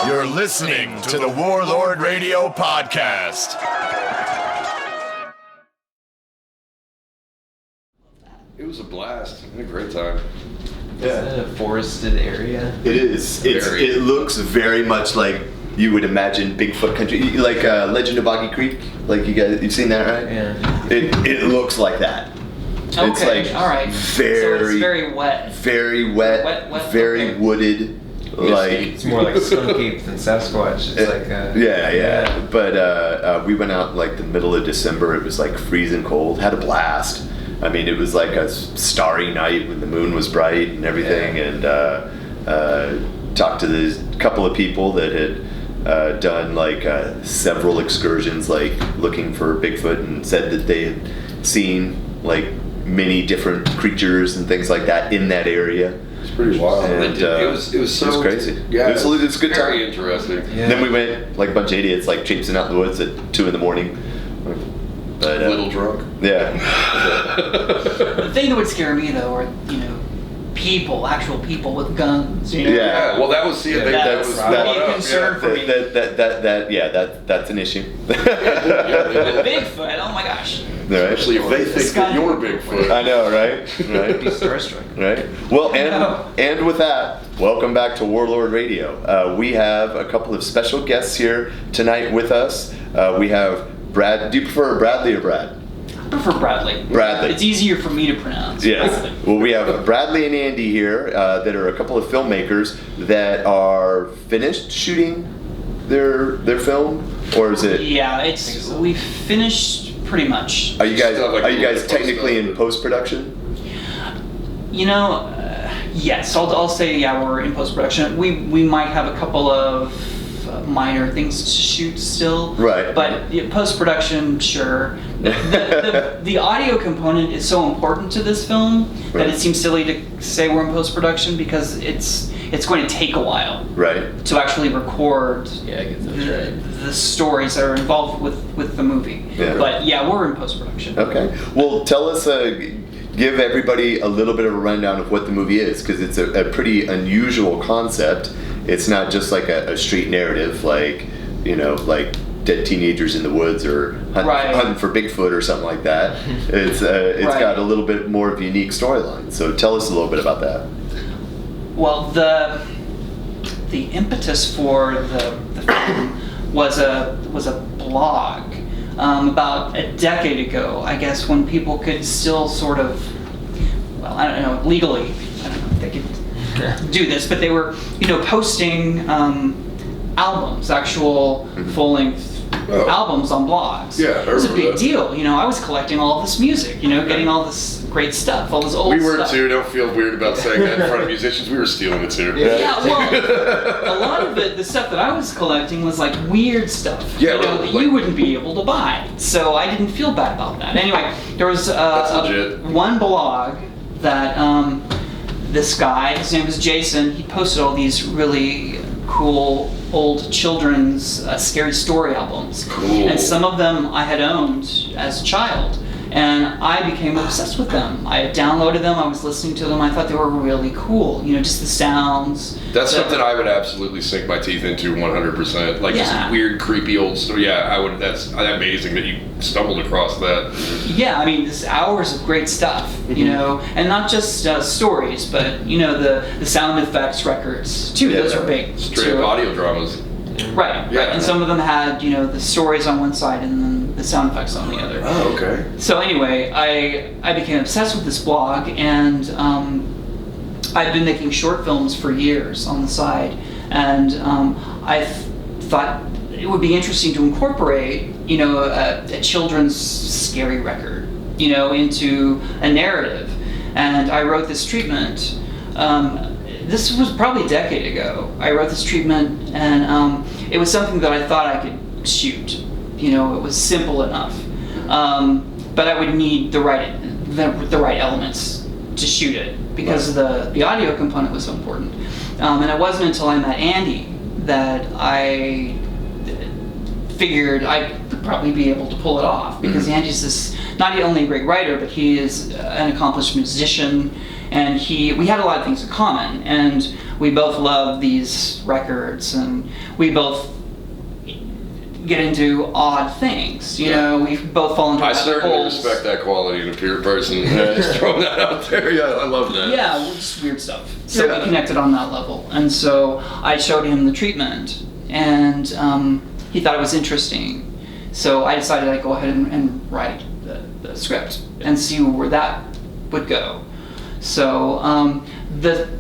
You're listening to the Warlord Radio Podcast. It was a blast. I had a great time. Yeah. Is it a forested area? It is. It looks very much like you would imagine Bigfoot country, like Legend of Boggy Creek. Like you've seen that, right? Yeah. It looks like that. Okay. It's like all right. So it's very wet. Very wet. Very wooded. Like it's more like Skunk Ape than Sasquatch. It's like yeah. But we went out like the middle of December. It was like freezing cold. Had a blast. I mean, it was like a starry night when the moon was bright and everything. Yeah. And talked to this couple of people that had done like several excursions, like looking for Bigfoot, and said that they had seen like many different creatures and things like that in that area. It's pretty wild. And, it was crazy. Yeah, it was a good time. Very interesting. Yeah. And then we went like a bunch of idiots, like chasing out in the woods at 2 a.m. But, a little drunk. Yeah. The thing that would scare me though are actual people with guns. You know? Yeah. Well, that was that's a concern for me. That's an issue. With Bigfoot, oh my gosh. Especially if they think that you're Bigfoot. I know, right? Right. Be starstruck. Right. Well, and with that, welcome back to Warlord Radio. We have a couple of special guests here tonight with us. We have Brad. Do you prefer Bradley or Brad? I prefer Bradley. Bradley. It's easier for me to pronounce. Yes. Well, we have Bradley and Andy here that are a couple of filmmakers that are finished shooting their film, or is it? Yeah, we finished pretty much. Are you guys technically in post-production? Yes. I'll say we're in post-production. We might have a couple of minor things to shoot still. Right. But post-production, sure. The audio component is so important to this film that it seems silly to say we're in post-production because it's going to take a while. Right. To actually record Yeah, I guess that's right. the stories that are involved with the movie. Yeah. But we're in post-production. Okay. Well, tell us, give everybody a little bit of a rundown of what the movie is, because it's a pretty unusual concept. It's not just like a street narrative, like dead teenagers in the woods or hunting for Bigfoot or something like that. It's got a little bit more of a unique storyline. So tell us a little bit about that. Well, the impetus for the film was a blog about a decade ago, I guess, when people could still sort of, I don't know, legally, I don't know if they could do this, but they were, posting albums, actual full-length albums on blogs. Yeah, it was a big deal. I was collecting all this music, getting all this great stuff, all this old stuff. We were too. Don't feel weird about saying that in front of musicians. We were stealing it too. Yeah, well, a lot of the stuff that I was collecting was like weird stuff, that you wouldn't be able to buy. So I didn't feel bad about that. Anyway, there was one blog that this guy, his name was Jason, he posted all these really cool old children's scary story albums. Cool. And some of them I had owned as a child. And I became obsessed with them. I had downloaded them, I was listening to them, I thought they were really cool. Just the sounds. That's something I would absolutely sink my teeth into 100%. Like this weird, creepy old story. Yeah, I would. That's amazing that you stumbled across that. Yeah, I mean, there's hours of great stuff, and not just stories, but, the sound effects records, too. Those are big. Straight up audio dramas. Right. And some of them had, the stories on one side and then the sound effects on the other. Oh, okay. So anyway, I became obsessed with this blog, and I've been making short films for years on the side, and I thought it would be interesting to incorporate, a children's scary record, into a narrative. And I wrote this treatment. This was probably a decade ago. I wrote this treatment, and it was something that I thought I could shoot. It was simple enough, but I would need the right elements to shoot it because the audio component was so important. And it wasn't until I met Andy that I figured I could probably be able to pull it off, because Andy's this not only a great writer, but he is an accomplished musician. and we had a lot of things in common, and we both love these records, and we both get into odd things. You know, we both fall into I rabbit certainly holes. respect that quality in a peer person. Just throwing that out there. Yeah, I love that. Yeah, just weird stuff. So we connected on that level, and so I showed him the treatment, and he thought it was interesting. So I decided I'd go ahead and write the script and see where that would go. So the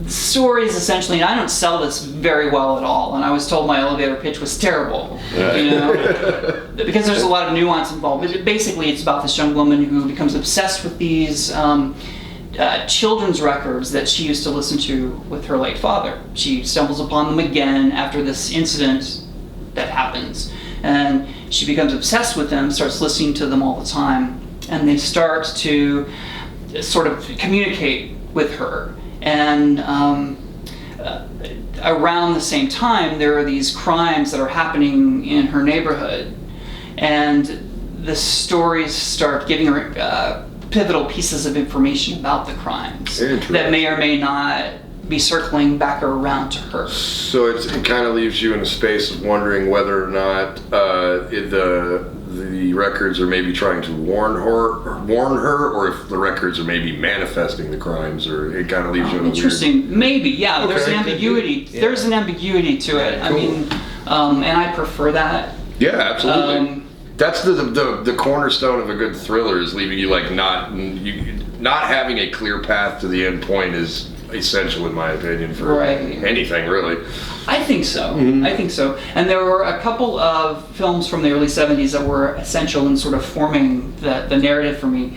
story is essentially, and I don't sell this very well at all, and I was told my elevator pitch was terrible, you know, because there's a lot of nuance involved. But basically, it's about this young woman who becomes obsessed with these children's records that she used to listen to with her late father. She stumbles upon them again after this incident that happens, and she becomes obsessed with them, starts listening to them all the time, and they start to sort of communicate with her. And around the same time, there are these crimes that are happening in her neighborhood, and the stories start giving her pivotal pieces of information about the crimes that may or may not be circling back around to her. So it kind of leaves you in a space of wondering whether or not the records are maybe trying to warn her, or if the records are maybe manifesting the crimes, or it kind of leaves you in a interesting. Maybe, yeah. Okay. There's an ambiguity. Yeah. There's an ambiguity to it. Cool. I mean, and I prefer that. Yeah, absolutely. That's the cornerstone of a good thriller, is leaving you like not having a clear path to the end point is essential, in my opinion, for anything really. I think so. I think so. And there were a couple of films from the early 70s that were essential in sort of forming the narrative for me.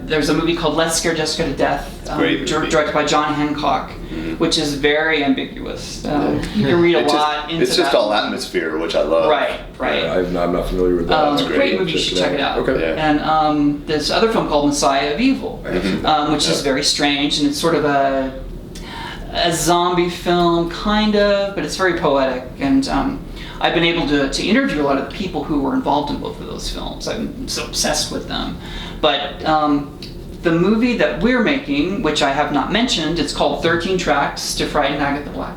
There's a movie called Let's Scare Jessica to Death, directed by John Hancock, which is very ambiguous. You can read a lot into It's just all atmosphere, which I love. Right. Yeah, I'm not familiar with that. It's a great movie. You should check it out. Okay. Yeah. And this other film called Messiah of Evil, which is very strange, and it's sort of a zombie film, kind of, but it's very poetic. And I've been able to interview a lot of the people who were involved in both of those films. I'm so obsessed with them. But the movie that we're making, which I have not mentioned, it's called 13 Tracks to Frighten Agatha Black.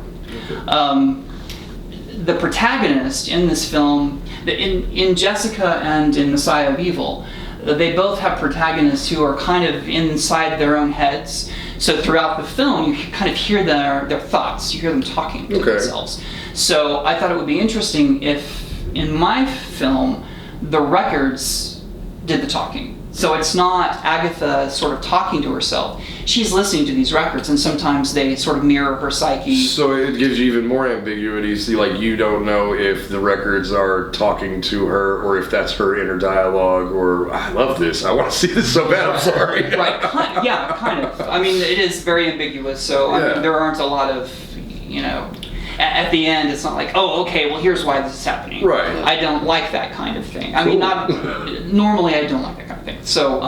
The protagonist in this film, in Jessica and in Messiah of Evil, they both have protagonists who are kind of inside their own heads. So throughout the film, you kind of hear their thoughts. You hear them talking to themselves. So I thought it would be interesting if, in my film, the records did the talking. So it's not Agatha sort of talking to herself. She's listening to these records, and sometimes they sort of mirror her psyche. So it gives you even more ambiguity. See, like, you don't know if the records are talking to her, or if that's her inner dialogue, or, I love this, I want to see this so bad, I'm sorry. Right, kind of. I mean, it is very ambiguous, so I mean, there aren't a lot of, you know, at the end, it's not like, oh, okay, well, here's why this is happening. Right. I don't like that kind of thing. I mean, normally I don't like that kind of thing. So,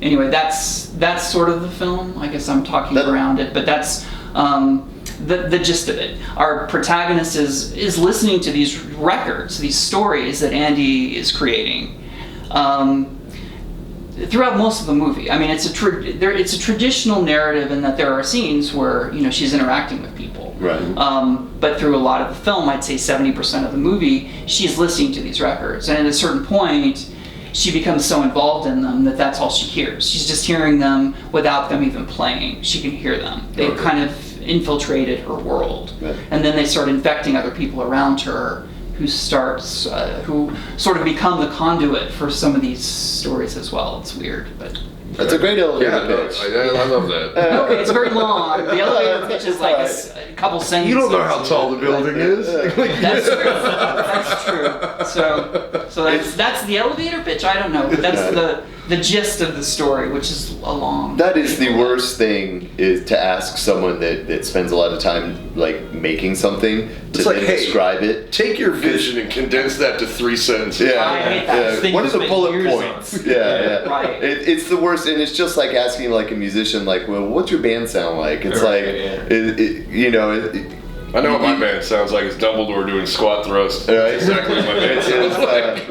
anyway, that's sort of the film. I guess I'm talking around it, but that's the gist of it. Our protagonist is listening to these records, these stories that Andy is creating. Throughout most of the movie, I mean, it's a traditional narrative in that there are scenes where, you know, she's interacting with people. Right. But through a lot of the film, I'd say 70% of the movie, she's listening to these records, and at a certain point, she becomes so involved in them that that's all she hears. She's just hearing them without them even playing. She can hear them. They've kind of infiltrated her world, and then they start infecting other people around her, who sort of become the conduit for some of these stories as well. It's weird, but that's a great elevator pitch. I love that. Okay, it's very long. The elevator pitch is like a couple sentences. You don't know how tall the building is. That's true. That's true. So that's the elevator pitch. I don't know. But that's the gist of the story, which is a long. That is the worst thing, is to ask someone that spends a lot of time like making something to like, hey, describe it. Take your vision and condense that to 3 sentences. Yeah. I hate that. What are the bullet points? Yeah. Right. It's the worst, and it's just like asking like a musician, like, well, what's your band sound like? It's like, you know. I know what my band sounds like. It's Dumbledore doing squat thrusts. Right. That's exactly what my band sounds like.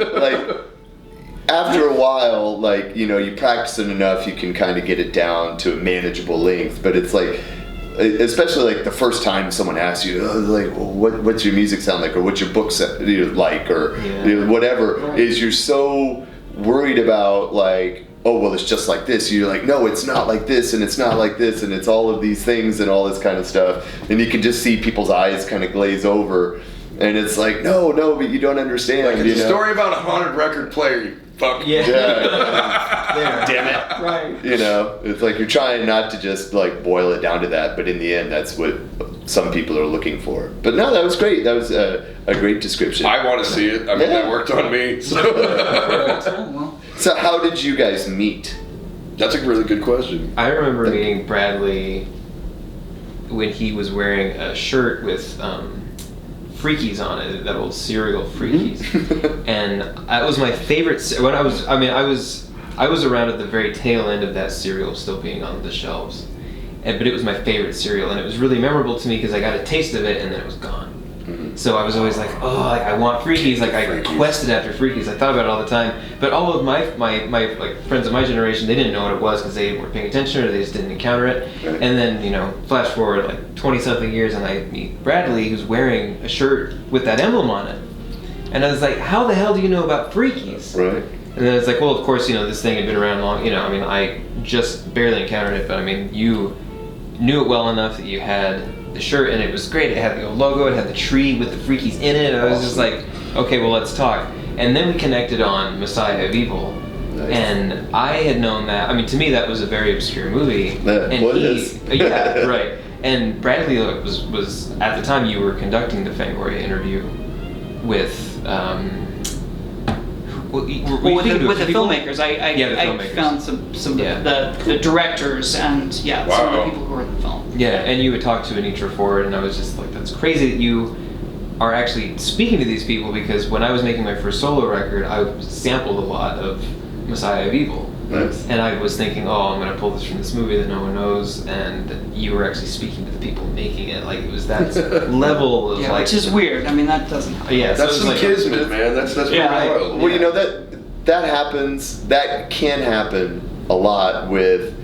after a while, like, you know, you practice it enough, you can kind of get it down to a manageable length. But it's like, especially like the first time someone asks you, oh, like, well, what's your music sound like, or what's your book like, or whatever, is you're so worried about like, oh, well, it's just like this. You're like, no, it's not like this, and it's not like this, and it's all of these things and all this kind of stuff. And you can just see people's eyes kind of glaze over. And it's like, no, but you don't understand. Like, it's a story about a haunted record player, you fuck. Yeah. Damn it. Right. You know, it's like you're trying not to just like boil it down to that, but in the end, that's what some people are looking for. But no, that was great. That was a great description. I want to see it. I mean, that worked on me. So. So how did you guys meet? That's a really good question. I remember meeting Bradley when he was wearing a shirt with Freakies on it, that old cereal Freakies, and that was my favorite. When I was around at the very tail end of that cereal still being on the shelves, but it was my favorite cereal, and it was really memorable to me because I got a taste of it and then it was gone. So I was always like, oh, like I want Freakies. Like I quested after Freakies. I thought about it all the time. But all of my like friends of my generation, they didn't know what it was because they weren't paying attention or they just didn't encounter it. Right. And then, you know, flash forward like 20-something years, and I meet Bradley, who's wearing a shirt with that emblem on it. And I was like, how the hell do you know about Freakies? Right. And then it's like, well, of course, you know, this thing had been around long. You know, I mean, I just barely encountered it, but I mean, you knew it well enough that you had the shirt, and it was great. It had the old logo, it had the tree with the Freakies in it. I was just like, okay, well, let's talk. And then we connected on Messiah of Evil. Nice. And I had known that. I mean, to me, that was a very obscure movie. And what is? Yeah, right. And Bradley was at the time you were conducting the Fangoria interview with. With the filmmakers, I found some the directors and some of the people who were in the film. Yeah, and you would talk to Anitra Ford, and I was just like, that's crazy that you are actually speaking to these people, because when I was making my first solo record, I sampled a lot of Messiah of Evil. Nice. And I was thinking, oh, I'm going to pull this from this movie that no one knows, and you were actually speaking to the people making it. Like, it was that level of like... which is weird. I mean, that doesn't happen. Yeah, that's some kismet, man. That's pretty wild. Well, you know, that happens, that can happen a lot with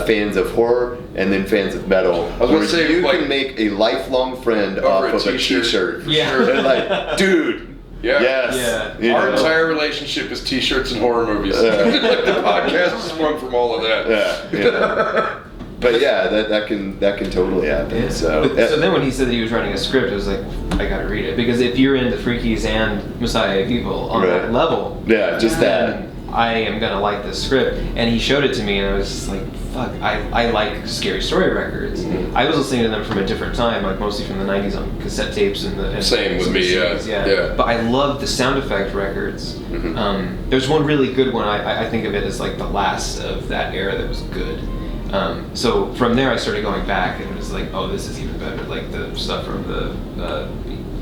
fans of horror and then fans of metal. I was going to say, you can make a lifelong friend off of a t-shirt. Yeah. They're like, dude. Yeah. Yes. Yeah. Our entire relationship is t-shirts and horror movies. Like the podcast is sprung from all of that. Yeah. But yeah, that can totally happen. Yeah. So then when he said that he was writing a script, I was like, I gotta read it, because if you're into Freakies and Messiah of Evil on that level, that. I am gonna like this script. And he showed it to me, and I was just like, fuck, I like scary story records. Mm-hmm. I was listening to them from a different time, like mostly from the 90s on cassette tapes and same with me, yeah. But I love the sound effect records. Mm-hmm. There's one really good one. I think of it as like the last of that era that was good. So from there I started going back and was like, oh, this is even better. Like the stuff from the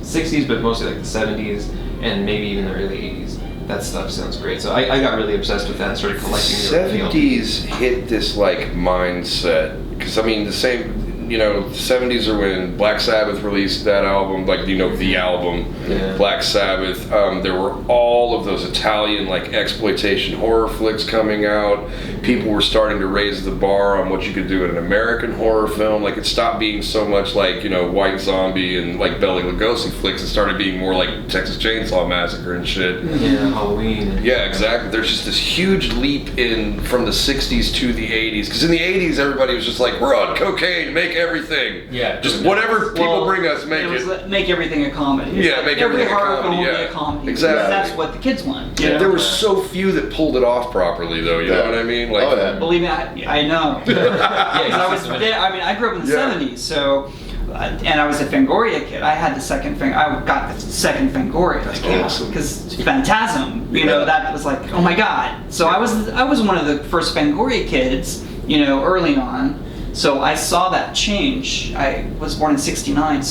60s, but mostly like the 70s and maybe even the early 80s. That stuff sounds great. So I got really obsessed with that and started collecting the 70s hit this like mindset, because I mean the same, you know, the 70s are when Black Sabbath released that album, like, you know, the album, Black Sabbath. There were all of those Italian like exploitation horror flicks coming out. People were starting to raise the bar on what you could do in an American horror film. Like, it stopped being so much like, you know, White Zombie and like Bela Lugosi flicks. It started being more like Texas Chainsaw Massacre and shit. Yeah, Halloween. Yeah, exactly. There's just this huge leap in from the 60s to the 80s. Because in the 80s, everybody was just like, we're on cocaine, make everything. Yeah. Just whatever people bring us, make it. Make everything a comedy. Yeah, make everything a comedy. Will be a comedy. Exactly. That's what the kids want. Yeah. There were so few that pulled it off properly, though. You know what I mean? Like, believe me, I know. I grew up in the 70s, so. And I was a Fangoria kid. I got the second Fangoria that came out, because Phantasm, you know, that was like, oh my god. So I was one of the first Fangoria kids, you know, early on. So I saw that change. I was born in '69,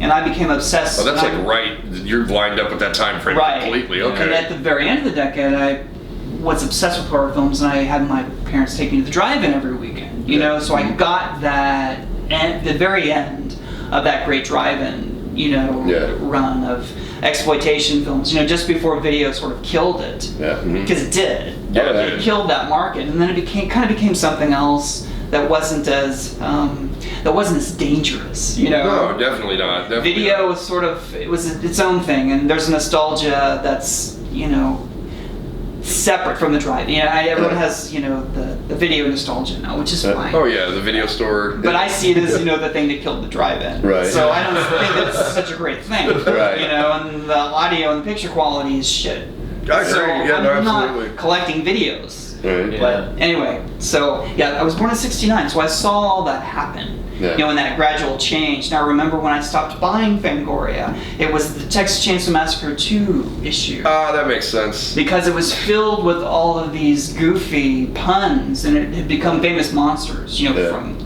and I became obsessed. Oh, that's you're lined up with that time frame completely. Okay. And at the very end of the decade, I was obsessed with horror films, and I had my parents take me to the drive-in every weekend. You know, so I got that at the very end of that great drive-in, you know, run of exploitation films, just before video sort of killed it. Yeah. Because it did. Yeah, it It did. killed that market, and then it became something else that wasn't as dangerous. No, definitely not. Definitely Video not. was sort of, it was its own thing, and there's a nostalgia that's separate from the drive. Everyone has the video nostalgia now, which is fine. Oh yeah, the video store. But I see it as the thing that killed the drive-in. Right. So I don't think that's such a great thing. Right. And the audio and the picture quality is shit. I agree. So Yeah, I'm no, not absolutely. collecting videos. Right. Yeah. But anyway, so I was born in '69, so I saw all that happen. Yeah. And that gradual change. Now, I remember when I stopped buying Fangoria, it was the Texas Chainsaw Massacre 2 issue. That makes sense. Because it was filled with all of these goofy puns, and it had become famous monsters, from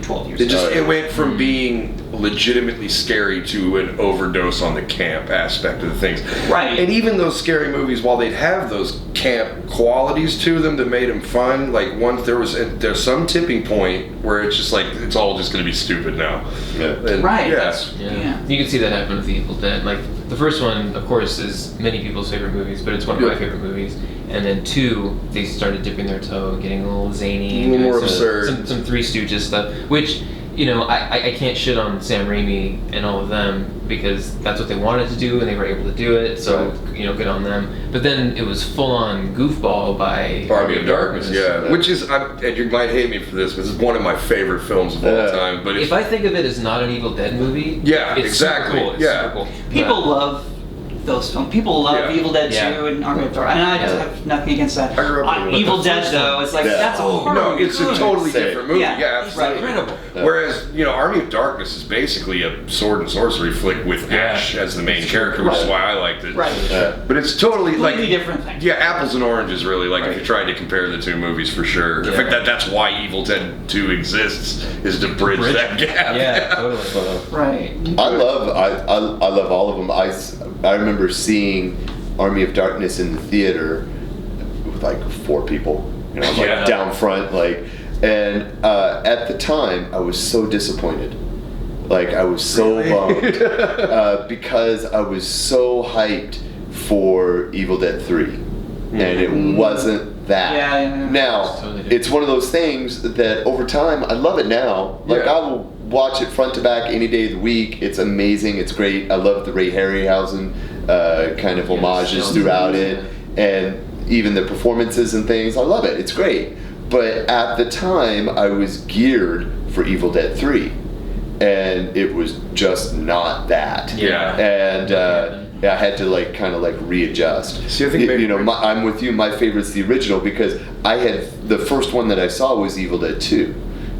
12 years ago. It went from being legitimately scary to an overdose on the camp aspect of the things. Right. And even those scary movies, while they'd have those camp qualities to them that made them fun, like once there's some tipping point where it's just like it's all just going to be stupid now. Yeah. And, Right. Yeah. Yeah. You can see that happen with The Evil Dead. Like, the first one, of course, is many people's favorite movies, but it's one of my favorite movies. And then 2, they started dipping their toe, getting a little zany. A little more doing absurd. Some Three Stooges stuff, which, I can't shit on Sam Raimi and all of them because that's what they wanted to do and they were able to do it, so, good on them. But then it was full-on goofball by Army of Darkness, yeah. Which is, and you might hate me for this, but it's one of my favorite films of all time. But If I think of it as not an Evil Dead movie, Yeah, it's exactly, super cool. It's yeah. super cool. People But- love those films. People love Yeah. Evil Dead 2 Yeah. and Army of Darkness. And I just have nothing against that. I grew up with Evil the Dead, first though, it's like, Yeah. that's a horror. No, it's a totally Same. different movie. Yeah. Yeah, It's absolutely. incredible. Whereas, Army of Darkness is basically a sword and sorcery flick with Ash as the main character, which is Right. why I liked it. Right. But it's totally Completely different thing. Yeah, apples and oranges, really. Like if you're trying to compare the two movies, for sure. In fact, that's why Evil Dead 2 exists, is to bridge that gap. Yeah, totally. Right. I love all of them. I remember seeing Army of Darkness in the theater with like 4 people, Yeah. down front, and at the time I was so disappointed. Like I was so bummed because I was so hyped for Evil Dead 3, and it wasn't that. Yeah. Now It's totally different. it's one of those things that over time I love it now. Like Yeah. I will watch it front to back any day of the week. It's amazing. It's great. I love the Ray Harryhausen kind of homages Sheldon, throughout it, and even the performances and things. I love it. It's great. But at the time, I was geared for Evil Dead 3, and it was just not that. Yeah. And I had to kind of readjust. See, I think maybe- I'm with you. My favorite's the original because I had the first one that I saw was Evil Dead 2.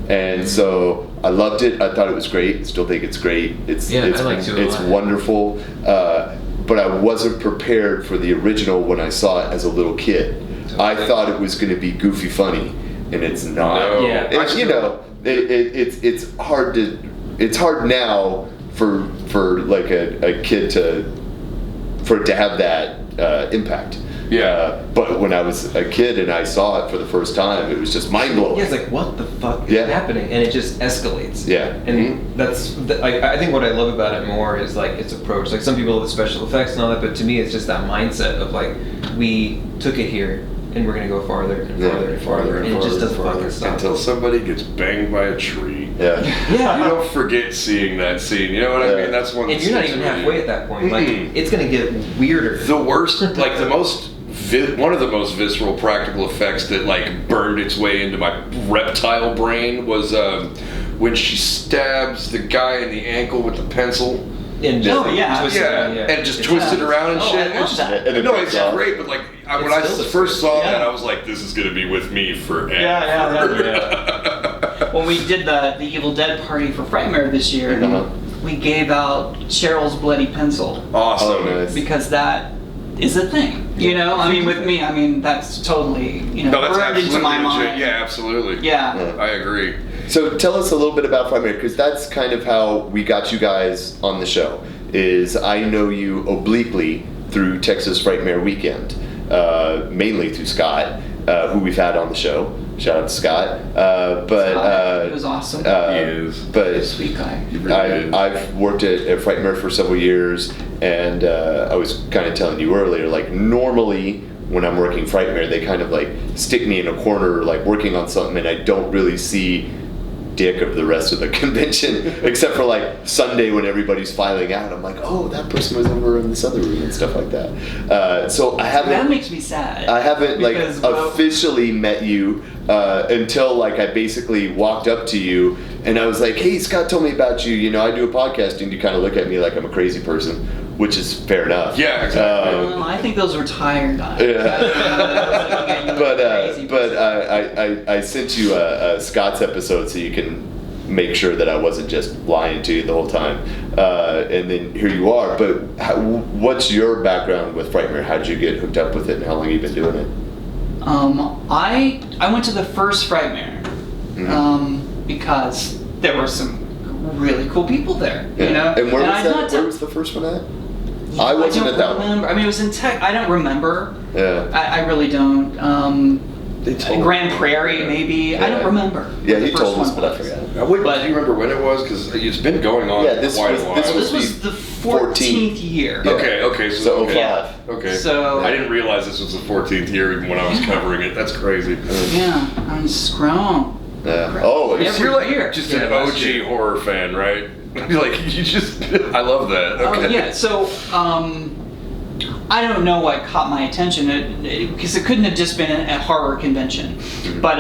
And so I loved it. I thought it was great. Still think it's great. It's I like 2 a it's lot. wonderful. But I wasn't prepared for the original when I saw it as a little kid. I thought it was going to be goofy funny, and it's not. No. Yeah. It's, it's hard to. It's hard now for like a kid for it to have that impact. Yeah. But when I was a kid and I saw it for the first time, it was just mind blowing. Yeah, it's like, what the fuck is Yeah. happening? And it just escalates. Yeah. And I think what I love about it more is its approach. Like some people have the special effects and all that, but to me it's just that mindset of we took it here and we're gonna go farther and farther and farther, and it just doesn't fucking stop. Until somebody gets banged by a tree. Yeah. You don't forget seeing that scene. You know what I mean? That's one. And you're not even halfway at that point. It's gonna get weirder. The worst, one of the most visceral practical effects that burned its way into my reptile brain was when she stabs the guy in the ankle with the pencil. And just Oh, yeah. twist it around, And just twist it around and Oh, shit. I love that. And it No, breaks it's off. great, but when I still the first saw Yeah. that, I was like, "This is gonna be with me forever." Yeah. When we did the Evil Dead party for Frightmare this year, we gave out Cheryl's bloody pencil Awesome. Oh, nice. because that is a thing. I mean, with me, that's totally No, that's burned into absolutely my legit. mind. Yeah, absolutely. Yeah. I agree. So tell us a little bit about Frightmare, because that's kind of how we got you guys on the show. Is I know you obliquely through Texas Frightmare Weekend, mainly through Scott, who we've had on the show. Shout out to Scott. He was awesome. He is. But Sweet guy. He really is. I've worked at Frightmare for several years, and I was kind of telling you earlier, like normally when I'm working Frightmare, they kind of like stick me in a corner, like working on something, and I don't really see dick of the rest of the convention, except for like Sunday when everybody's filing out. I'm like, oh, that person was over in this other room and stuff like that. So I haven't. That makes me sad. I haven't like because, officially met you until like I basically walked up to you and I was like, hey, Scott told me about you. You know, I do a podcast, and you kind of look at me like I'm a crazy person, which is fair enough. Yeah, exactly. I think those were tired eyes. But I sent you a Scott's episode so you can make sure that I wasn't just lying to you the whole time. And then here you are. But what's your background with Frightmare? How did you get hooked up with it, and how long have you been doing it? I went to the first Frightmare because there were some really cool people there. Yeah. You know, And where was the first one at? I wasn't at that one. remember. I mean, it was in Tech. I don't remember. Yeah. I really don't. They told Grand me. Prairie, maybe. I don't remember. Yeah, what the he first told us, one but I was. forgot. Do you remember when it was? Because it's been going on Yeah, quite a while. This was the 14th year. Yeah. Okay, So okay. 05. Okay. So- I didn't realize this was the 14th year even when I was covering it. That's crazy. Yeah, I'm grown. Yeah. Oh, Every So you're like year. just Yeah, an last OG year. horror fan, right? Like you just, I love that. Okay. Oh, yeah, so I don't know what caught my attention because it couldn't have just been a horror convention. But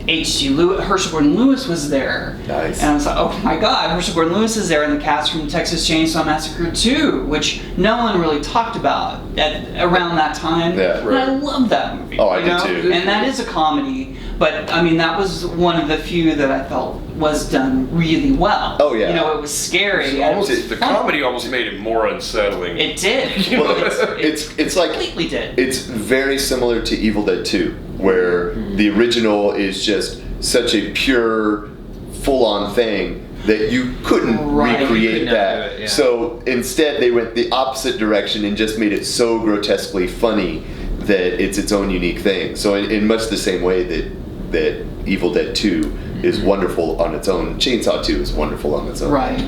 Herschel Gordon Lewis was there. Nice. And I was like, oh my God, Herschel Gordon Lewis is there, and the cast from Texas Chainsaw Massacre 2, which no one really talked about around that time. Yeah, And right. I love that movie. Oh, I you did know? too. And that is a comedy, but I mean, that was one of the few that I felt was done really well. Oh, yeah. You know, it was scary. and it was The fun. comedy almost made it more unsettling. It did. Well, it it's like completely did. it's very similar to Evil Dead 2, where the original is just such a pure, full-on thing that you couldn't Right. recreate You could not that. do it, yeah. So instead, they went the opposite direction and just made it so grotesquely funny that it's its own unique thing. So in much the same way that Evil Dead 2 is wonderful on its own, Chainsaw 2 is wonderful on its own. Right.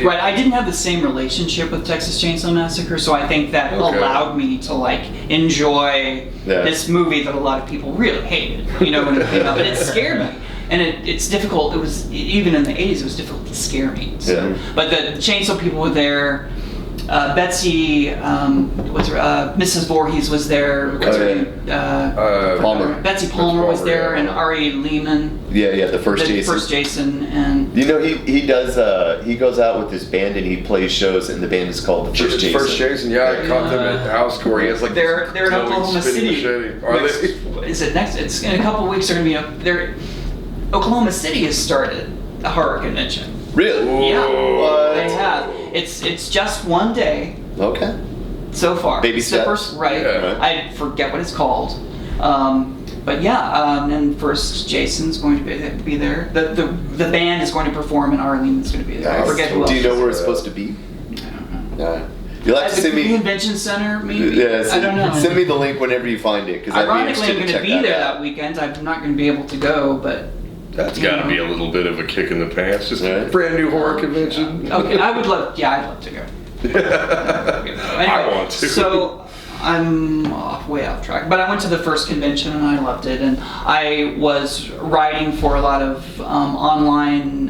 Right, I didn't have the same relationship with Texas Chainsaw Massacre, so I think that Okay. allowed me to like enjoy Yeah. this movie that a lot of people really hated. You know, when it came out, but it scared me, and it's difficult. It was even in the '80s, it was difficult to scare me. So. Yeah. But the Chainsaw people were there. Betsy, Mrs. Voorhees was there. What's her name? Palmer. Betsy Palmer was Palmer, there, yeah. and Ari Lehman. Yeah, the first Jason. First Jason, and You know, he does, he goes out with his band and he plays shows, and the band is called The First Jason. First Jason, yeah, I caught them at House Corey. He has like they're in glowing Oklahoma spinning City. machete. Are they? Is it next? It's in a couple of weeks. They're gonna be there. Oklahoma City has started a horror convention. Really? Yeah, What? they have. It's just one day Okay. so far. Baby It's the steps. first, right? Yeah. I forget what it's called. But yeah, and First Jason's going to be there. The band is going to perform, and Arlene's going to be there. I Nice. forget who else. Do you know is where it's supposed to be? there. I don't know. Yeah. You'll have At to the send me. convention center, maybe. Yeah, I don't know. Send me the link whenever you find it, because I'd be Ironically, interested I'm to going to check be there out. that weekend. I'm not going to be able to go, but That's got to be a little bit of a kick in the pants. Just a Right. brand new horror convention. okay. I'd love to go. I want to. So I'm way off track, but I went to the first convention and I loved it. And I was writing for a lot of online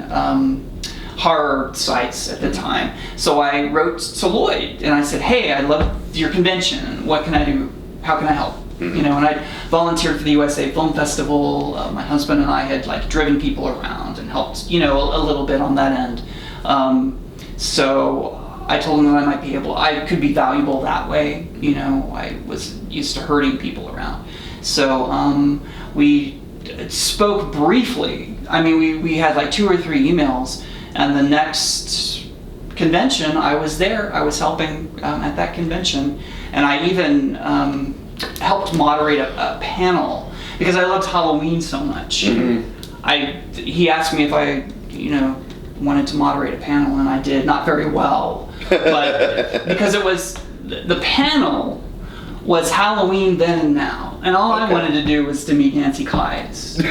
horror sites at the time. So I wrote to Lloyd and I said, "Hey, I love your convention. What can I do? How can I help?" You know, and I volunteered for the USA Film Festival. My husband and I had like driven people around and helped, you know, a little bit on that end. So I told him that I could be valuable that way. You know, I was used to herding people around. So we spoke briefly. I mean, we had like 2 or 3 emails, and the next convention I was there. I was helping at that convention, and I even helped moderate a panel because I loved Halloween so much. He asked me if I, you know, wanted to moderate a panel, and I did. Not very well, but because it was the panel was Halloween then and now. And all I wanted to do was to meet Nancy Kyes. I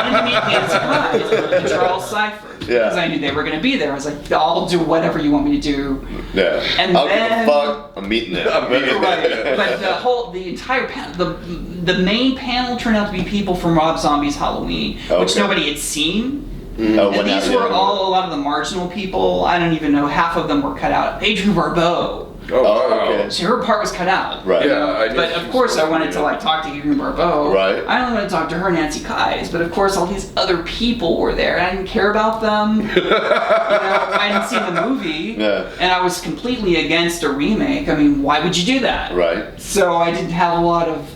wanted to meet Nancy Kyes and Charles Cypher. Because I knew they were going to be there. I was like, I'll do whatever you want me to do. Yeah. And I'll then, give a fuck. I'm meeting them. Right. But the entire panel, the main panel turned out to be people from Rob Zombie's Halloween, which nobody had seen. Oh, and these were all a lot of the marginal people. I don't even know, half of them were cut out. Adrienne Barbeau. Oh, wow. okay. So her part was cut out. Right. You know? Yeah, I knew but she of was course I supposed to wanted be to in it. like talk to Adrienne Barbeau. Right. I only wanted to talk to her, Nancy Kyes, but of course all these other people were there. I didn't care about them. I hadn't seen the movie. Yeah. And I was completely against a remake. I mean, why would you do that? Right. So I didn't have a lot of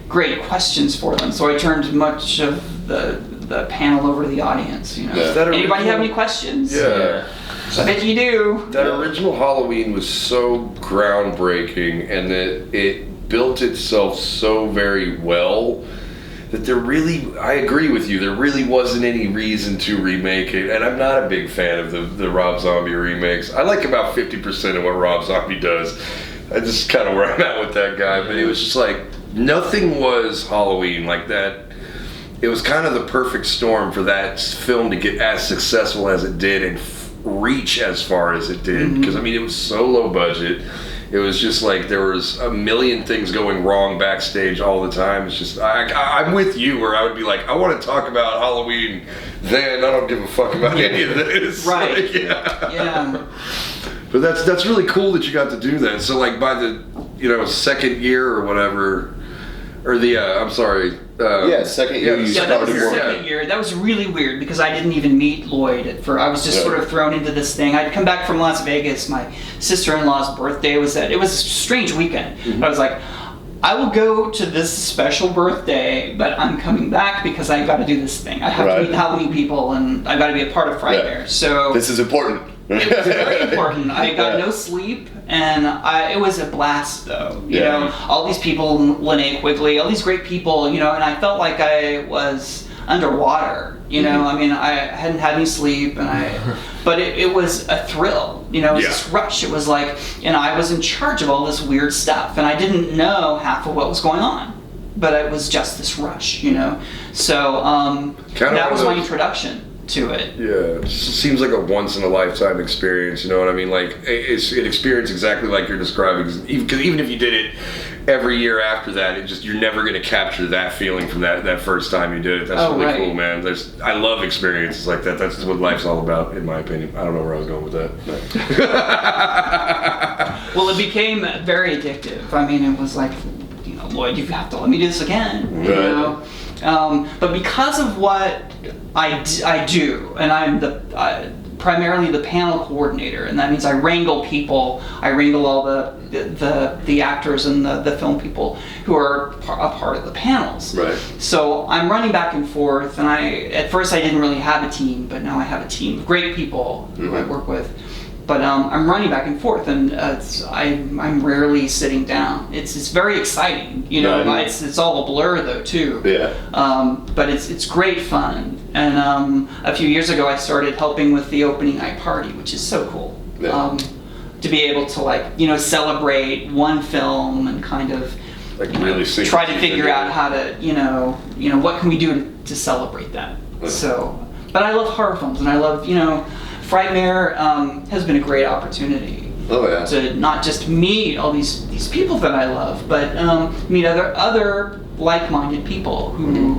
great questions for them. So I turned much of the panel over to the audience. Yeah. Is that Anybody have original? any questions? Yeah. I bet you do. That original Halloween was so groundbreaking, and that it built itself so very well that I agree with you, there really wasn't any reason to remake it. And I'm not a big fan of the Rob Zombie remakes. I like about 50% of what Rob Zombie does. That's just kind of where I'm at with that guy. But it was just like, nothing was Halloween like that. It was kind of the perfect storm for that film to get as successful as it did and reach as far as it did. Because, I mean, it was so low budget. It was just like there was a million things going wrong backstage all the time. It's just, I'm with you where I would be like, I want to talk about Halloween then. I don't give a fuck about any of this. Right. Like, Yeah. But that's really cool that you got to do that. So like by the second year or whatever, or the second year you Yeah, that was started the working. second year. That was really weird because I didn't even meet Lloyd I was just sort of thrown into this thing. I'd come back from Las Vegas. My sister-in-law's birthday was it was a strange weekend. I was like, I will go to this special birthday, but I'm coming back because I got to do this thing. I have to meet Halloween people, and I got to be a part of Frightmare. So this is important. it was very important. I got no sleep, and it was a blast, though. You know, all these people, Linnea Quigley, all these great people, and I felt like I was underwater. I mean, I hadn't had any sleep, but it was a thrill. It was this rush. It was like, and I was in charge of all this weird stuff, and I didn't know half of what was going on, but it was just this rush. So that was my introduction to it. Yeah, it seems like a once in a lifetime experience. You know what I mean? Like it's an experience exactly like you're describing. Because even if you did it every year after that, you're never going to capture that feeling from that first time you did it. That's really cool, man. I love experiences like that. That's what life's all about, in my opinion. I don't know where I was going with that. Well, it became very addictive. I mean, it was like, Lloyd, you have to let me do this again. But because of what I do, and I'm primarily the panel coordinator, and that means I wrangle people. I wrangle all the actors and the film people who are a part of the panels. Right. So I'm running back and forth, and at first I didn't really have a team, but now I have a team of great people who I work with. But I'm running back and forth, and I'm rarely sitting down. It's very exciting, It's all a blur though too. Yeah. But it's great fun. And a few years ago, I started helping with the opening night party, which is so cool. Yeah. To be able to celebrate one film and kind of really try to figure out how to what can we do to celebrate that. Yeah. So, but I love horror films, and I love Frightmare has been a great opportunity to not just meet all these people that I love, but meet other like-minded people who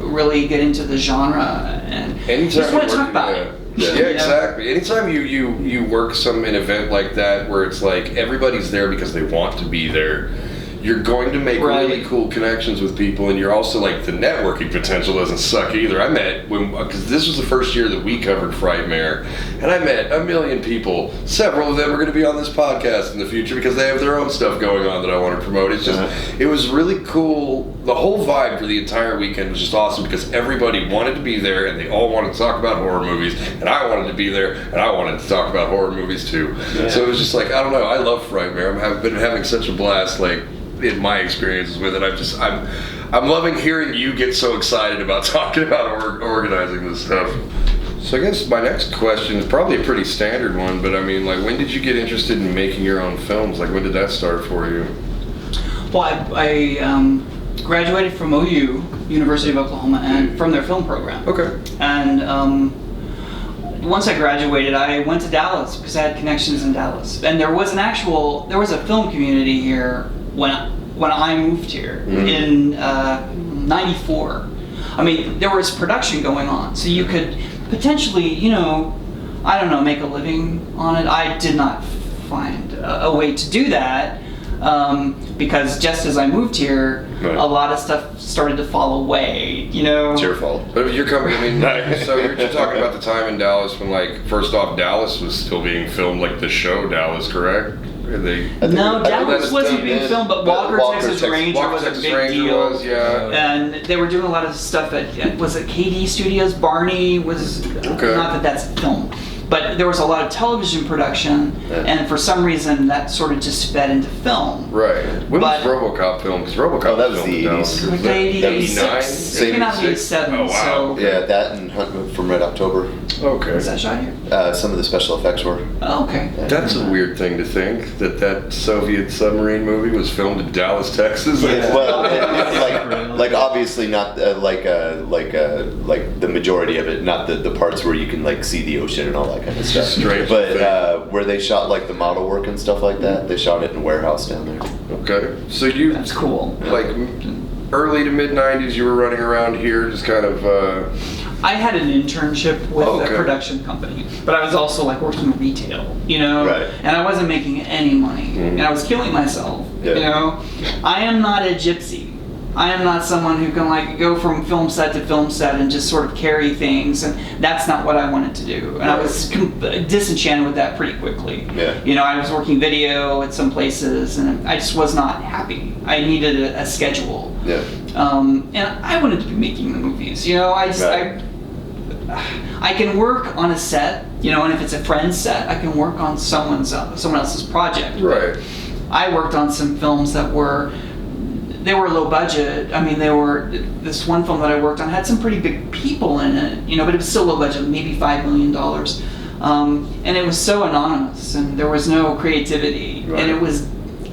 really get into the genre and just want to talk about it. Yeah, exactly. Anytime you work an event like that where it's like everybody's there because they want to be there, you're going to make really cool connections with people, and you're also like, the networking potential doesn't suck either. I met, because this was the first year that we covered Frightmare, and I met a million people. Several of them are going to be on this podcast in the future because they have their own stuff going on that I want to promote. It's just, it was really cool. The whole vibe for the entire weekend was just awesome because everybody wanted to be there, and they all wanted to talk about horror movies, and I wanted to be there, and I wanted to talk about horror movies too. Yeah. So it was just like, I don't know, I love Frightmare. I've been having such a blast, in my experiences with it. I'm loving hearing you get so excited about talking about organizing this stuff. So I guess my next question is probably a pretty standard one, but I mean, when did you get interested in making your own films? When did that start for you? Well, I graduated from OU, University of Oklahoma, and from their film program. Okay. And once I graduated, I went to Dallas because I had connections in Dallas. And there was a film community here when I moved here in '94. I mean, there was production going on, so you could potentially, I don't know, make a living on it. I did not find a way to do that because just as I moved here, a lot of stuff started to fall away. It's your fault. But if you're coming, so you're talking about the time in Dallas when, like, first off, Dallas was still being filmed, like the show Dallas, correct? No, Dallas wasn't being filmed, but Walker, Texas Ranger was a big deal. And they were doing a lot of stuff at, was it KD Studios? Barney was, not that that's film, but there was a lot of television production, and for some reason that sort of just fed into film. Right. When was RoboCop filmed? Because RoboCop that was filmed the in Dallas. 80s. Like 89? It came out in 87. Oh, wow. So. Yeah, that and Hunt from Red October. Okay. Was that shot here? Some of the special effects were. Oh, okay. That's a weird thing to think, that Soviet submarine movie was filmed in Dallas, Texas. Yeah. Well, like obviously not like the majority of it, not the parts where you can like see the ocean and all that kind of stuff. Strange. But where they shot like the model work and stuff like that, they shot it in a warehouse down there. Okay. So That's cool. Like early to mid '90s, you were running around here, just kind of. I had an internship with a production company, but I was also like working retail, Right. and I wasn't making any money, and I was killing myself, I am not a gypsy. I am not someone who can like go from film set to film set and just sort of carry things, and that's not what I wanted to do. And I was disenchanted with that pretty quickly. Yeah. I was working video at some places, and I just was not happy. I needed a schedule. Yeah. And I wanted to be making the movies. I can work on a set, and if it's a friend's set, I can work on someone else's project. Right. I worked on some films that were low budget. I mean, this one film that I worked on had some pretty big people in it, but it was still low budget, maybe $5 million. And it was so anonymous, and there was no creativity. Right. And it was,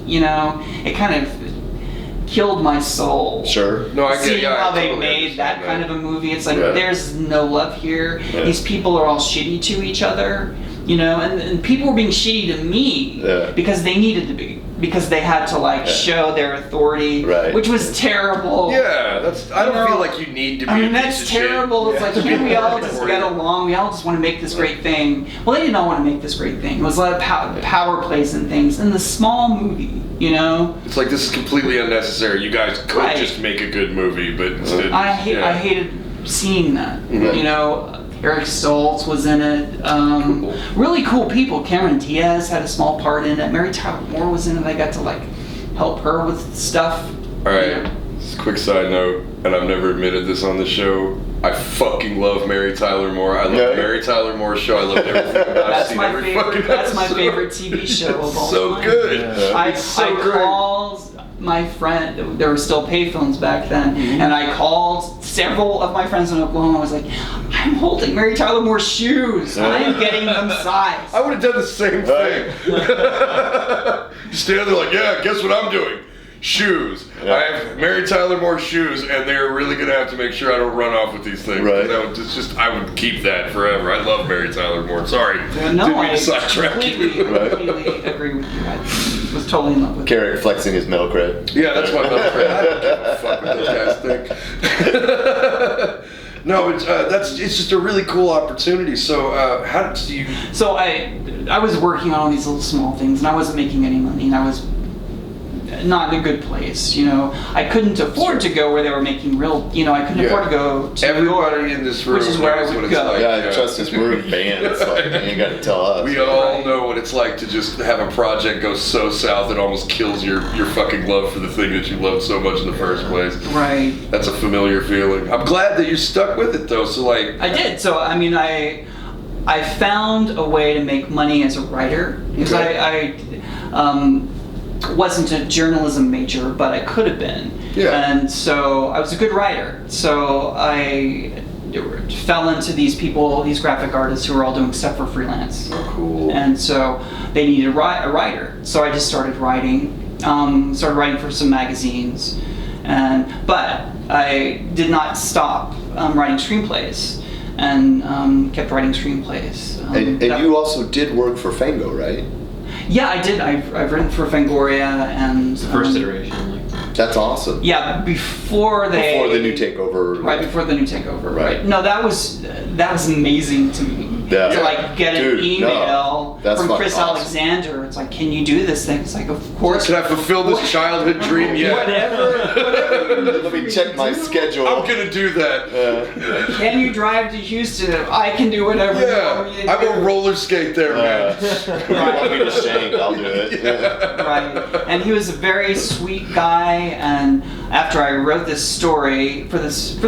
it kind of killed my soul. Sure. No, I get Seeing how they totally made that kind of a movie, it's like there's no love here. Yeah. These people are all shitty to each other, and people were being shitty to me because they needed to be, because they had to show their authority, which was terrible. Yeah, I don't feel like you need to be. I mean, that's terrible. It's like, can't we all just get along? We all just want to make this great thing. Well, they didn't all want to make this great thing. It was a lot of power plays and things in the small movie, It's like, this is completely unnecessary. You guys could just make a good movie, but instead, I hated seeing that. Eric Stoltz was in it. Really cool people. Cameron Diaz had a small part in it. Mary Tyler Moore was in it. I got to help her with stuff. All right. Just a quick side note, and I've never admitted this on the show. I fucking love Mary Tyler Moore. I love Mary Tyler Moore's show. I love everything. That's my favorite TV show of all so time. Good. I great. called my friend. There were still payphones back then, and I called several of my friends in Oklahoma. I was like, I'm holding Mary Tyler Moore's shoes. I am getting them sized. I would have done the same thing. You stand there like, guess what I'm doing? Shoes. I have Mary Tyler Moore's shoes, and they're really gonna have to make sure I don't run off with these things. Right. I would keep that forever. I love Mary Tyler Moore. Sorry. No, Didn't mean I to sidetrack completely agree with you. I was totally in love with it. Carrick flexing his metal cred. Yeah, that's my metal cred. I don't give a fuck what those guys think. No, it's just a really cool opportunity. So, how did you? So I was working on all these little small things, and I wasn't making any money, and I was not in a good place. I couldn't afford to go where they were making real. I couldn't afford to go to New York, everybody in this room, which is where I knows would what it's go. like. Trust us, we're in bands. You ain't got to tell us. We all know what it's like to just have a project go so south it almost kills your fucking love for the thing that you loved so much in the first place. Right. That's a familiar feeling. I'm glad that you stuck with it though. So I did. So I mean, I found a way to make money as a writer because I wasn't a journalism major, but I could have been. Yeah. And so I was a good writer. So I fell into these people, these graphic artists who were all doing stuff for freelance. Oh, cool. And so they needed a writer. So I just started writing for some magazines. But I did not stop writing screenplays, and kept writing screenplays. And you also did work for Fango, right? Yeah, I did. I've written for Fangoria and The first iteration. That's awesome. Yeah, before the new takeover. Right before the new takeover. Right. Right. No, that was amazing to me. Yeah. To like get an email that's from fucking Chris awesome. Alexander. It's like, can you do this thing? It's like, of course. Can I fulfill this childhood dream yet? Whatever. Let me check my schedule. I'm gonna do that. Can you drive to Houston? I can do whatever. you want me to I do. will roller skate there, man. If you want me to shank, I'll do it. Right. And he was a very sweet guy. And after I wrote this story for this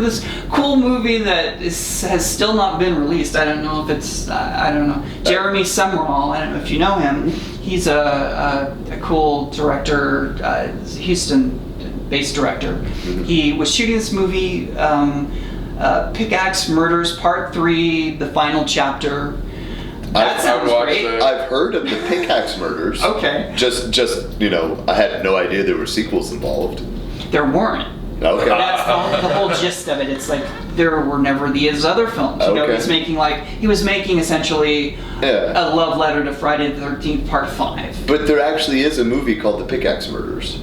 cool movie that has still not been released, I don't know if it's I don't know. Jeremy Summerall, I don't know if you know him. He's a cool director, Houston-based director. Mm-hmm. He was shooting this movie, Pickaxe Murders Part 3, the final chapter. That sounds great. I've heard of the Pickaxe Murders. Okay. Just I had no idea there were sequels involved. There weren't. Okay. That's the whole gist of it. It's like there were never these other films. You know, Okay. he was making essentially Yeah. a love letter to Friday the 13th Part 5. But there actually is a movie called The Pickaxe Murders.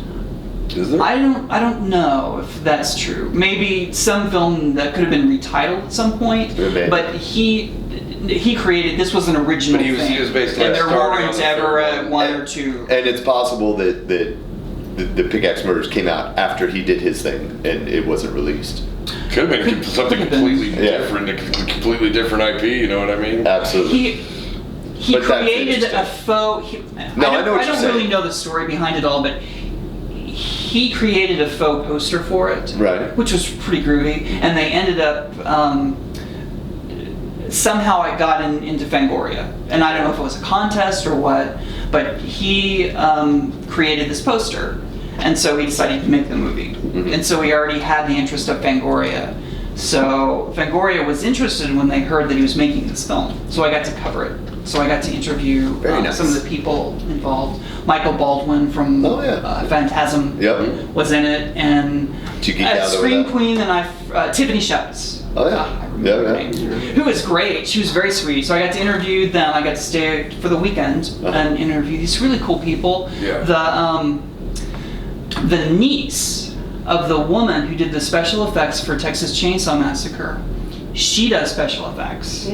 Is there? I don't know if that's true. Maybe some film that could have been retitled at some point. Maybe. But he created, this was an original But he thing. was basically and there starting on weren't the ever third one. one or two. And it's possible that the Pickaxe Murders came out after he did his thing and it wasn't released. Could have been something could have been. completely different, a completely different IP. You know what I mean? Absolutely. He But that's created a interesting. faux. I know what I you're don't really saying. know the story behind it all, but he created a faux poster for it, Right. which was pretty groovy, and they ended up. Somehow it got into Fangoria, and I don't know if it was a contest or what, but he created this poster, and so he decided to make the movie, and so he already had the interest of Fangoria. So Fangoria was interested when they heard that he was making this film, so I got to cover it. So I got to interview Very nice. some of the people involved. Michael Baldwin from Phantasm was in it, and Did you geek out over Scream that? Queen, and Tiffany Shepis. Oh, yeah. God, I remember her name. Who was great. She was very sweet. So I got to interview them. I got to stay for the weekend and interview these really cool people. Yeah. The niece of the woman who did the special effects for Texas Chainsaw Massacre, she does special effects.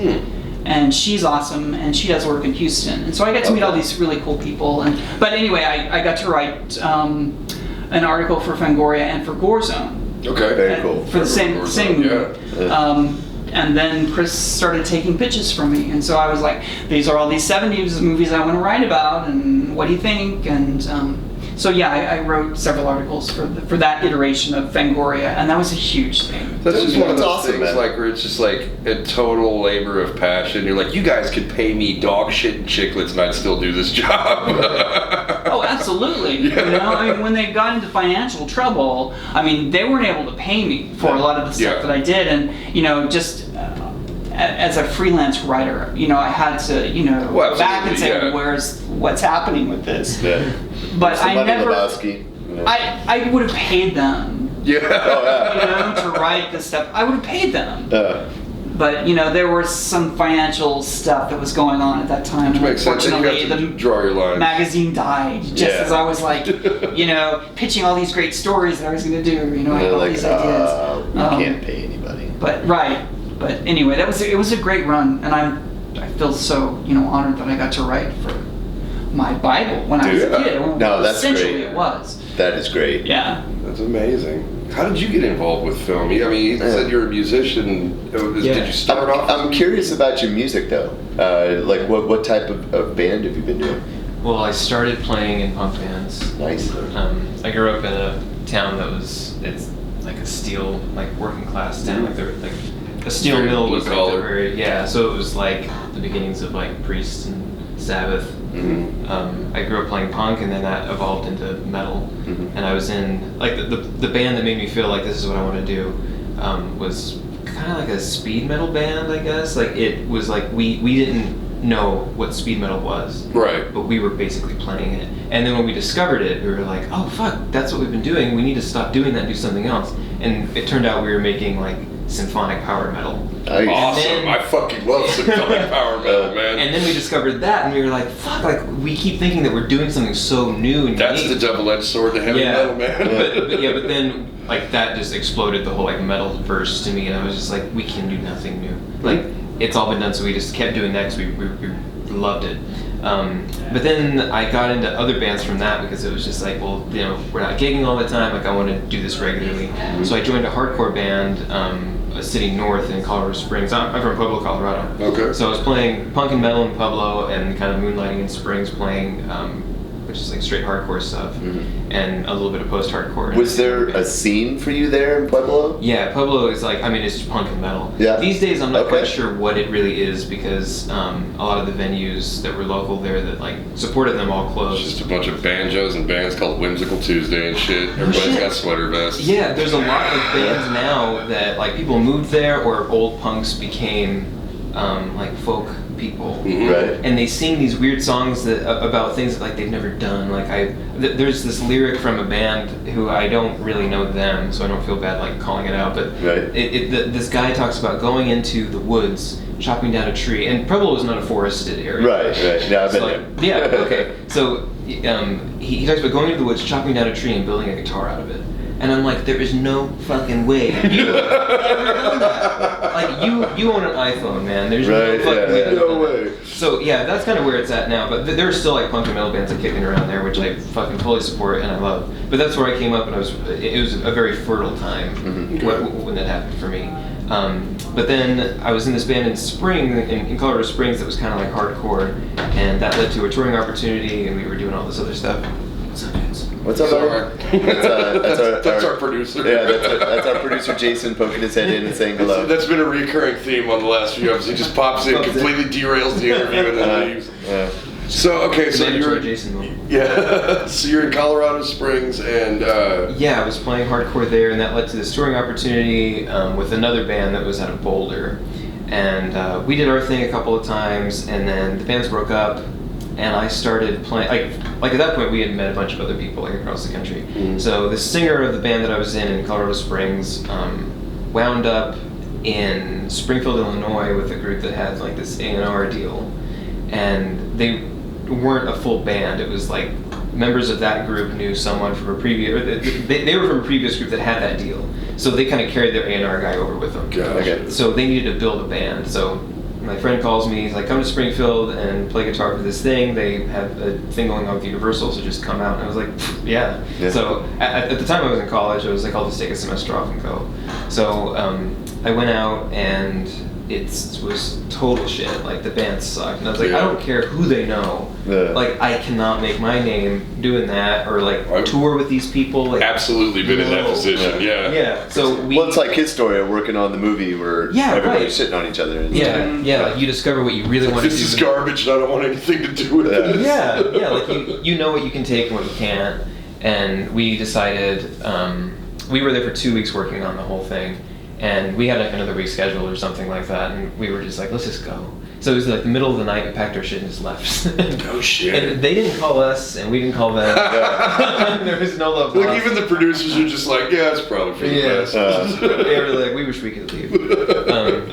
And she's awesome, and she does work in Houston. And so I got to meet all these really cool people. But anyway, I got to write an article for Fangoria and for Gore Zone. Okay. Very cool. For the same movie. And then Chris started taking pitches from me, and so I was like, these are all these 70s movies I want to write about, and what do you think? And so yeah, I wrote several articles for that iteration of Fangoria, and that was a huge thing. That's just one of That's those awesome, things man. like where it's just like a total labor of passion. You're like, you guys could pay me dog shit and chiclets and I'd still do this job. Oh, absolutely. You know, I mean, when they got into financial trouble, I mean, they weren't able to pay me for a lot of the stuff that I did, and you know, just as a freelance writer, you know, I had to, you know, go back and say, well, what's happening with this? Yeah. But I Money never. Lebowski. I would have paid them, Yeah. you know, to write this stuff. I would have paid them. But you know, there was some financial stuff that was going on at that time. Which makes sense. You Unfortunately, have to draw your lines. magazine died just as I was like, you know, pitching all these great stories that I was going to do. You know, I had all these ideas. We can't pay anybody. But But anyway, it was a great run, and I feel so, you know, honored that I got to write for my Bible when I was a kid. No, that's essentially great. It was. That is great. Yeah. That's amazing. How did you get involved with film? I mean, you said you're a musician. Did you start off? I'm curious about your music though. Like what type of band have you been doing? Well, I started playing in punk bands. Nice. I grew up in a town it's like a steel, like working class town. Like there, like a steel Very mill was like blue the collar. very so it was like the beginnings of like Priest and Sabbath. I grew up playing punk, and then that evolved into metal. And I was in like the band that made me feel like this is what I want to do was kind of like a speed metal band, I guess. Like it was like we didn't know what speed metal was. Right. But we were basically playing it. And then when we discovered it, we were like, oh fuck, that's what we've been doing. We need to stop doing that and do something else. And it turned out we were making like symphonic power metal. Nice. Awesome. then- I fucking love symphonic power metal, man. And then we discovered that, and we were like, fuck, like, we keep thinking that we're doing something so new and That's unique. the double-edged sword to heavy metal, man. but then, like, that just exploded the whole, like, metal verse to me, and I was just like, we can do nothing new. Like, it's all been done, so we just kept doing that because we loved it. But then I got into other bands from that because it was just like, well, you know, we're not gigging all the time, like, I want to do this regularly. So I joined a hardcore band, a city north in Colorado Springs. I'm from Pueblo, Colorado. Okay. So I was playing punk and metal in Pueblo and kind of moonlighting in Springs, playing, which is like straight hardcore stuff, and a little bit of post-hardcore. Was there a scene for you there in Pueblo? Yeah, Pueblo is like, I mean, it's just punk and metal. Yeah. These days, I'm not Okay. quite sure what it really is because a lot of the venues that were local there that like supported them all It's closed. just a bunch of banjos and bands called Whimsical Tuesday and shit. Everybody's shit. got sweater vests. Yeah, there's a lot of bands now that like people moved there or old punks became like folk people. Right. And they sing these weird songs that about things that like they've never done. Like there's this lyric from a band who I don't really know them, so I don't feel bad like calling it out. But Right. this guy talks about going into the woods, chopping down a tree, and Pueblo is not a forested area. Right. Yeah, I've So, been like, there. yeah. Okay. So he talks about going into the woods, chopping down a tree, and building a guitar out of it. And I'm like, there is no fucking way you have ever done that. Like, you own an iPhone, man. There's Right, no fucking way. yeah. to do No that. way. So, yeah, that's kind of where it's at now. But there are still, like, punk and metal bands like kicking around there, which I fucking fully support and I love. But that's where I came up, and it was a very fertile time when that happened for me. But then I was in this band in Colorado Springs that was kind of like hardcore, and that led to a touring opportunity, and we were doing all this other stuff. What's up, dudes? What's up, Sorry. That's our producer. Yeah, that's our producer Jason poking his head in and saying hello. That's been a recurring theme on the last few episodes. He just pops in, completely derails the interview, and then leaves. So, okay, so Mandatory you're... Jason mode. Yeah, so you're in Colorado Springs, and... Yeah, I was playing hardcore there, and that led to this touring opportunity with another band that was out of Boulder. And we did our thing a couple of times, and then the bands broke up, and I started playing... Like at that point, we had met a bunch of other people like across the country. So the singer of the band that I was in Colorado Springs wound up in Springfield, Illinois with a group that had like this A&R deal. And they weren't a full band. It was like members of that group knew someone from a previous... Or they were from a previous group that had that deal. So they kind of carried their A&R guy over with them. Okay. So they needed to build a band. So my friend calls me, he's like, come to Springfield and play guitar for this thing. They have a thing going on with Universal, so just come out. And I was like, yeah. So at the time I was in college, I was like, I'll just take a semester off and go. So I went out, and it was total shit. Like, the band sucked. And I was like, I don't care who they know. Yeah. Like, I cannot make my name doing that or like tour with these people. Like, Absolutely been in that no. position, yeah. Yeah. So Well, it's like his story of working on the movie where everybody's shitting on each other. And Yeah, like you discover what you really want to do. This is garbage, and I don't want anything to do with it. Yeah, like you know what you can take and what you can't. And we decided, we were there for 2 weeks working on the whole thing, and we had like another week scheduled or something like that, and we were just like, let's just go. So it was like the middle of the night, we packed our shit and just left. Oh shit. And they didn't call us, and we didn't call them. There was no love Like, lost. even the producers are just like, yeah, it's probably for the best. They were like, we wish we could leave.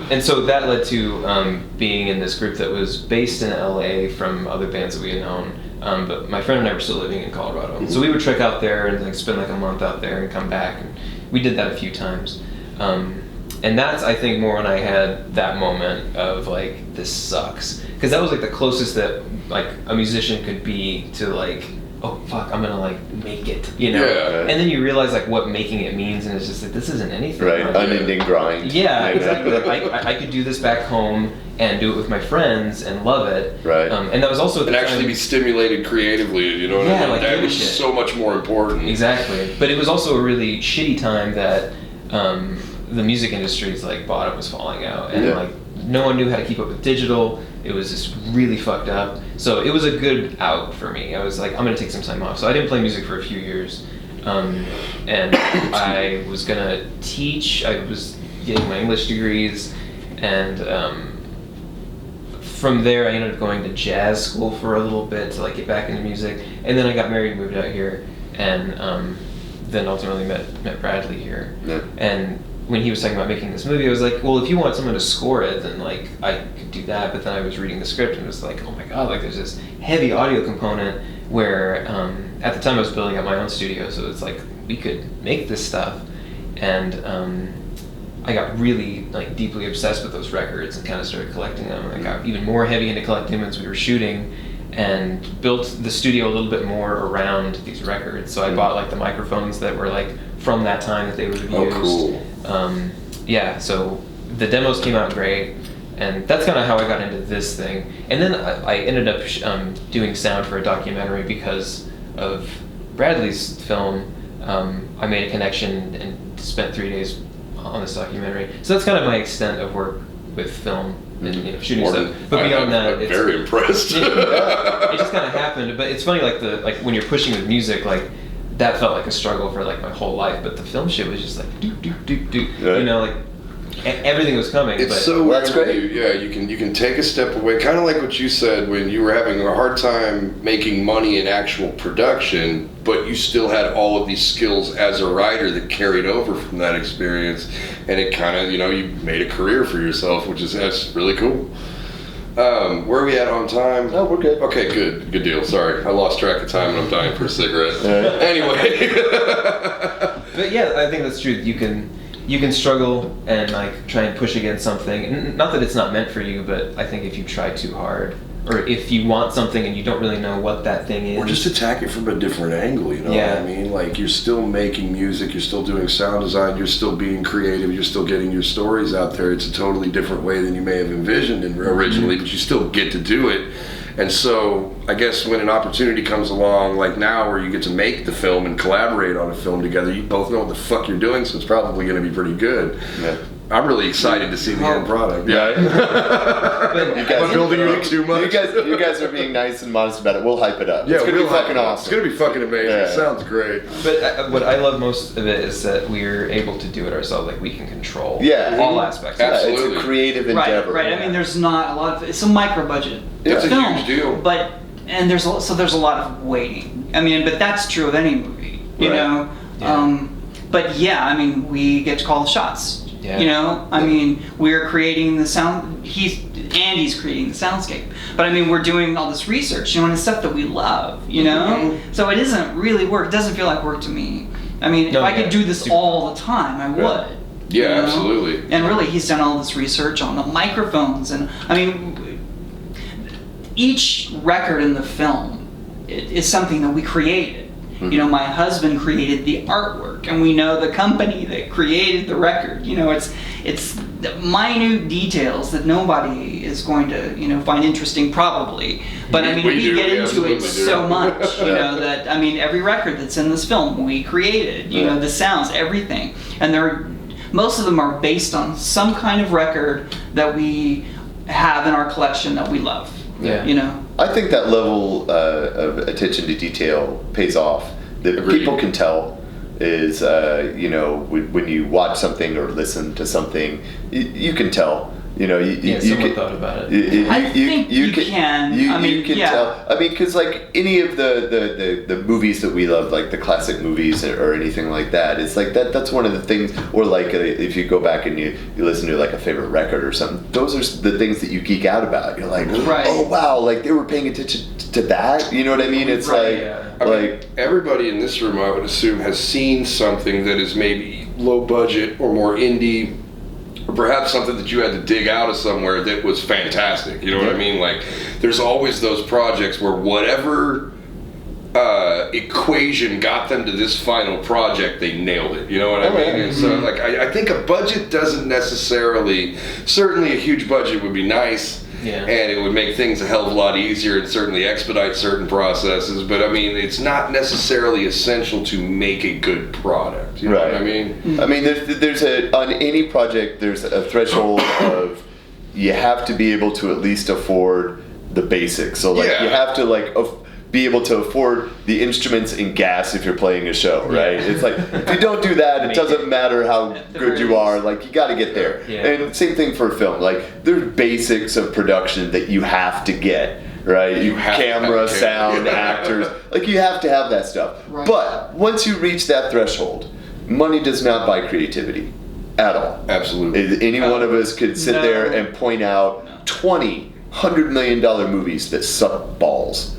And so that led to being in this group that was based in LA from other bands that we had known. But my friend and I were still living in Colorado. So we would trek out there and like spend like a month out there and come back. And we did that a few times. And that's, I think, more when I had that moment of like, this sucks. Because that was like the closest that like a musician could be to like, oh fuck, I'm gonna like make it, you know? Yeah. And then you realize like what making it means, and it's just like, this isn't anything. Right, Like, unending grind. yeah, exactly. Like, I could do this back home and do it with my friends and love it. Right. And that was also at And the actually time, be stimulated creatively, you know what I Yeah, mean? like, That give a was shit. so much more important. Exactly. But it was also a really shitty time that the music industry's like bottom was falling out, and like no one knew how to keep up with digital. It was just really fucked up. So it was a good out for me. I was like, I'm gonna take some time off. So I didn't play music for a few years, and I was gonna teach. I was getting my English degrees, and from there, I ended up going to jazz school for a little bit to like get back into music, and then I got married, and moved out here, and then ultimately met Bradley here. Yeah. And when he was talking about making this movie, I was like, well, if you want someone to score it, then like I could do that. But then I was reading the script and it was like, oh my god, like there's this heavy audio component where at the time I was building up my own studio, so it's like we could make this stuff, and I got really like deeply obsessed with those records and kind of started collecting them. I got even more heavy into collecting them as we were shooting, and built the studio a little bit more around these records. So I bought like the microphones that were like from that time that they would have used. Cool. Yeah, so the demos came out great, and that's kind of how I got into this thing. And then I ended up doing sound for a documentary because of Bradley's film. I made a connection and spent 3 days on this documentary. So that's kind of my extent of work with film and shooting stuff. But beyond that, I'm it's very impressed. it just kind of happened. But it's funny, like when you're pushing with music, like that felt like a struggle for like my whole life. But the film shit was just like do. Right. You know, like everything was coming. It's but so Well, weird. that's great. You can take a step away, kind of like what you said when you were having a hard time making money in actual production, but you still had all of these skills as a writer that carried over from that experience, and it kind of, you made a career for yourself, that's really cool. Where are we at on time? Oh, we're good. Okay, good deal. Sorry, I lost track of time and I'm dying for a cigarette. Anyway. But yeah, I think that's true. You can struggle and like try and push against something. And not that it's not meant for you, but I think if you try too hard, or if you want something and you don't really know what that thing is, Or just attack it from a different angle, you know what I mean? Like, you're still making music, you're still doing sound design, you're still being creative, you're still getting your stories out there. It's a totally different way than you may have envisioned originally, but you still get to do it. And so, I guess when an opportunity comes along, like now, where you get to make the film and collaborate on a film together, you both know what the fuck you're doing, so it's probably going to be pretty good. Yeah. I'm really excited to see the end product. Yeah. But You guys, I'm building it up too much. You guys are being nice and modest about it. We'll hype it up. Yeah, it's gonna we'll be fucking have- awesome. It's gonna be fucking amazing. Yeah. It sounds great. But what I love most of it is that we're able to do it ourselves. Like we can control Yeah. all aspects. Yeah, of it. it's Absolutely. a creative endeavor. Right. I mean, there's not a lot of. It's a micro budget It's a film, huge deal. and there's a lot of waiting. I mean, but that's true of any movie, you Right. know. Yeah. But yeah, I mean, we get to call the shots. Yeah. You know, I mean, we're creating the sound. Andy's creating the soundscape. But I mean, we're doing all this research, and it's stuff that we love. You know, so it isn't really work. It doesn't feel like work to me. I mean, No, if I could do this super all the time, I would. Yeah, you know? absolutely. And really, he's done all this research on the microphones, and I mean, each record in the film is something that we created. You know, my husband created the artwork, and we know the company that created the record. You know, it's the minute details that nobody is going to find interesting, probably. But I mean, We we do, get we into it absolutely do. so much. You know that I mean, every record that's in this film we created. You know, the sounds, everything, and most of them are based on some kind of record that we have in our collection that we love. Yeah. You know. I think that level of attention to detail pays off. That Agreed. people can tell is, when you watch something or listen to something, you can tell. You Someone can, thought about it. I think you can. I mean, you can yeah. tell. I mean, because like any of the movies that we love, like the classic movies or anything like that, it's like that's one of the things. Or like if you go back and you listen to like a favorite record or something, those are the things that you geek out about. You're like, Right. oh wow, like they were paying attention to that. You know what I mean? It's Right, like yeah. I mean, like everybody in this room, I would assume, has seen something that is maybe low budget or more indie, or perhaps something that you had to dig out of somewhere that was fantastic. You know what I mean? Like, there's always those projects where whatever equation got them to this final project, they nailed it. You know what I mean? And so, like, I think a budget doesn't necessarily. Certainly, a huge budget would be nice. Yeah. And it would make things a hell of a lot easier and certainly expedite certain processes. But I mean, it's not necessarily essential to make a good product. You know what I mean? I mean, there's on any project, there's a threshold of you have to be able to at least afford the basics. So like Yeah. you have to like be able to afford the instruments and gas if you're playing a show, right? It's like, if you don't do that, it doesn't matter how good you are. Like, you got to get there. Yeah. And same thing for a film. Like, there's basics of production that you have to get, right? You have to camera, have sound, actors. Like, you have to have that stuff. Right. But once you reach that threshold, money does not buy creativity at all. Absolutely. Any one of us could sit No. there and point out 20, $100 million movies that suck balls.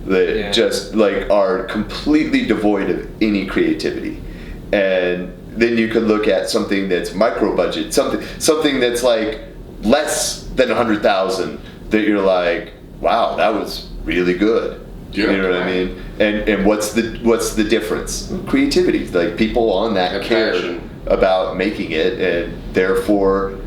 That just like are completely devoid of any creativity. And then you could look at something that's micro budget, something that's like less than 100,000 that you're like, wow, that was really good. Yeah. You know what I mean? And what's the difference? Creativity. Like, people on that And care passion. about making it, and therefore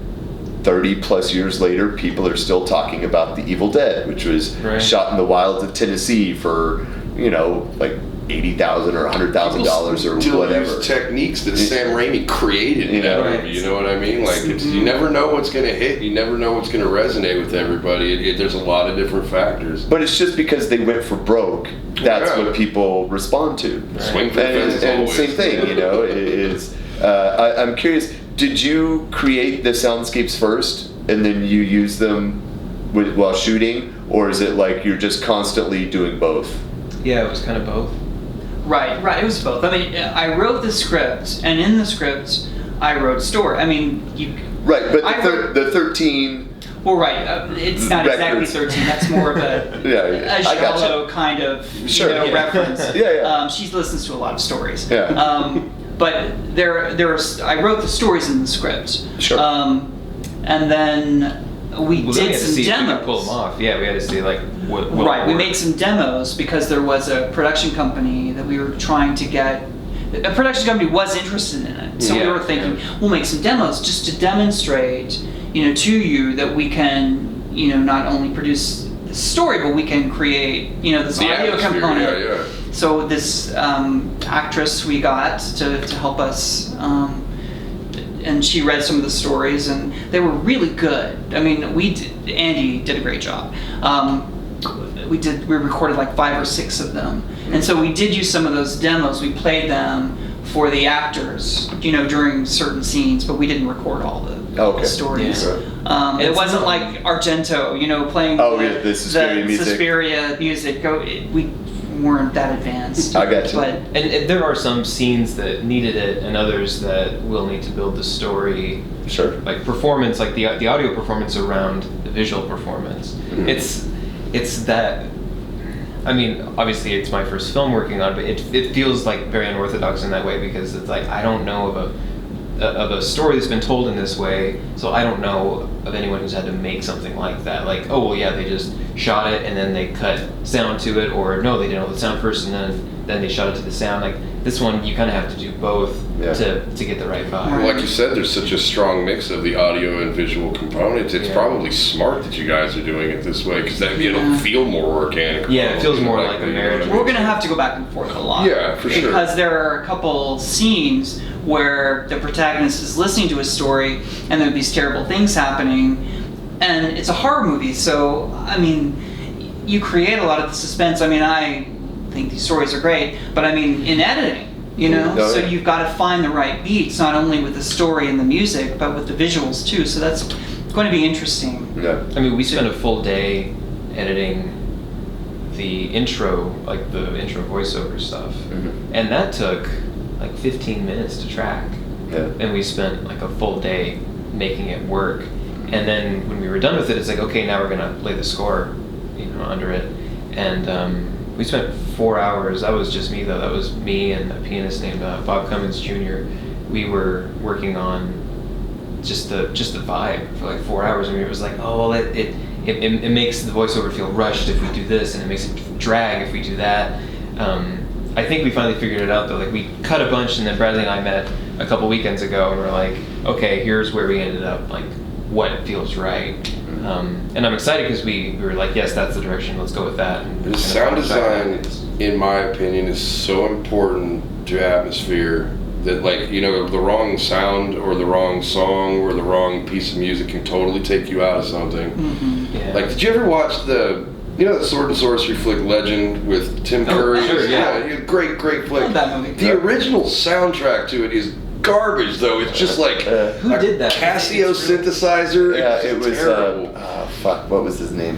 30 plus years later, people are still talking about The Evil Dead, which was shot in the wilds of Tennessee for, like $80,000 or $100,000 or Still whatever. use techniques that Sam Raimi created in that movie. You know what I mean? Like, you never know what's going to hit. You never know what's going to resonate with everybody. There's a lot of different factors. But it's just because they went for broke. That's Yeah. what people respond to. Swing for the fences And always. same thing, is I'm curious. Did you create the soundscapes first and then you use them while shooting, or is it like you're just constantly doing both? Yeah, it was kind of both. Right. It was both. I mean, I wrote the script, and in the script, I wrote story. I mean, Right, but I wrote- the 13. Well, right. It's not Records. exactly 13. That's more of a Yeah, a I gotcha. shallow kind of Sure, yeah. reference. Yeah. She listens to a lot of stories. Yeah. But I wrote the stories in the script. Sure. And then we Well, then we did had to some see if we demos. could pull them off. Yeah, we had to see like what Right, we worked. made some demos because there was a production company that we were trying to get. A production company was interested in it, so we Yeah, were thinking we'll make some demos just to demonstrate, to you that we can, not only produce the story, but we can create, this The audio atmosphere, component. yeah. So this actress we got to help us, and she read some of the stories, and they were really good. I mean, Andy did a great job. We recorded like 5 or 6 of them, and so we did use some of those demos. We played them for the actors, during certain scenes, but we didn't record all the stories. Yeah. It wasn't like Argento, playing the Suspiria music. Suspiria music. We weren't that advanced. I got you. But And there are some scenes that needed it, and others that will need to build the story. Sure. Like performance, like the audio performance around the visual performance. Mhm. It's that. I mean, obviously, it's my first film working on, but it feels like very unorthodox in that way, because it's like I don't know of a story that's been told in this way, so I don't know of anyone who's had to make something like that. Like, oh well, yeah, they just shot it and then they cut sound to it, or no, they did all the sound first and then they shot it to the sound. Like this one, you kind of have to do both to get the right vibe. Well, like you said, there's such a strong mix of the audio and visual components. It's probably smart that you guys are doing it this way, because then it'll feel more organic. Yeah, it feels more like a marriage. we're gonna have to go back and forth a lot. Yeah, for sure. Because there are a couple scenes where the protagonist is listening to a story and there'd be these terrible things happening, and it's a horror movie, so I mean, you create a lot of the suspense. I mean, I think these stories are great, but I mean, in editing, so you've got to find the right beats, not only with the story and the music, but with the visuals too. So that's going to be interesting. Yeah. I mean, we spent a full day editing the intro, like the intro voiceover stuff, and that took like 15 minutes to track. Yeah. And we spent like a full day making it work. And then when we were done with it, it's like, okay, now we're gonna play the score, under it. And we spent 4 hours. That was just me though. That was me and a pianist named Bob Cummins Jr. We were working on just the vibe for like 4 hours, and it was like, oh well, it makes the voiceover feel rushed if we do this, and it makes it drag if we do that. I think we finally figured it out though. Like we cut a bunch, and then Bradley and I met a couple weekends ago, and we're like, okay, here's where we ended up. Like what feels right. And I'm excited because we were like, yes, that's the direction. Let's go with that. The sound design, in my opinion, is so important to atmosphere that, like, the wrong sound or the wrong song or the wrong piece of music can totally take you out of something. Mm-hmm. Yeah. Like, did you ever watch the You know the Sword and Sorcery flick Legend with Tim Curry? Sure, yeah. Great flick. Love that movie. The original soundtrack to it is garbage, though. It's just like Who did that? Casio synthesizer. Yeah, it was. terrible. Fuck, what was his name?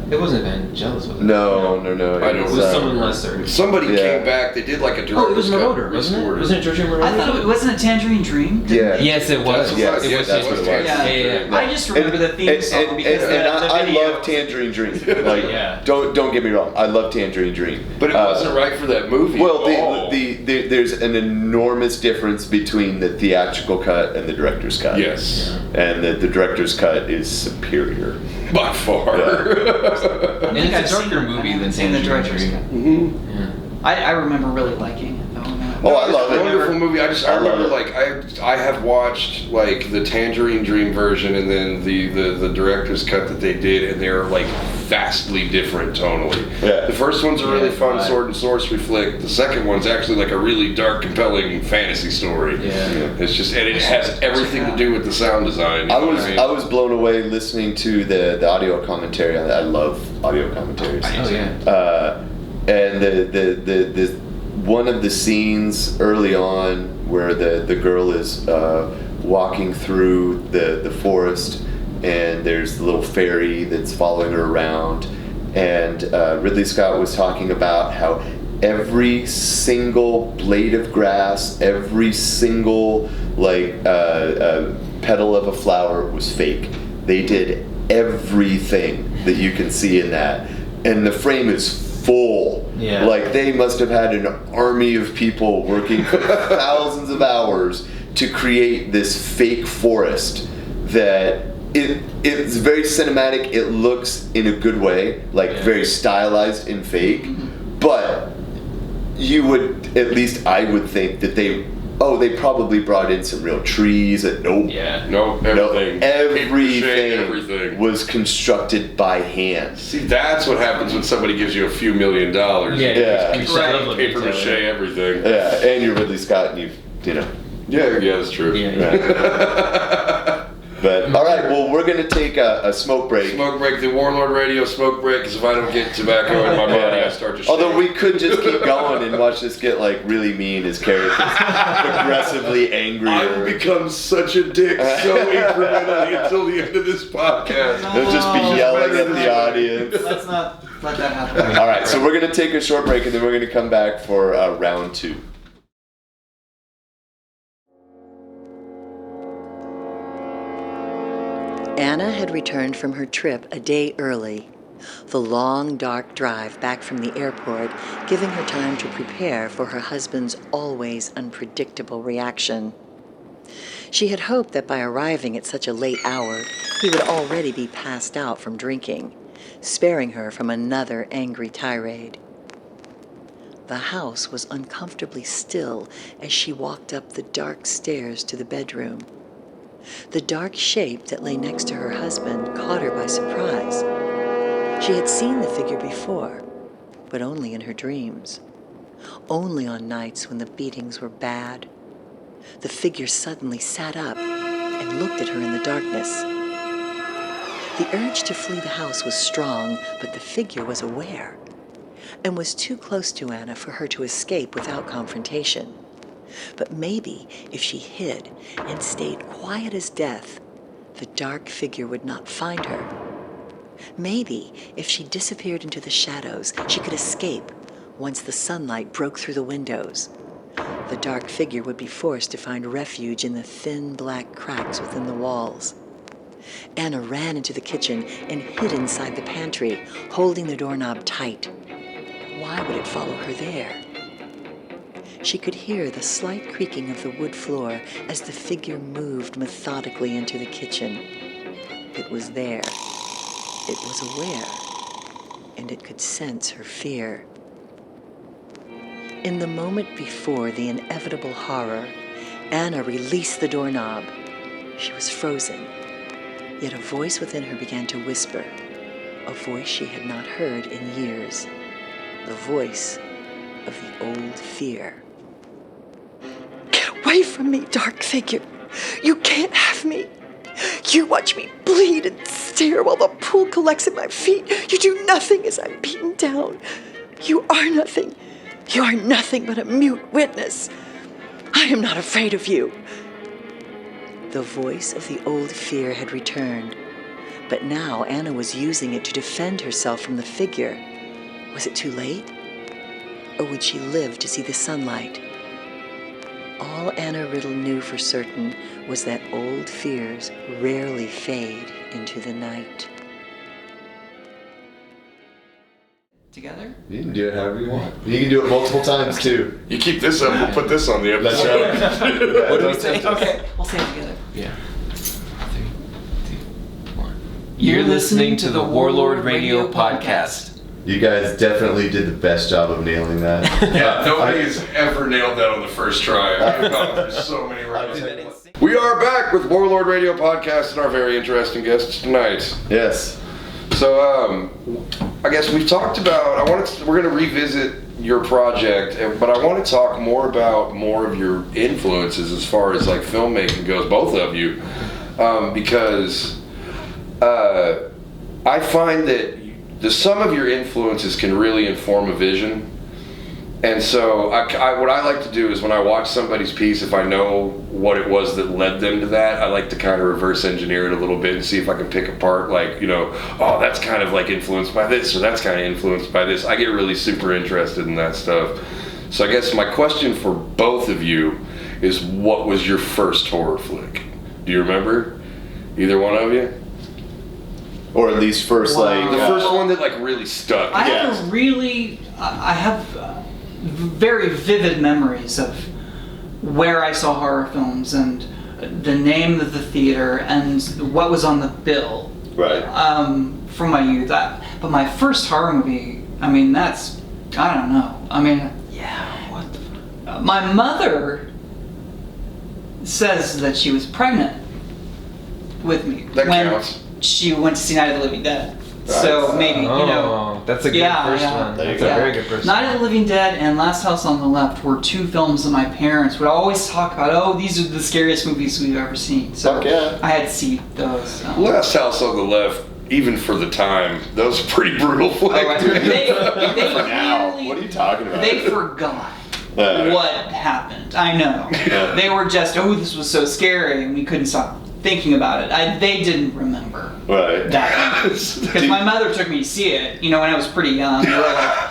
It wasn't Vangelis, was it? No. I It don't It was, was someone lesser. Somebody Yeah. came back. They did like a director's Oh, it was cut Marauder, wasn't it? restored. Wasn't it Giorgio Moroder? I thought it wasn't a Tangerine Dream. Yeah. Yes, it was. That's Yes, what it was. that's what it was. Yeah. I just remember the theme song because I the video. love Tangerine Dream. Like, Yeah. don't get me wrong, I love Tangerine Dream. But it wasn't right for that movie. Well, at all. there's an enormous difference between the theatrical cut and the director's cut. Yes, And the director's cut is superior. by far. And it's I've a darker seen- movie I haven't than seen the Tangerine director's Dream. cut. Yeah. I remember really liking it though. Oh, I love it. Wonderful movie. I I love remember it. I have watched like the Tangerine Dream version and then the director's cut that they did, and they're like vastly different tonally. Yeah. The first one's a really Yeah, fun right. sword and sorcery flick. The second one's actually like a really dark, compelling fantasy story. Yeah. It's just, and it has everything to do with the sound design. You I know what was mean? I was blown away listening to the audio commentary. I love audio commentaries. Oh, yeah. And the one of the scenes early on where the girl is walking through the forest, and there's the little fairy that's following her around, and Ridley Scott was talking about how every single blade of grass, every single petal of a flower was fake. They did everything that you can see in that, and the frame is full. Yeah. Like they must have had an army of people working for thousands of hours to create this fake forest that it's very cinematic. It looks in a good way, like very stylized and fake. But you would, at least I would think that they probably brought in some real trees. Nope. Yeah. No, everything. Everything was constructed by hand. See, that's what happens when somebody gives you a few $1 million. Yeah. Right. Paper mache everything. Yeah, and you're Ridley Scott, and you know. Yeah, that's true. Yeah. But all right, well, we're gonna take a smoke break. Smoke break, the Warlord Radio smoke break, because if I don't get tobacco in my body, I start to shake. Although we could just keep going and watch this get like really mean as characters, progressively angrier. I've become such a dick so incrementally until the end of this podcast. They'll just be yelling at the audience. Let's not let that happen. All right, so we're gonna take a short break and then we're gonna come back for round 2. Anna had returned from her trip a day early, the long, dark drive back from the airport giving her time to prepare for her husband's always unpredictable reaction. She had hoped that by arriving at such a late hour, he would already be passed out from drinking, sparing her from another angry tirade. The house was uncomfortably still as she walked up the dark stairs to the bedroom. The dark shape that lay next to her husband caught her by surprise. She had seen the figure before, but only in her dreams. Only on nights when the beatings were bad. The figure suddenly sat up and looked at her in the darkness. The urge to flee the house was strong, but the figure was aware and was too close to Anna for her to escape without confrontation. But maybe if she hid and stayed quiet as death, the dark figure would not find her. Maybe if she disappeared into the shadows, she could escape once the sunlight broke through the windows. The dark figure would be forced to find refuge in the thin black cracks within the walls. Anna ran into the kitchen and hid inside the pantry, holding the doorknob tight. Why would it follow her there? She could hear the slight creaking of the wood floor as the figure moved methodically into the kitchen. It was there. It was aware, and it could sense her fear. In the moment before the inevitable horror, Anna released the doorknob. She was frozen, yet a voice within her began to whisper, a voice she had not heard in years, the voice of the old fear. Get away from me, dark figure. You can't have me. You watch me bleed and stare while the pool collects at my feet. You do nothing as I'm beaten down. You are nothing. You are nothing but a mute witness. I am not afraid of you. The voice of the old fear had returned, but now Anna was using it to defend herself from the figure. Was it too late? Or would she live to see the sunlight? All Anna Riddle knew for certain was that old fears rarely fade into the night. Together? You can do it however you want. You can do it multiple times too. You keep this up, we'll put this on the That's episode. right. What do we say? Okay, we'll say it together. Yeah. 3, 2, 1. You're listening to the Warlord Radio Podcast. You guys definitely did the best job of nailing that. Yeah, nobody has ever nailed that on the first try. I've gone through so many rounds. We are back with Warlord Radio Podcast and our very interesting guests tonight. Yes. So, I guess we've talked about, we're going to revisit your project, but I want to talk more about more of your influences as far as like filmmaking goes, both of you, because I find that some of your influences can really inform a vision. And so what I like to do is when I watch somebody's piece, if I know what it was that led them to that, I like to kind of reverse engineer it a little bit and see if I can pick apart, like, you know, oh, that's kind of like influenced by this, or that's kind of influenced by this. I get really super interested in that stuff. So I guess my question for both of you is, what was your first horror flick? Do you remember? Either one of you? Or at least first, like... The first one that like really stuck. I have very vivid memories of where I saw horror films and the name of the theater and what was on the bill. Right. From my youth. But my first horror movie, I mean, that's, I don't know. I mean, yeah, what the fuck? My mother says that she was pregnant with me. That when counts. She went to see Night of the Living Dead. So maybe, you know. That's a good first one. There you That's go. a very good first Night one. of the Living Dead and Last House on the Left were two films that my parents would always talk about. Oh, these are the scariest movies we've ever seen. So Fuck yeah. I had to see those. Last House on the Left, even for the time, that was a pretty brutal flick. They Now, really- what are you talking about? They forgot Yeah. what happened. I know. Yeah. They were just, oh, this was so scary, and we couldn't stop thinking about it. They didn't remember Right. that. Because my mother took me to see it, you know, when I was pretty young. We were like,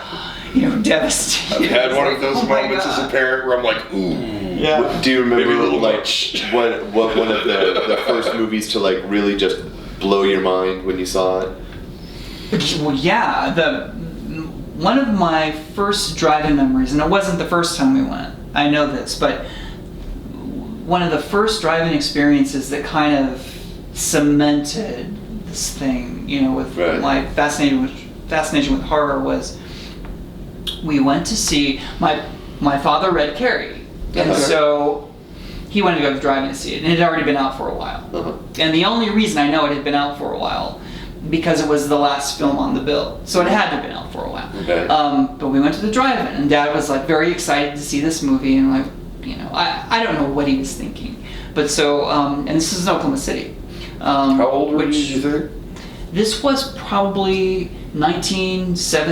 you know, devastated. I've had one of Like, those oh my moments as a God. parent where I'm like, ooh. Yeah. Do you remember Maybe a little like much. what one of the first movies to like really just blow your mind when you saw it? Well, yeah, one of my first drive-in memories, and it wasn't the first time we went, I know this, but one of the first drive-in experiences that kind of cemented this thing, you know, with Right. my fascination with horror was we went to see, my father read Carrie, and Uh-huh. so he wanted to go to the drive-in to see it, and it had already been out for a while. Uh-huh. And the only reason I know it had been out for a while, because it was the last film on the bill. So it had to have been out for a while. Okay. But we went to the drive-in, and Dad was like very excited to see this movie, and like, you know, I don't know what he was thinking. But so, and this is in Oklahoma City. How old were you, do you think? This was probably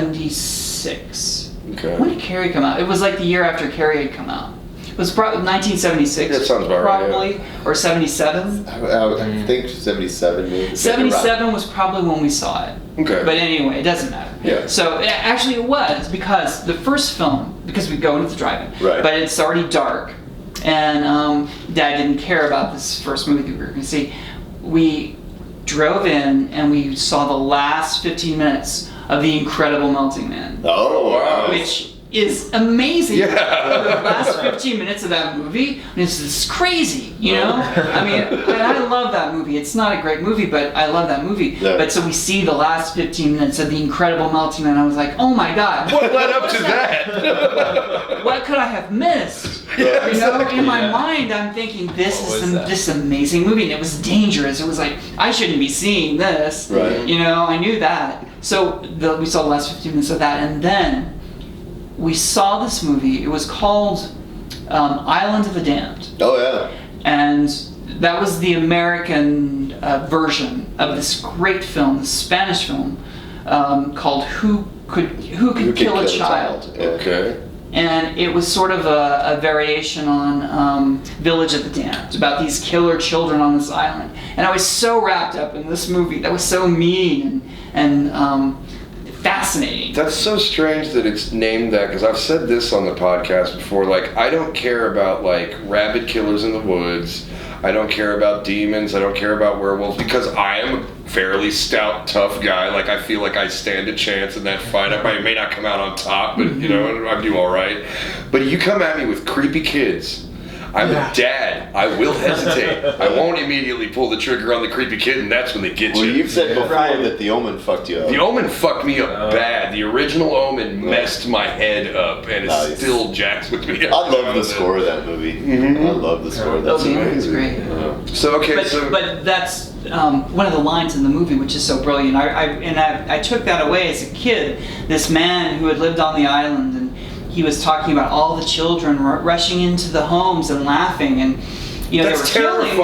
1976. Okay. When did Carrie come out? It was like the year after Carrie had come out. It was probably 1976. That sounds about right, probably, or 77. I think 77 maybe. 77 was probably when we saw it. Okay. But anyway, it doesn't matter. Yeah. So actually it was because the first film, because we go into the drive-in, Right. but it's already dark, and Dad didn't care about this first movie that we were going to see. We drove in and we saw the last 15 minutes of The Incredible Melting Man, Oh, wow. which is amazing. Yeah. The last 15 minutes of that movie, it's crazy, you know? I mean, and I love that movie. It's not a great movie, but I love that movie. Yeah. But so we see the last 15 minutes of The Incredible Melting Man, and I was like, oh my God. What led up to that? What could I have missed? Yeah, You know, exactly. in my Yeah. mind, I'm thinking this What is was that? this amazing movie, and it was dangerous. It was like I shouldn't be seeing this. Right. You know, I knew that. So we saw the last 15 minutes of that, and then we saw this movie. It was called Island of the Damned, Oh, yeah. and that was the American version of this great film, this Spanish film, called Who Could Kill a Child? Okay. And it was sort of a variation on Village of the Damned, about these killer children on this island. And I was so wrapped up in this movie that was so mean and fascinating. That's so strange that it's named that, because I've said this on the podcast before. Like, I don't care about like rabid killers in the woods. I don't care about demons. I don't care about werewolves, because I am a fairly stout, tough guy. Like, I feel like I stand a chance in that fight. I may not come out on top, but you know, I do all right. But you come at me with creepy kids. I'm a dad. I will hesitate. I won't immediately pull the trigger on the creepy kid, and that's when they get Well, you. you've said before that The Omen fucked you up. The Omen fucked me up bad. The original Omen messed my head up, and it still jacks with me. I love the score of that movie. I love the score of that movie. It's great. So, okay, But that's one of the lines in the movie, which is so brilliant. I took that away as a kid. This man who had lived on the island, and he was talking about all the children rushing into the homes and laughing, and they were killing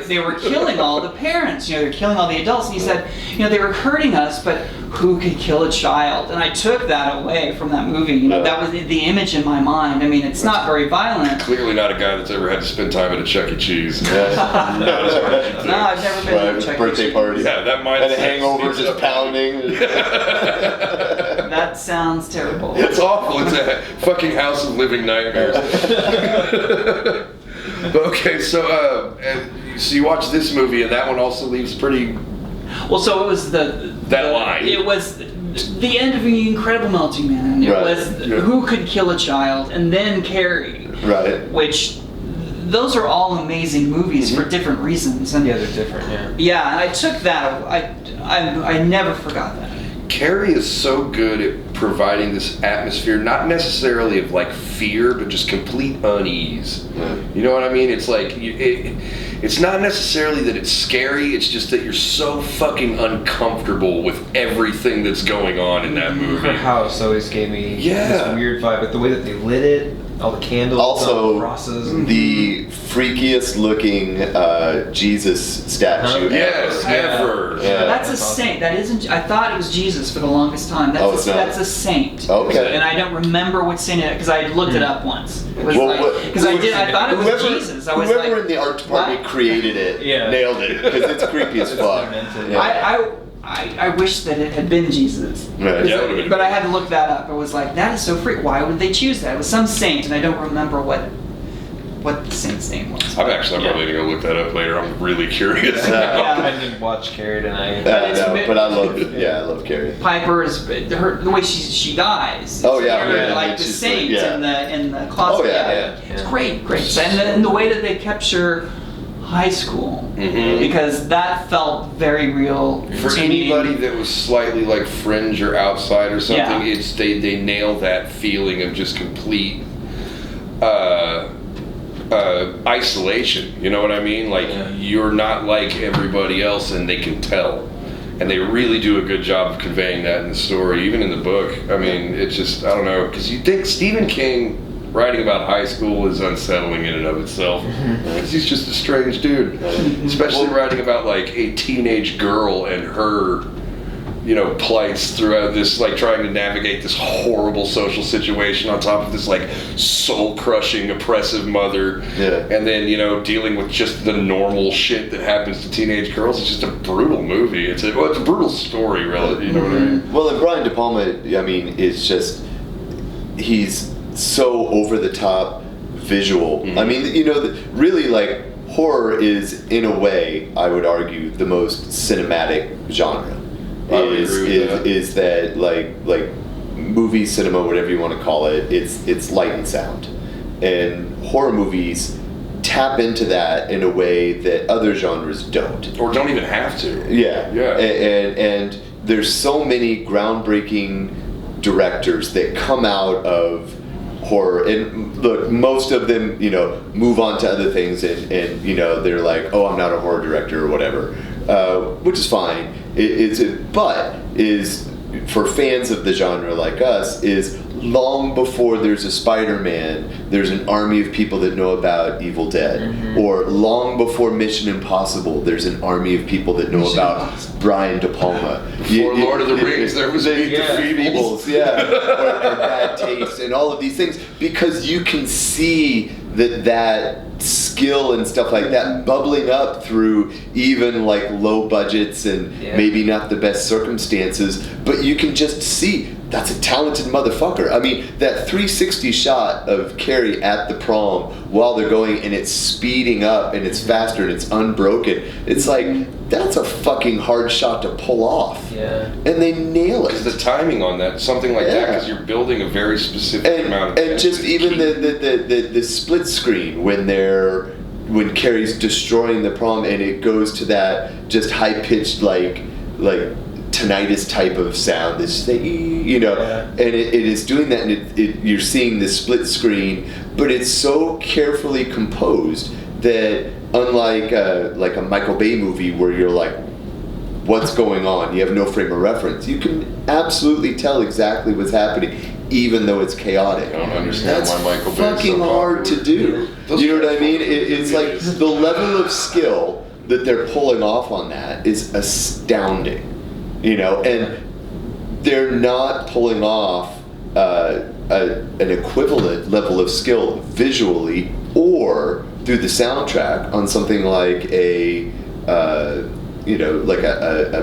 they were killing all the parents. They were killing all the adults. And he said, they were hurting us, but who could kill a child? And I took that away from that movie. That was the image in my mind. I mean, it's not very violent. Clearly not a guy that's ever had to spend time at a Chuck E. Cheese. No, I've never been to a Chuck E. Birthday party. Yeah, that mindset. And a hangover just pounding. That sounds terrible. It's awful. It's a fucking house of living nightmares. But okay, so you watch this movie, and that one also leaves pretty. Well, so it was that line. It was the end of The Incredible Melting Man. It was Who Could Kill a Child, and then Carrie. Right. Which, those are all amazing movies for different reasons. And Yeah, they're different. Yeah. Yeah, and I took that. I never forgot that. Carrie is so good at providing this atmosphere, not necessarily of like fear, but just complete unease. You know what I mean? It's like it's not necessarily that it's scary. It's just that you're so fucking uncomfortable with everything that's going on in that movie. Her house always gave me this weird vibe, but the way that they lit it, all the candles, all the crosses, the freakiest looking Jesus statue ever. Yeah. That's a saint. That isn't. I thought it was Jesus for the longest time. That's a saint. Okay. And I don't remember what saint it is, because I looked it up once. It was I thought it was Jesus. I was whoever in the art department created it nailed it, because it's creepy as fuck. I wish that it had been Jesus. Right. But I had to look that up. I was like, that is so freak. Why would they choose that? It was some saint, and I don't remember what the saint's name was. I'm probably going to go look that up later. I'm really curious. I didn't watch Carrie tonight. But I love Carrie. Piper is the way she dies. Oh, like the saint in the closet. It's great. And the way that they capture high school, because that felt very real for anybody that was slightly like fringe or outside or something. It's they nail that feeling of just complete isolation. You know what I mean? Like you're not like everybody else, and they can tell. And they really do a good job of conveying that in the story, even in the book. I mean, it's just, I don't know, because you think Stephen King writing about high school is unsettling in and of itself. Because he's just a strange dude. Especially writing about like a teenage girl and her, plights throughout this, like trying to navigate this horrible social situation on top of this like soul-crushing, oppressive mother. And then, dealing with just the normal shit that happens to teenage girls. It's just a brutal movie. It's a brutal story, really. You know what I mean? Well, and Brian De Palma, is just, he's so over the top visual. I mean, really, like, horror is, in a way, I would argue, the most cinematic genre. Is that like movie cinema, whatever you want to call it? It's light and sound, and horror movies tap into that in a way that other genres don't, or don't even have to. And there's so many groundbreaking directors that come out of horror, and look, most of them move on to other things, and they're like, oh, I'm not a horror director or whatever, which is fine. for fans of the genre like us, is long before there's a Spider-Man, there's an army of people that know about Evil Dead. Or long before Mission Impossible, there's an army of people that know about Brian De Palma. Before Lord of the Rings, there was a Feebles, or Bad Taste, and all of these things, because you can see that skill and stuff like that bubbling up through even like low budgets and maybe not the best circumstances, but you can just see that's a talented motherfucker. I mean, that 360 shot of Carrie at the prom while they're going, and it's speeding up and it's faster and it's unbroken. It's like, that's a fucking hard shot to pull off. Yeah. And they nail it. Because the timing on that, something like that, because you're building a very specific amount of and just even the split screen when Carrie's destroying the prom and it goes to that just high pitched like tinnitus type of sound, this and it is doing that, and you're seeing this split screen, but it's so carefully composed that unlike like a Michael Bay movie where you're like, what's going on? You have no frame of reference. You can absolutely tell exactly what's happening, even though it's chaotic. I don't understand That's why Michael Bay is fucking so hard to do. You know what I mean? It's like the level of skill that they're pulling off on that is astounding. And they're not pulling off an equivalent level of skill visually or through the soundtrack on something like a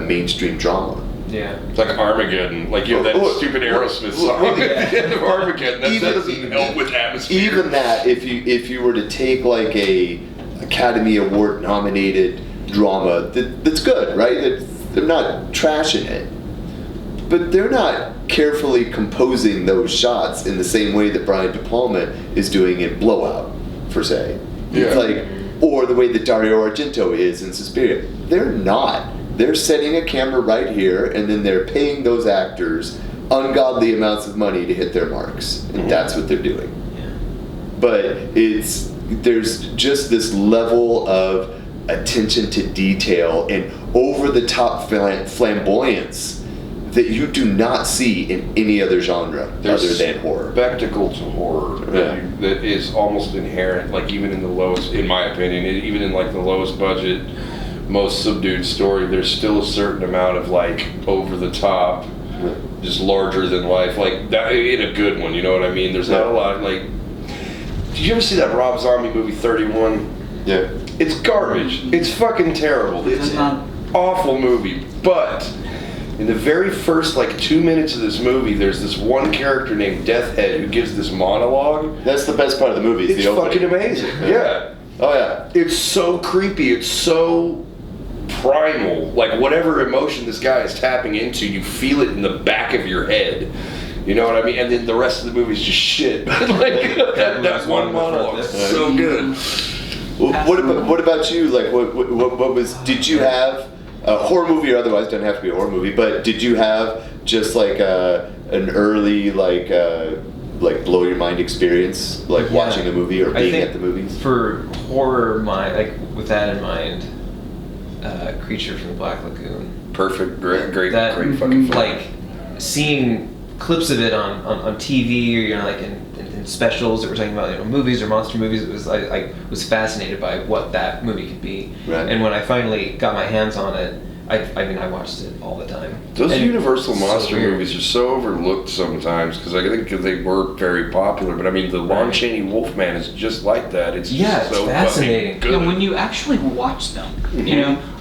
mainstream drama. Yeah. It's like Armageddon. Like you have that stupid Aerosmith song at the end of Armageddon. That doesn't help with atmosphere. Even that, if you were to take like a Academy Award nominated drama that's good, right? They're not trashing it, but they're not carefully composing those shots in the same way that Brian De Palma is doing in Blowout, per se. It's like, or the way that Dario Argento is in Suspiria. They're not. They're setting a camera right here, and then they're paying those actors ungodly amounts of money to hit their marks, and that's what they're doing. But there's just this level of attention to detail and over-the-top flamboyance that you do not see in any other genre other than horror. Spectacle to horror that is almost inherent, like even in the lowest, in my opinion, even in like the lowest budget, most subdued story, there's still a certain amount of like over-the-top, just larger than life, like that in a good one. You know what I mean? There's not a lot like. Did you ever see that Rob Zombie movie 31? Yeah. It's garbage. It's fucking terrible. It's an awful movie. But in the very first like 2 minutes of this movie, there's this one character named Death Head who gives this monologue. That's the best part of the movie. It's fucking amazing. Yeah. Oh yeah. It's so creepy. It's so primal. Like whatever emotion this guy is tapping into, you feel it in the back of your head. You know what I mean? And then the rest of the movie's just shit. But like that one monologue is so good. What about you? Like, what was? Did you have a horror movie or otherwise? Doesn't have to be a horror movie, but did you have just like an early like blow your mind experience, like watching a movie or being at the movies? For horror, like with that in mind, Creature from the Black Lagoon. Perfect, great fucking film. Like seeing clips of it on TV, or like in specials that were talking about movies or monster movies. It was I was fascinated by what that movie could be. Right. And when I finally got my hands on it, I watched it all the time. Those Universal monster movies are so overlooked sometimes because I think they were very popular. But I mean, the Lon Chaney Wolfman is just like that. It's just so fascinating. Good. When you actually watch them,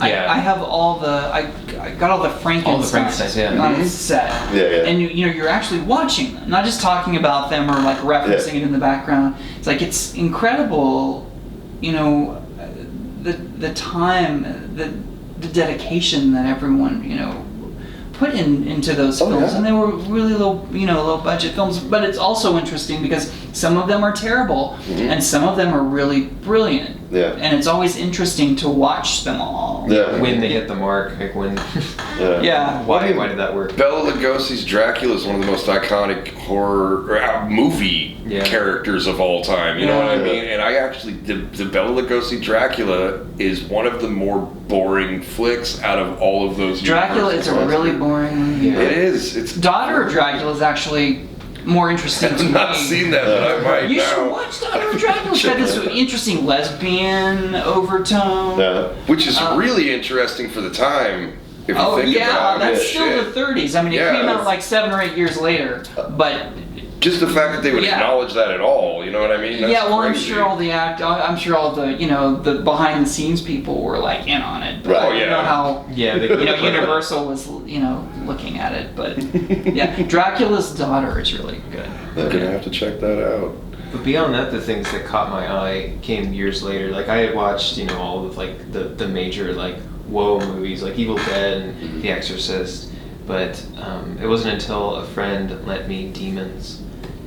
I have I got all the Frankensteins on the set, and you're actually watching them, not just talking about them or like referencing it in the background. It's like it's incredible, the time, the dedication that everyone put into those films, and they were really low budget films. But it's also interesting because some of them are terrible, and some of them are really brilliant. Yeah. And it's always interesting to watch them all. all. Yeah. When they hit the mark, like when. Yeah. Why did that work? Bela Lugosi's Dracula is one of the most iconic horror movie characters of all time. You know what I mean? And I actually, the Bela Lugosi Dracula is one of the more boring flicks out of all of those. Dracula is a really boring movie. Yeah. It is. It's Daughter of Dracula is actually more interesting to I've me. not seen that, but I might You now. should watch Daughter of Dracula. It's got this interesting lesbian overtone. Which is really interesting for the time. If you Oh think yeah, about that's it. still the 30s. I mean, it came out like 7 or 8 years later, but Just the fact that they would acknowledge that at all, you know what I mean? That's well, crazy. I'm sure all the the behind the scenes people were like in on it. But Right. I don't know how Universal Universal was looking at it, but Dracula's Daughter is really good. I'm gonna have to check that out. But beyond that, the things that caught my eye came years later. Like I had watched, all of like the major like woe movies, like Evil Dead and The Exorcist. But it wasn't until a friend lent me Demons.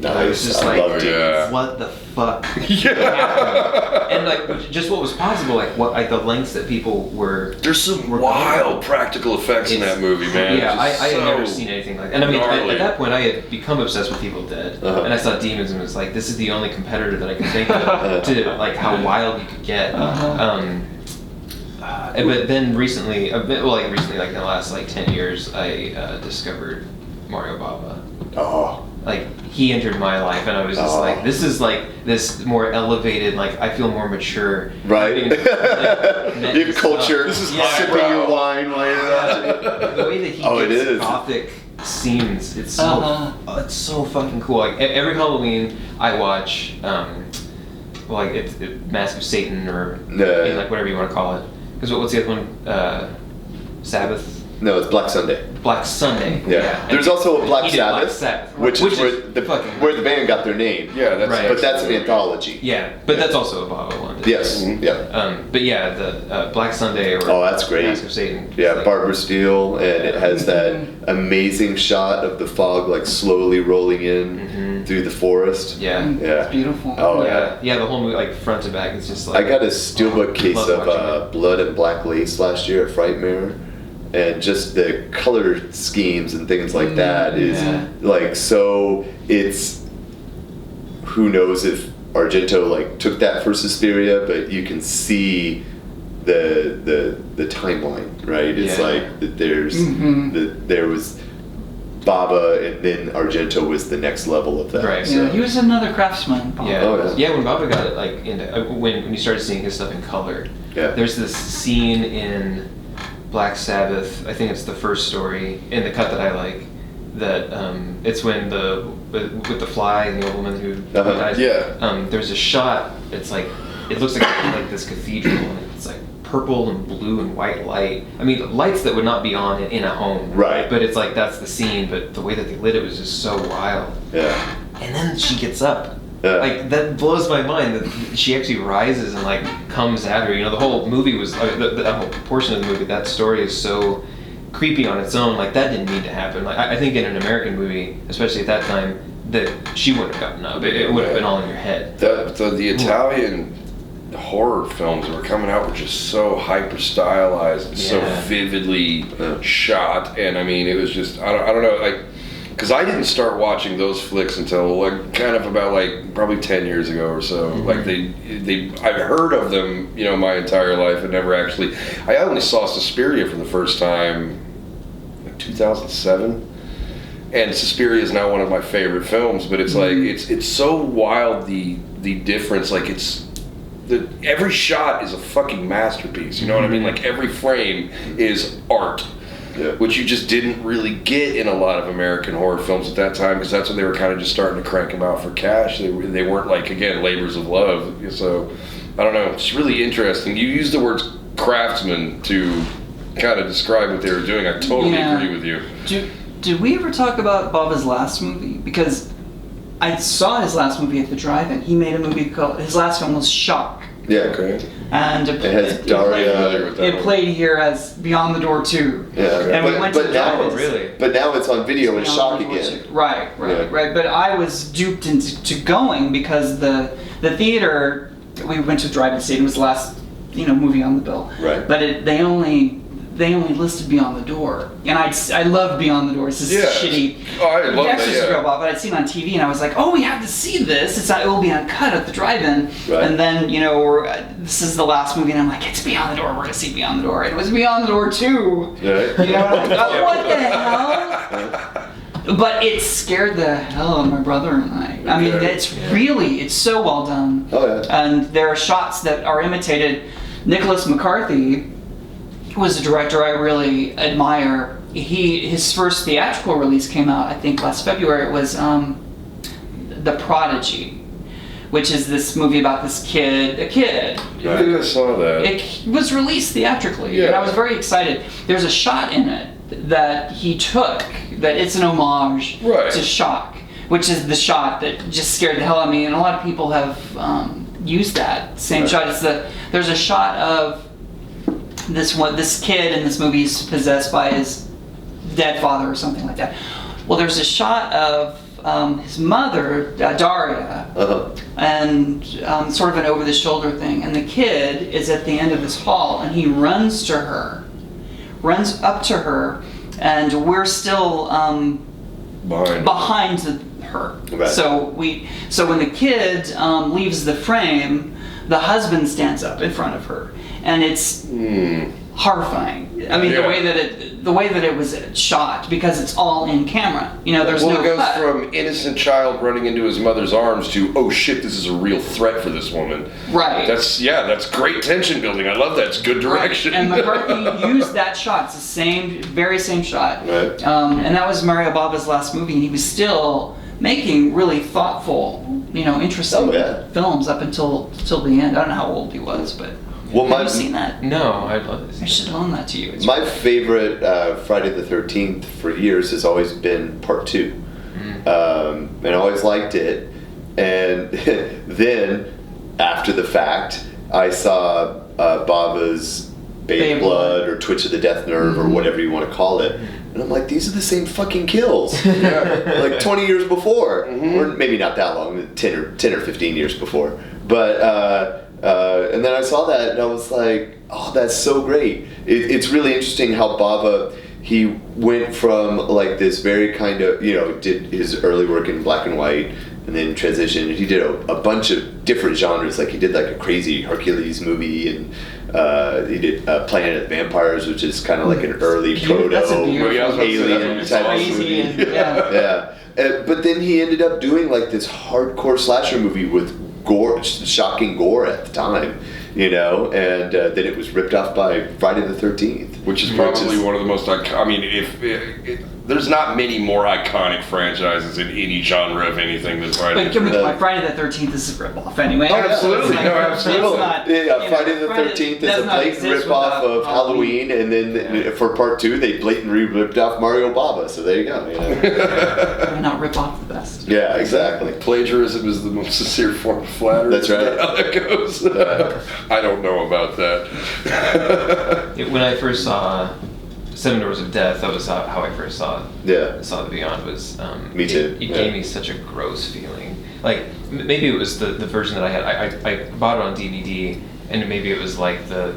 I was just I like, love Demons. what the fuck happened? And like just what was possible, like the lengths that people were. There's some wild practical effects in that movie, man. Yeah, I had so never seen anything like that. And I mean, gnarly. at that point, I had become obsessed with Evil Dead, and I saw Demons and was like, this is the only competitor that I can think of to like how wild you could get. But then recently, like in the last like 10 years, I discovered Mario Bava. Oh. Like he entered my life, and I was just like, this is like this more elevated. Like I feel more mature. Right. Your culture. This is sipping your wine while you're watching. The way that he it gets is. gothic scenes, it's so it's so fucking cool. Like every Halloween, I watch it's Mask of Satan or like whatever you want to call it. Because what's the other one? Sabbath. No, it's Black Sunday. Black Sunday. Yeah. There's also a Black He did Black Sabbath, Sabbath, which is fucking where the band got their name. Yeah, that's Right. But that's an anthology. Yeah, but that's also a Bava one. Yes. Yeah. But yeah, the Black Sunday or that's great. Mask of Satan. Yeah, Like, Barbara Steele, and it has that amazing shot of the fog like slowly rolling in through the forest. Yeah. Yeah. It's beautiful. Oh Yeah, yeah, the whole movie, like front to back, is just like. I got a steelbook case love of watching Blood and Black Lace last year at Frightmare, and just the color schemes and things like that is like so. It's who knows if Argento like took that for Suspiria, but you can see the timeline, right? It's like that there's there was Baba, and then Argento was the next level of that. Right. Yeah, he was another craftsman. Bob. Yeah, Oh, yeah. When Baba got it, like into when you started seeing his stuff in color, Yeah. there's this scene in Black Sabbath. I think it's the first story in the cut that I like. That it's when with the fly and the old woman who dies. Yeah. There's a shot. It's like it looks like this cathedral, and it's like purple and blue and white light. I mean, lights that would not be on in a home. Right. But it's like that's the scene. But the way that they lit it was just so wild. Yeah. And then she gets up. Yeah. Like that blows my mind that she actually rises and like comes at her. The whole movie was that whole portion of the movie. That story is so creepy on its own. Like that didn't need to happen. Like I think in an American movie, especially at that time, that she wouldn't have gotten up. It would have been all in your head. The Italian horror films that were coming out were just so hyper stylized and so vividly shot, and I mean it was just I don't know, like, because I didn't start watching those flicks until like kind of about like probably 10 years ago or so. Like I've heard of them my entire life and never actually. I only saw Suspiria for the first time in 2007. And Suspiria is now one of my favorite films, but it's like it's so wild the difference. Like every shot is a fucking masterpiece. You know what I mean? Like every frame is art, which you just didn't really get in a lot of American horror films at that time, because that's when they were kind of just starting to crank them out for cash. They weren't like, again, labors of love. So I don't know. It's really interesting. You used the word craftsman to kind of describe what they were doing. I totally agree with you. Did we ever talk about Baba's last movie? Because I saw his last movie at the drive-in. He made a movie called, his last film was Shock. Yeah. Okay. And It has Daria. it played here as Beyond the Door 2. Yeah. And we went to the now, drive-in. Really? But now it's on video and Beyond Shock the Door again. 2. Right. Yeah. But I was duped into going because the theater we went to drive-in stadium was the last movie on the bill. Right. But they only listed Beyond the Door, and I love Beyond the Door. It's this shitty. Oh, I love that. Exorcist Yeah. but I'd seen it on TV, and I was like, oh, we have to see this. It will be uncut at the drive-in. Right. And then this is the last movie, and I'm like, it's Beyond the Door. We're gonna see Beyond the Door. And it was Beyond the Door 2. Right. And I'm like, oh, what the hell? But it scared the hell out of my brother and I. I mean, it's so well done. Oh, yeah. And there are shots that are imitated. Nicholas McCarthy was a director I really admire. His first theatrical release came out, I think, last February. It was The Prodigy, which is this movie about this kid. I think I saw that. It was released theatrically, Yeah. and I was very excited. There's a shot in it that he took that it's an homage to Shock, which is the shot that just scared the hell out of me, and a lot of people have used that same shot. There's a shot of this kid in this movie is possessed by his dead father or something like that. Well, there's a shot of his mother, Daria, and sort of an over-the-shoulder thing, and the kid is at the end of this hall, and he runs up to her, and we're still behind her. Right. So when the kid leaves the frame, the husband stands up in front of her, and it's horrifying. I mean, the way that it was shot, because it's all in camera. There's no it goes cut. from innocent child running into his mother's arms to, oh shit, this is a real threat for this woman. Right. That's great tension building. I love that. It's good direction. Right. And McCarthy used that shot. It's the very same shot. Right. And that was Mario Bava's last movie, and he was still making really thoughtful, interesting films up until the end. I don't know how old he was, but have you seen that? No, I'd love to see I should loan that to you. It's My favorite Friday the 13th for years has always been Part 2. And I always liked it. And then, after the fact, I saw Bava's Babe Blood or Twitch of the Death Nerve or whatever you want to call it. And I'm like, these are the same fucking kills. Like 20 years before. Or maybe not that long, 10 or 15 years before. But, and then I saw that and I was like, oh, that's so great. It's really interesting how Bava, he went from like this very kind of, did his early work in black and white and then transitioned. He did a bunch of different genres. Like he did like a crazy Hercules movie, and he did Planet of the Vampires, which is kind of like an early proto alien type of movie. But then he ended up doing like this hardcore slasher movie with gore, shocking gore at the time, and then it was ripped off by Friday the 13th, which is probably one of the most iconic. I mean, there's not many more iconic franchises in any genre of anything than Friday. But Friday the 13th is a ripoff anyway. Oh, absolutely. Absolutely. Friday the 13th is a blatant ripoff of Halloween, and then for Part 2, they blatantly ripped off Mario Bava. So there you go. Why not rip off the best? Yeah, exactly. Plagiarism is the most sincere form of flattery. That's right. Is that how that goes? I don't know about that. When I first saw Seven Doors of Death, that was how I first saw the Beyond. Was me too. It gave me such a gross feeling. Like maybe it was the version that I had. I bought it on DVD, and maybe it was like the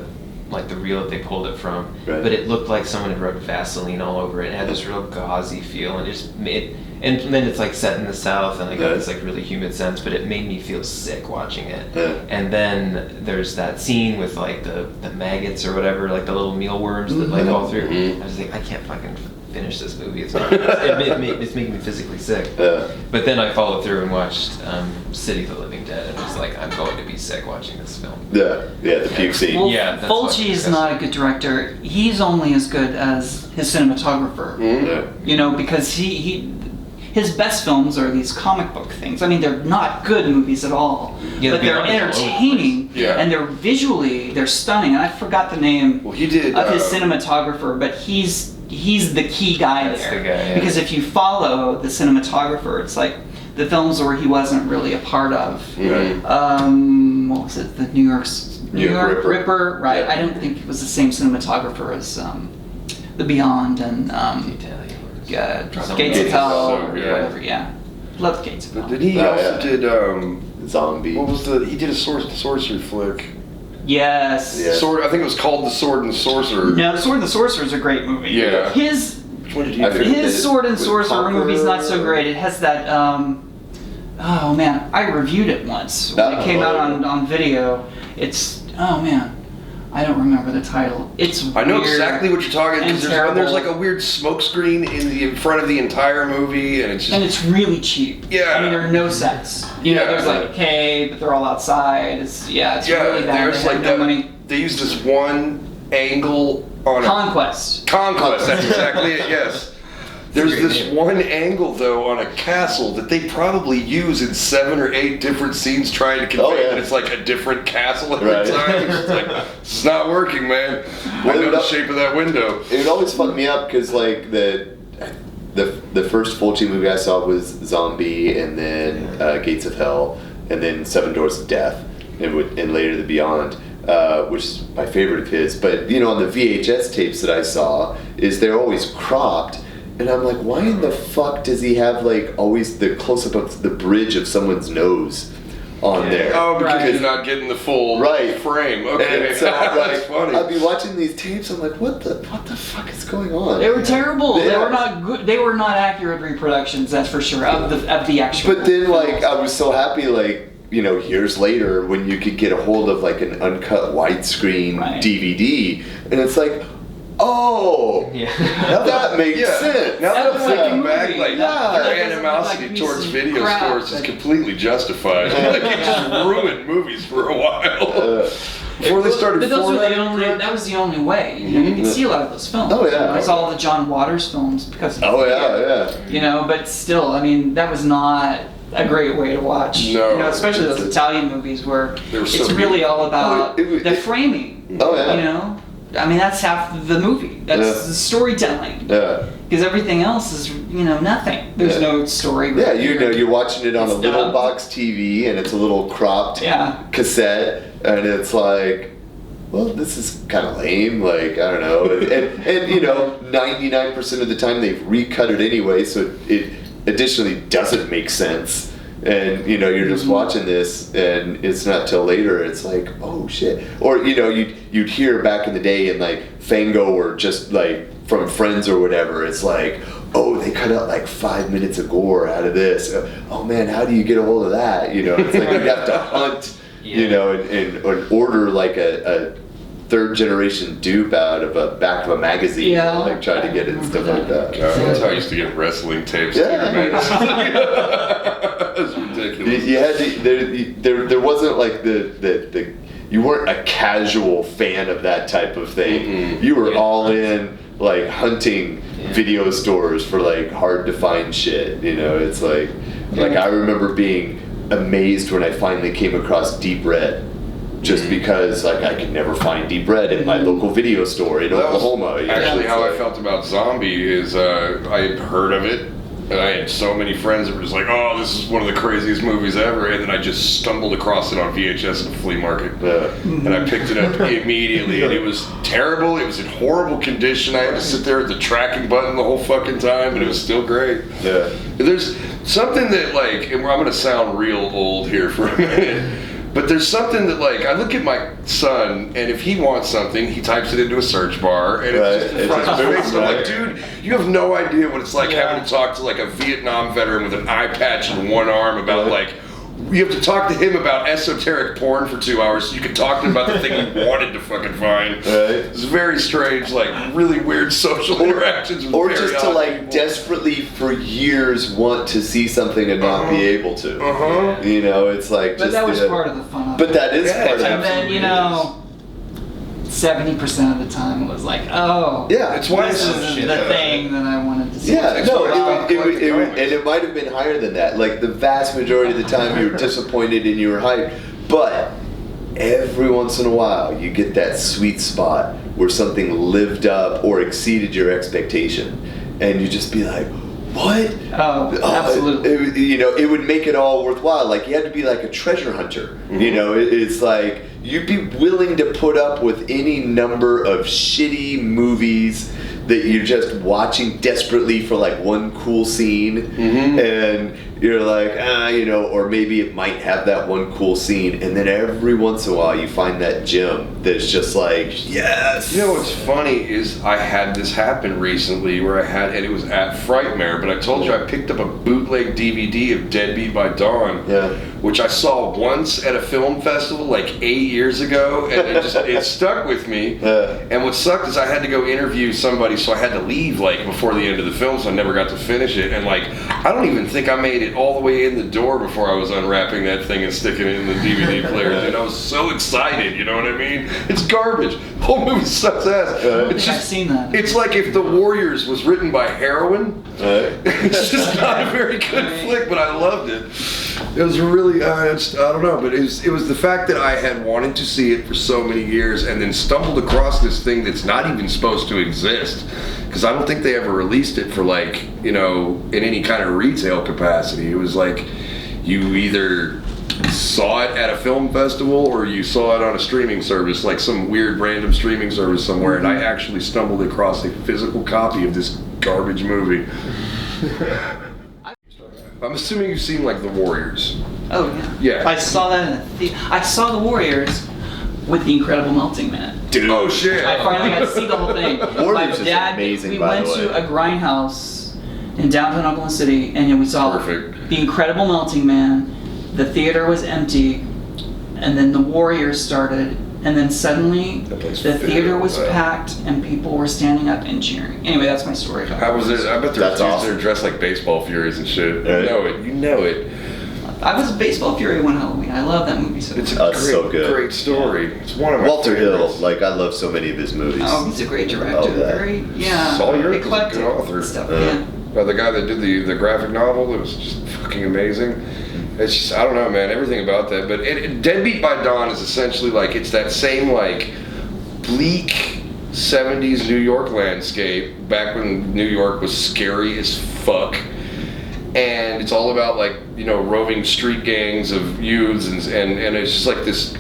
reel that they pulled it from. Right. But it looked like someone had rubbed Vaseline all over it. It had this real gauzy feel, and it just made. And then it's like set in the South, and I got this like really humid sense, but it made me feel sick watching it. Yeah. And then there's that scene with like the maggots or whatever, like the little mealworms that like all through. I was like, I can't fucking finish this movie. It's not. It's making me physically sick. But then I followed through and watched City of the Living Dead, and I was like, I'm going to be sick watching this film. The puke scene. Well, yeah, Fulci is not a good director. He's only as good as his cinematographer. Because his best films are these comic book things. I mean, they're not good movies at all, but they're entertaining, and they're stunning. And I forgot the name of his cinematographer, but he's the key guy there. The guy, because if you follow the cinematographer, it's like the films where he wasn't really a part of. What was it? The New York Ripper, right? I don't think it was the same cinematographer as The Beyond and Gates of Hell, or whatever. Love Gates of Hell. Did he also did Zombie? What was he did a sorcery flick. Yes. Yeah. Sword. I think it was called The Sword and Sorcerer. No, Sword and the Sorcerer is a great movie. Yeah. Which one did he I do? forget. His Sword and With Sorcerer Conqueror. movie's not so great. It has that, oh man, I reviewed it once when it came out on video. It's, oh man, I don't remember the title. It's weird. I know exactly what you're talking about, and because there's like terrible. a weird smoke screen in front of the entire movie, and it's just... And it's really cheap. Yeah. I mean, there are no sets. You know, Yeah. there's like a cave, but they're all outside. It's really bad. there's They like have no that. money. They used this one angle on Conquest. Conquest, that's exactly it, yes. There's great this name. one angle, though, on a castle that they probably use in 7 or 8 different scenes trying to convey Oh, yeah. that it's like a different castle every Right. time. It's just like, this is not working, man. I know the shape of that window. It would always fuck me up because like the first Fulci movie I saw was Zombie, and then Gates of Hell, and then Seven Doors of Death, and later The Beyond, which is my favorite of his. But you know, on the VHS tapes that I saw, they're always cropped. And I'm like, why in the fuck does he have like always the close up of the bridge of someone's nose on there? Oh, because Right. you're not getting the full Right. frame. Okay, And so I'm that's like, funny. I'd be watching these tapes. I'm like, what the fuck is going on? They were terrible. They Yeah. were not good. They were not accurate reproductions, that's for sure, of the actual. But then, like, I was so happy, like, you know, years later when you could get a hold of like an uncut widescreen Right. DVD, and it's like, oh, Yeah. now that makes sense. Now that I'm That was like a thinking back, movie. like, Yeah. your That doesn't animosity look like towards piece of video crap, stores is but- completely justified. Like, it just ruined movies for a while. Before they started But those were the formatting only. crap. That was the only way. You know, you could see a lot of those films. Oh, yeah. You know, I saw all the John Waters films because. Oh yeah. You know, but still, I mean, that was not a great way to watch. No. You know, especially those Italian movies where They were it's so really good. all about Oh, the framing. Oh, yeah. You know, I mean, that's half the movie. That's Yeah. the storytelling. Yeah. Because everything else is, you know, nothing. There's Yeah. no story. Yeah, you know, you're watching it on It's a little dubbed. box TV, and it's a little cropped Yeah. cassette, and it's like, well, this is kind of lame. Like, I don't know, and you know, 99% of the time they've recut it anyway, so it additionally doesn't make sense. And you know, you're just watching this, and it's not till later it's like, oh shit. Or you know, you'd hear back in the day in like Fango or just like from Friends or whatever. It's like, oh, they cut out like 5 minutes of gore out of this. Oh man, how do you get a hold of that? You know, it's like you'd have to hunt, you Yeah. know, and order like a third generation dupe out of a back of a magazine, Yeah, and, like try to get it and stuff like that. That's how I used to get wrestling tapes Yeah. too, man. That's ridiculous. You had to, there wasn't like the you weren't a casual fan of that type of thing. Mm-mm. You were Yeah. all in like hunting video stores for like hard to find shit. You know, it's like I remember being amazed when I finally came across Deep Red. Just because like I could never find Deep Red in my local video store in That was Oklahoma. You know, Actually, it's how I like- felt about Zombie is I had heard of it, and I had so many friends that were just like, "Oh, this is one of the craziest movies ever," and then I just stumbled across it on VHS at a flea market, and I picked it up immediately, and it was terrible. It was in horrible condition. I had to sit there at the tracking button the whole fucking time, and it was still great. Yeah. There's something that like, and I'm gonna sound real old here for a minute. But there's something that, like, I look at my son, and if he wants something, he types it into a search bar, and Right. it's just in It's front of just his face. And I'm like, right. dude, you have no idea what it's like Yeah. having to talk to, like, a Vietnam veteran with an eye patch and one arm about, Right. like, you have to talk to him about esoteric porn for 2 hours so you can talk to him about the thing you wanted to fucking find. Right. It's very strange, like, really weird social interactions with Or very just to odd like people. desperately for years want to see something and not be able to. Uh-huh. You know, it's like But just that was the- part of the fun of But it. that is Yeah, part of it. And then, you know, 70% of the time it was like, oh, Yeah. It's why this it's is shit, the yeah. thing that I wanted to see. Yeah, It's no, why I it would, collected comics. and it might have been higher than that. Like the vast majority of the time, you were disappointed and you were hyped. But every once in a while, you get that sweet spot where something lived up or exceeded your expectation, and you just be like, "What?" Oh, absolutely. You know, it would make it all worthwhile. Like you had to be like a treasure hunter. You know, it's like you'd be willing to put up with any number of shitty movies that you're just watching desperately for like one cool scene, and you're like, or maybe it might have that one cool scene, and then every once in a while you find that gem that's just like, yes. You know what's funny is I had this happen recently where and it was at Frightmare, but I told you I picked up a bootleg DVD of Deadbeat by Dawn, which I saw once at a film festival like 8 years ago, and it stuck with me. And what sucked is I had to go interview somebody, so I had to leave like before the end of the film, so I never got to finish it. And like, I don't even think I made it all the way in the door before I was unwrapping that thing and sticking it in the DVD player. And I was so excited, you know what I mean? It's garbage. The whole movie sucks ass. I've seen that. It's like if The Warriors was written by Heroin. It's just not a very good flick, but I loved it. It was really, I don't know, but it was the fact that I had wanted to see it for so many years and then stumbled across this thing that's not even supposed to exist. Because I don't think they ever released it for like, in any kind of retail capacity. It was like you either saw it at a film festival or you saw it on a streaming service, like some weird random streaming service somewhere, and I actually stumbled across a physical copy of this garbage movie. I'm assuming you've seen like The Warriors. Oh yeah. Yeah. I saw that I saw The Warriors with The Incredible Melting Man. Dude, oh shit. I finally got to see the whole thing. Warriors My dad, is amazing, we by went the way. to a grindhouse in downtown Oklahoma City, and we saw Perfect. The Incredible Melting Man. The theater was empty, and then The Warriors started, and then suddenly That place the filled theater was up. packed, and people were standing up and cheering. Anyway, that's my story. How was it? I bet there That's were dudes awesome. there dressed like baseball furies and shit. Right. You know it. I was a baseball fury one Halloween. I love that movie so It's much. a so good. great story. It's one of my Walter Hill, favorites. like I love so many of his movies. Oh, he's a great director. Oh, that. Very, Saul Yurk was a eclectic good author. stuff. Yeah. The guy that did the graphic novel, it was just fucking amazing. It's just, I don't know, man, everything about that. But Deadbeat by Dawn is essentially like, it's that same like bleak 70s New York landscape back when New York was scary as fuck. And it's all about like, roving street gangs of youths and it's just like this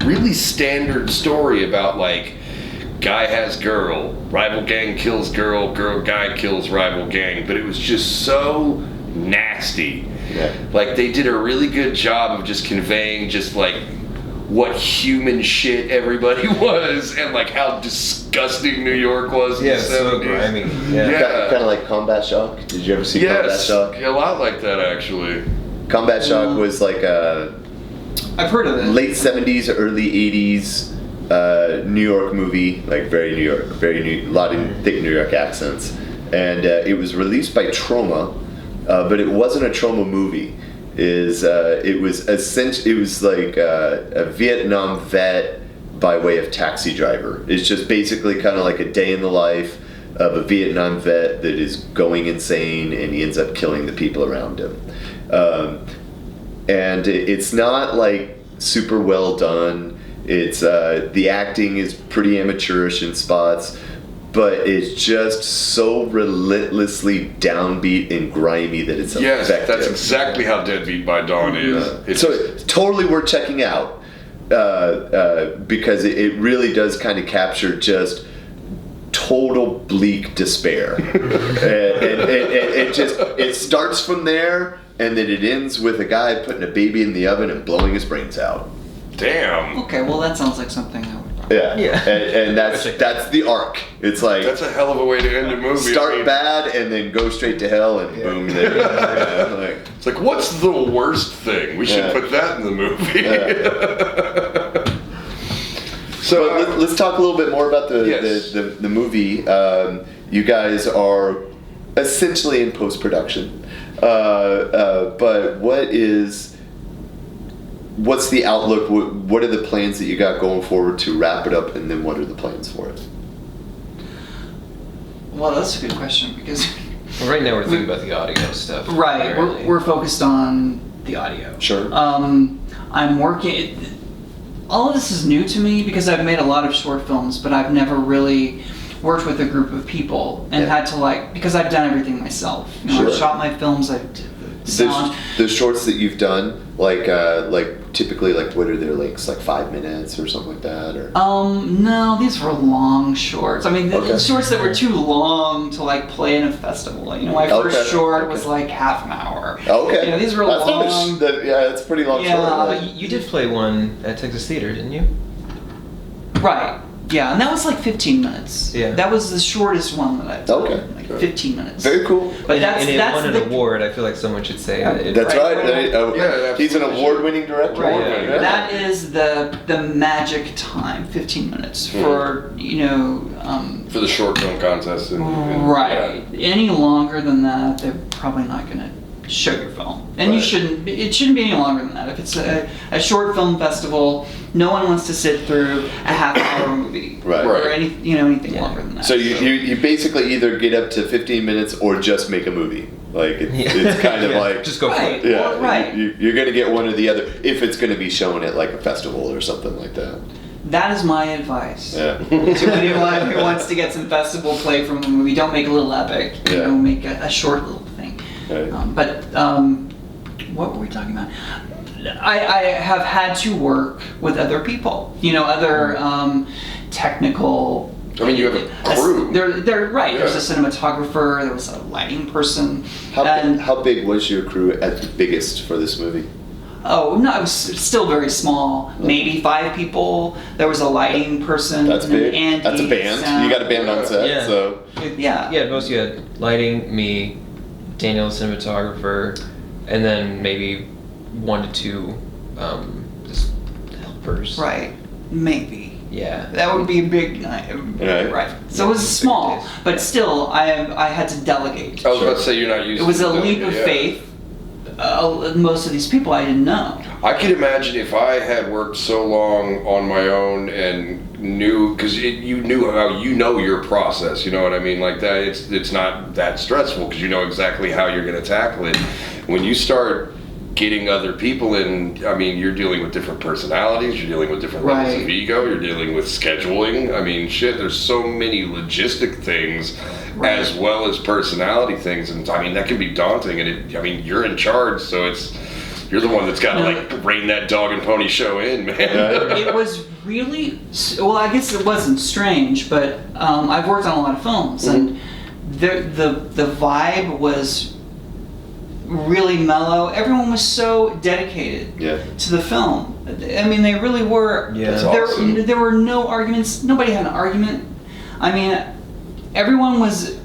really standard story about like guy has girl, rival gang kills girl, guy kills rival gang, but it was just so nasty. Yeah. Like they did a really good job of just conveying just like what human shit everybody was and like how disgusting New York was in Yeah, the so 70s. grimy. Yeah. Kind of like Combat Shock. Did you ever see Combat Yes, Shock? a lot like that actually. Combat Shock was like a I've heard of it. late 70s, early 80s New York movie, like very New York, a lot of thick New York accents. And it was released by Troma, but it wasn't a Troma movie. It was like a Vietnam vet by way of Taxi Driver. It's just basically kind of like a day in the life of a Vietnam vet that is going insane and he ends up killing the people around him. And it's not like super well done. It's the acting is pretty amateurish in spots, but it's just so relentlessly downbeat and grimy that it's Yes, effective. that's exactly how Deadbeat by Dawn is. It's So it's totally worth checking out because it really does kind of capture just total bleak despair. and it starts from there and then it ends with a guy putting a baby in the oven and blowing his brains out. damn. Okay, well that sounds like something I would probably. Yeah. And that's the arc. It's like That's a hell of a way to end a movie. start I mean, bad and then go straight to hell and boom. There, like, It's like, what's the worst thing? We should Yeah. put that in the movie. So So let's talk a little bit more about Yes. the movie. You guys are essentially in post-production, but what's the outlook? What are the plans that you got going forward to wrap it up, and then what are the plans for it? Well, that's a good question because Well, right now we're thinking about the audio stuff. right, primarily. we're focused on the audio. Sure. I'm working. All of this is new to me because I've made a lot of short films, but I've never really worked with a group of people and Yeah. had to because I've done everything myself. You know, Sure. I've shot my films, I've sound. The shorts that you've done, like typically, like what are their lengths? Like 5 minutes or something like that, or? No, these were long shorts. I mean, the Okay. shorts that were too long to like play in a festival. You know, my first Okay, short okay. was like half an hour. Okay. You know, these were That's not long. that's a pretty long Yeah, short. but You did play one at Texas Theater, didn't you? Right. Yeah, and that was like 15 minutes. Yeah. That was the shortest one that I've done. Okay. Like 15 minutes. Very cool. But and that's it won an the award. I feel like someone should say it. That's Right. right. Yeah, He's an absolutely. award-winning director. Right. Award-winning. Yeah. That is the magic time, 15 minutes for For the short film contest. And right. Any longer than that, they're probably not going to show your film. And Right. it shouldn't be any longer than that. If it's a short film festival, no one wants to sit through a half-hour movie. Right. Or Right. anything longer than that. So you basically either get up to 15 minutes or just make a movie. Like it's kind of Yeah, like just go for Right. it. yeah, Well, right. You're gonna get one or the other if it's gonna be shown at like a festival or something like that. That is my advice. Yeah. To anyone who wants to get some festival play from a movie, don't make a little epic. Yeah. Make a short little thing. Right. But what were we talking about? I have had to work with other people. Other technical. I mean, you have a crew. They're right. Yeah. There's a cinematographer. There was a lighting person. How and how big was your crew at the biggest for this movie? oh no, it was still very small. Maybe 5 people. There was a lighting person. That's and an big. Andy, That's a band. sound. You got a band on set, Yeah. so Yeah. Yeah, most you had lighting, me, Daniel, the cinematographer, and then maybe 1 to 2 just helpers. Right. Maybe. Yeah. That would be a big right. So it was small, but still, I had to delegate. I was about to say you're not used It was to a doing leap it, of yeah. faith. Most of these people I didn't know. I could imagine if I had worked so long on my own and knew, because you knew how your process, you know what I mean, like that. It's not that stressful because you know exactly how you're going to tackle it. When you start getting other people in, I mean, you're dealing with different personalities, you're dealing with different levels Right. of ego, you're dealing with scheduling. I mean, shit, there's so many logistic things Right. as well as personality things, and I mean that can be daunting. And you're in charge, so you're the one that's got to like rein that dog and pony show in, man. It was really well. I guess it wasn't strange, but I've worked on a lot of films, and the vibe was really mellow. Everyone was so dedicated to the film. I mean, they really were. Yeah. That's awesome. There were no arguments. Nobody had an argument. I mean, everyone was.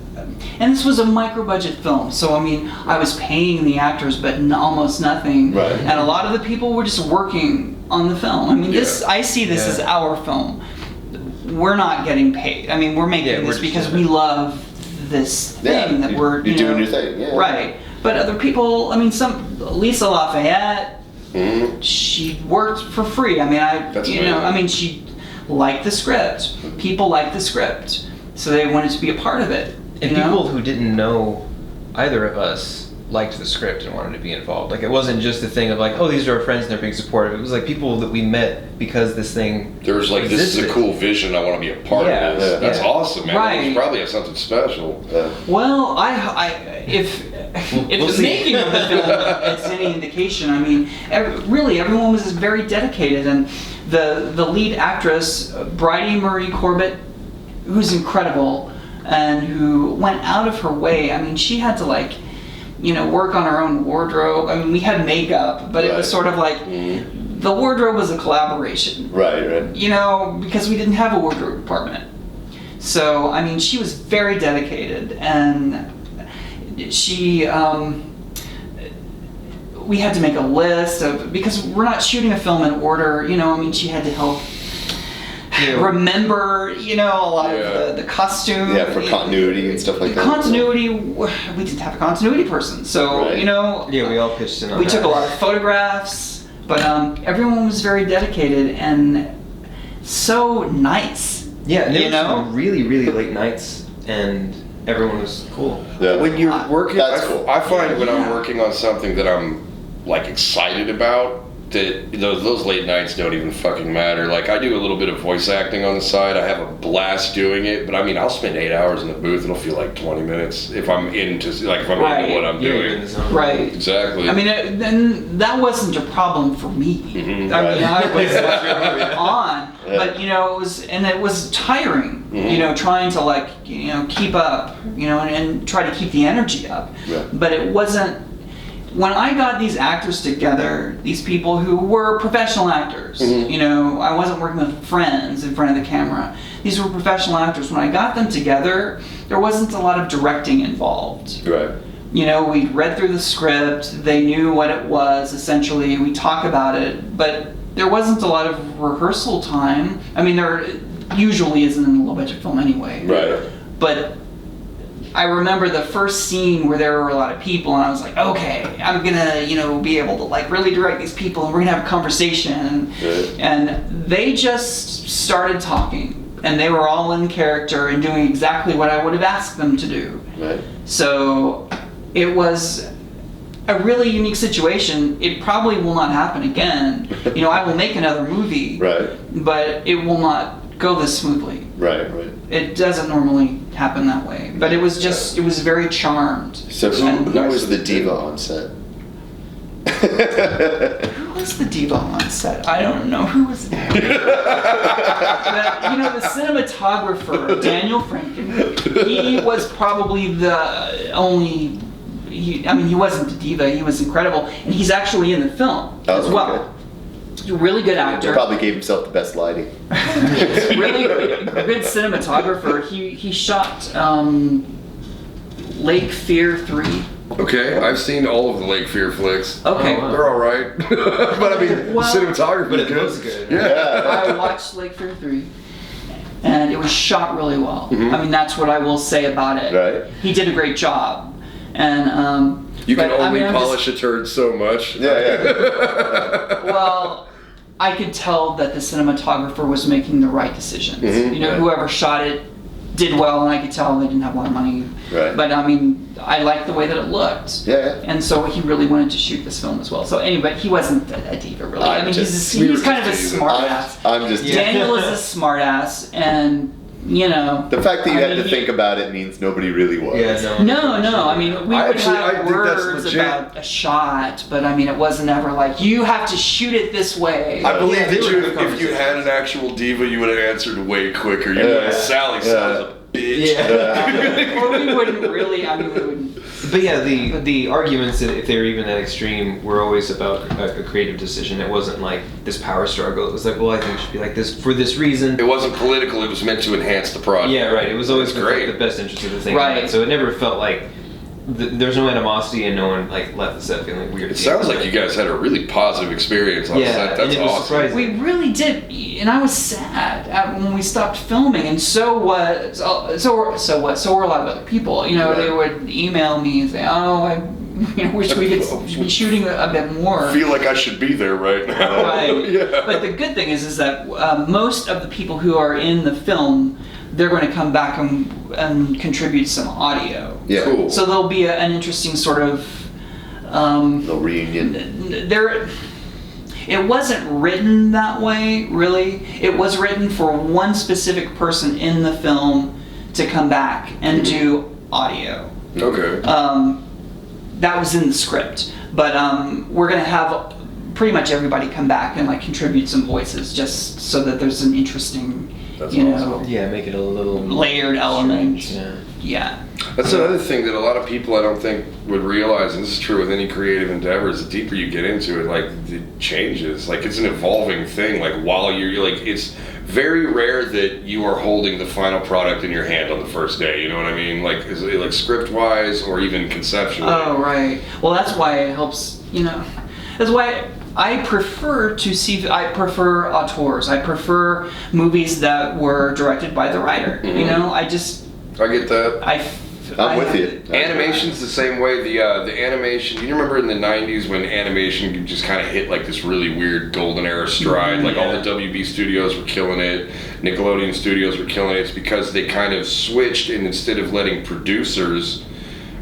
And this was a micro-budget film, so I mean, I was paying the actors, but almost nothing. Right. And a lot of the people were just working on the film. I mean, I see this as our film. We're not getting paid. I mean, we're making this because we love this thing that we're you're doing your thing. Yeah. Right. But other people, I mean, Lisa Lafayette, Mhm. she worked for free. I mean, That's amazing. she liked the script. People liked the script, so they wanted to be a part of it. And you know? people who didn't know either of us liked the script and wanted to be involved. Like, it wasn't just a thing of like, oh, these are our friends and they're being supportive. It was like people that we met because this thing There was like, this is a existed. cool vision, I want to be a part Yeah. of this. That's Yeah. awesome, man. Right. You probably have something special. Well, if We'll the see. making of the film is any indication, I mean, really everyone was very dedicated, and the lead actress, Bridie Marie Corbett, who's incredible, and who went out of her way. I mean, she had to work on her own wardrobe. I mean, we had makeup, but it was Right. sort of like the wardrobe was a collaboration. Right. Because we didn't have a wardrobe department. So, I mean, she was very dedicated, and she, we had to make a list because we're not shooting a film in order, I mean, she had to help remember, a lot of the costume. Yeah, for continuity and stuff like that. Continuity, we didn't have a continuity person, so, Right. Yeah, we all pitched in on we that. took a lot of photographs, but everyone was very dedicated and so nice. Yeah, and You there know? were some really, really late nights, and everyone was cool. Yeah. When you're working, That's cool. I find when I'm Yeah. working on something that I'm like excited about, that those late nights don't even fucking matter. Like, I do a little bit of voice acting on the side. I have a blast doing it, but I mean, I'll spend 8 hours in the booth. It'll feel like 20 minutes if I'm into, like, if I'm into what I'm doing. Right. Exactly. I mean, then that wasn't a problem for me. Mm-hmm. I mean, I was on, but you know, it was tiring. Mm-hmm. You know, trying to like, you know, keep up, you know, and try to keep the energy up. Yeah. But it wasn't. When I got these actors together, these people who were professional actors, you know, I wasn't working with friends in front of the camera. These were professional actors. When I got them together, there wasn't a lot of directing involved. Right. You know, we read through the script, they knew what it was, essentially, we talk about it, but there wasn't a lot of rehearsal time. I mean, there usually isn't in a low-budget film anyway. Right. But I remember the first scene where there were a lot of people, and I was like, okay, I'm gonna, you know, be able to like really direct these people, and we're gonna have a conversation. Right. And they just started talking, and they were all in character and doing exactly what I would have asked them to do. Right. So it was a really unique situation. It probably will not happen again. You know, I will make another movie, Right. but it will not go this smoothly. Right. Right. It doesn't normally happen that way. But it was just, it was very charmed. So who was the diva on set? Who was the diva on set? I don't know who was the diva. But, you know, the cinematographer, Daniel Franken, he was probably the only, I mean, he wasn't a diva, he was incredible. And he's actually in the film as well. He's a really good actor. Probably gave himself the best lighting. Really good cinematographer. He shot Lake Fear 3. Okay, I've seen all of the Lake Fear flicks. Okay. Oh, wow. They're all right. But I mean, Well, cinematography But is it looks good. good. I watched Lake Fear 3, and it was shot really well. I mean, that's what I will say about it. Right. He did a great job. And You can but, I only mean, I'm polish a turd so much. Yeah. well, I could tell that the cinematographer was making the right decisions. You know, whoever shot it did well, and I could tell they didn't have a lot of money. Right. But I mean, I liked the way that it looked. Yeah. And so he really wanted to shoot this film as well. So anyway, he wasn't a diva really. I mean, he's kind of a smart ass. I'm just. Daniel is a smart ass, and you know. The fact that you had to he- think about it means nobody really was. Yeah, No. I mean, we I would actually- I have think that's words legit. about a shot, but I mean, it wasn't ever like you have to shoot it this way. I believe Yeah, they that were you, good if you conversations. had an actual diva, you would have answered way quicker. You would have Sally sounds a bitch. Yeah. Or we wouldn't really. I mean, we wouldn't. But yeah, the arguments, if they were even that extreme, were always about a creative decision. It wasn't like this power struggle. It was like, well, I think it should be like this for this reason. It wasn't political. It was meant to enhance the product. Yeah, right. It was always That's with, great. like, the best interest of the thing. Right. So it never felt like there's no animosity, and no one like left the set feeling weird. It sounds like you guys had a really positive experience on Yeah, set. and That's it was awesome. surprising. We really did, and I was sad when we stopped filming, and so were a lot of other people. You know, they would email me and say, "Oh, I wish we could be shooting a bit more." I feel like I should be there right now. Right. Yeah. But the good thing is that most of the people who are in the film, they're going to come back and contribute some audio. Yeah. Cool. So there'll be an interesting sort of. No reunion. It wasn't written that way, really. It was written for one specific person in the film to come back and do audio. Okay. That was in the script, but we're gonna have pretty much everybody come back and like contribute some voices, just so that there's an interesting, That's you know, awesome. Yeah, make it a little layered element. Yeah. Yeah. That's another thing that a lot of people I don't think would realize, and this is true with any creative endeavor, is the deeper you get into it, like, it changes. Like, it's an evolving thing. Like, while you're like, it's very rare that you are holding the final product in your hand on the first day, you know what I mean? Like, is it like script-wise or even conceptually? Oh, right. Well, that's why it helps, you know, that's why I prefer auteurs. I prefer movies that were directed by the writer. You know, I get that. I'm with you. Animation's the same way. The animation. You remember in the '90s when animation just kind of hit like this really weird golden era stride? Like all the WB studios were killing it, Nickelodeon studios were killing it. It's because they kind of switched, and instead of letting producers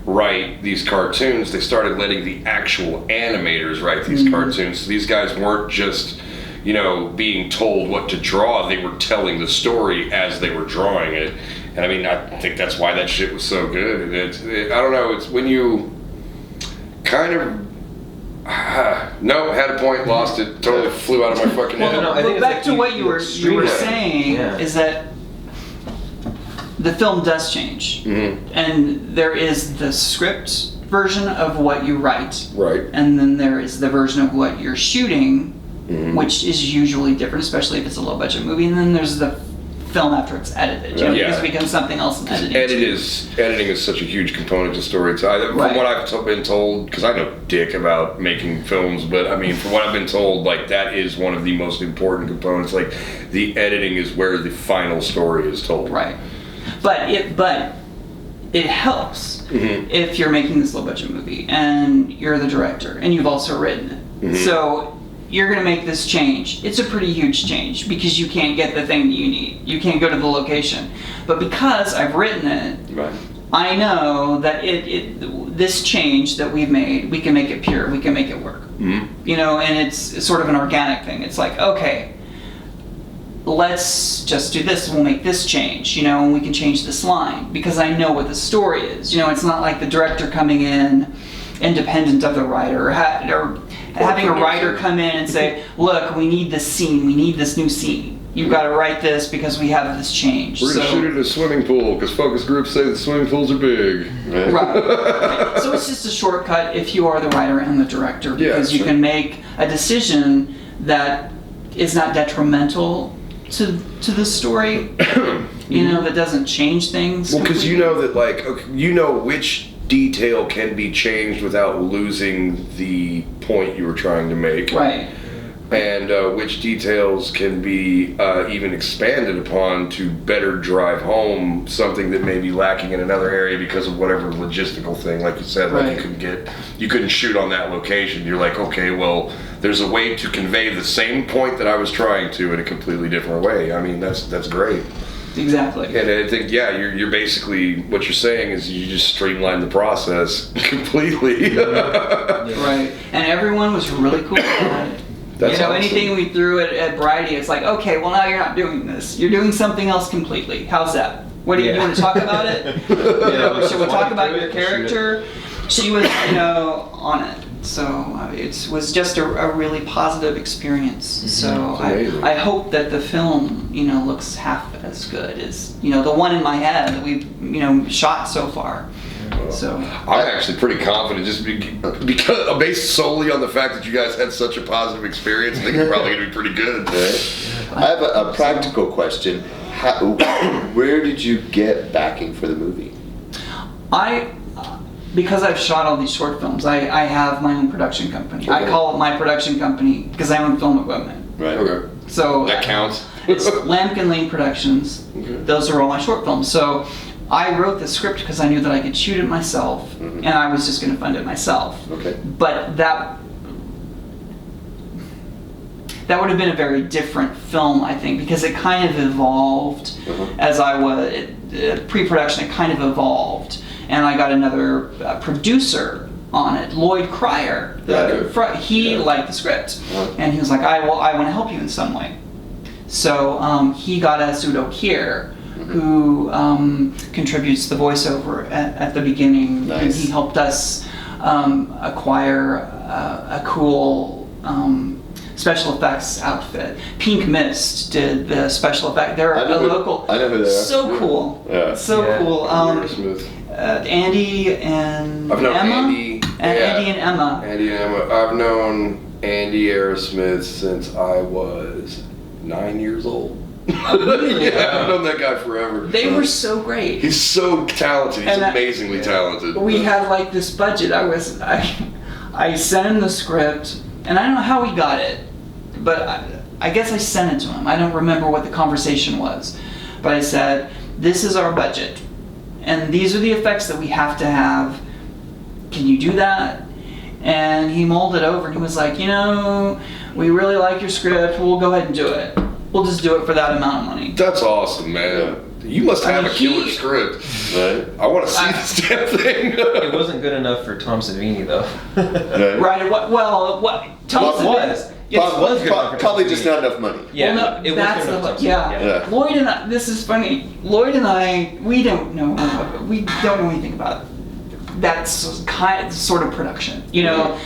write these cartoons, they started letting the actual animators write these cartoons. So these guys weren't just, being told what to draw. They were telling the story as they were drawing it. And I mean, I think that's why that shit was so good. And I don't know, it's when you kind of... no, had a point, lost it, totally flew out of my fucking head. no, I think But back to what you were saying is that the film does change, and there is the script version of what you write, Right. and then there is the version of what you're shooting, which is usually different, especially if it's a low budget movie, and then there's the film after it's edited, because it becomes something else in editing. Editing is such a huge component to storytelling. From what I've been told, because I know dick about making films, but I mean, from what I've been told, like that is one of the most important components. Like the editing is where the final story is told. Right. But it helps if you're making this low budget movie and you're the director and you've also written it. So you're going to make this change. It's a pretty huge change because you can't get the thing that you need. You can't go to the location. But because I've written it, I know that this change that we've made, we can make it pure. We can make it work. And it's sort of an organic thing. It's like, okay, let's just do this. We'll make this change, and we can change this line because I know what the story is. It's not like the director coming in independent of the writer or having a writer come in and say, look, we need this scene, we need this new scene. You've got to write this because we have this change. We're going to shoot it in a swimming pool because focus groups say that swimming pools are big. Right. So it's just a shortcut if you are the writer and the director because you can make a decision that is not detrimental to the story, that doesn't change things. Well, because you know that, which detail can be changed without losing the point you were trying to make. Right. And which details can be even expanded upon to better drive home something that may be lacking in another area because of whatever logistical thing, like you said, like you couldn't shoot on that location. You're like, okay, well, there's a way to convey the same point that I was trying to in a completely different way. I mean, that's great. Exactly. And I think, you're basically, what you're saying is you just streamline the process completely. Right. And everyone was really cool about it. That's awesome. Anything we threw at Variety, it's like, okay, well now you're not doing this. You're doing something else completely. How's that? What do you want to talk about it? Should we talk about your character? She was, on it. So it was just a really positive experience. So I hope that the film, looks half as good as, the one in my head that we've, shot so far. So I'm actually pretty confident, just because based solely on the fact that you guys had such a positive experience. I think it's probably going to be pretty good. I have a practical question. Where did you get backing for the movie? Because I've shot all these short films, I have my own production company. I call it my production company because I own film equipment. Right. Okay. So that counts. It's Lampkin Lane Productions. Those are all my short films. So I wrote the script because I knew that I could shoot it myself, and I was just going to fund it myself. Okay. But that would have been a very different film, I think, because it kind of evolved as I was pre-production. It kind of evolved, and I got another producer on it, Lloyd Cryer. He liked the script, and he was like, I want to help you in some way. So he got us Udo Kier, who contributes the voiceover at the beginning. Nice. And he helped us acquire a cool special effects outfit. Pink Mist did the special effect. They're a local. I know who they are. So cool. Yeah. So cool. Andy and I've known Emma. Andy. Andy and Emma. Andy and Emma. I've known Andy Aerosmith since I was 9 years old. I've known that guy forever. They were so great. He's so talented. He's And amazingly talented. We had like this budget. I sent him the script, and I don't know how he got it, but I guess I sent it to him. I don't remember what the conversation was, but I said, "This is our budget, and these are the effects that we have to have. Can you do that?" And he mulled it over, and he was like, "We really like your script. We'll go ahead and do it. We'll just do it for that amount of money." That's awesome, man. You must have mean, a killer script. Right. I want to see this damn thing. It wasn't good enough for Tom Savini though. Right. What? Tom What Savini- was? Yes, It was good enough for Tom Probably just Savini. not enough money. Yeah, well, no, it was that's good enough the for Tom yeah. Savini. Yeah. Lloyd and I. This is funny. Lloyd and I. We don't know anything about that sort of production. You know,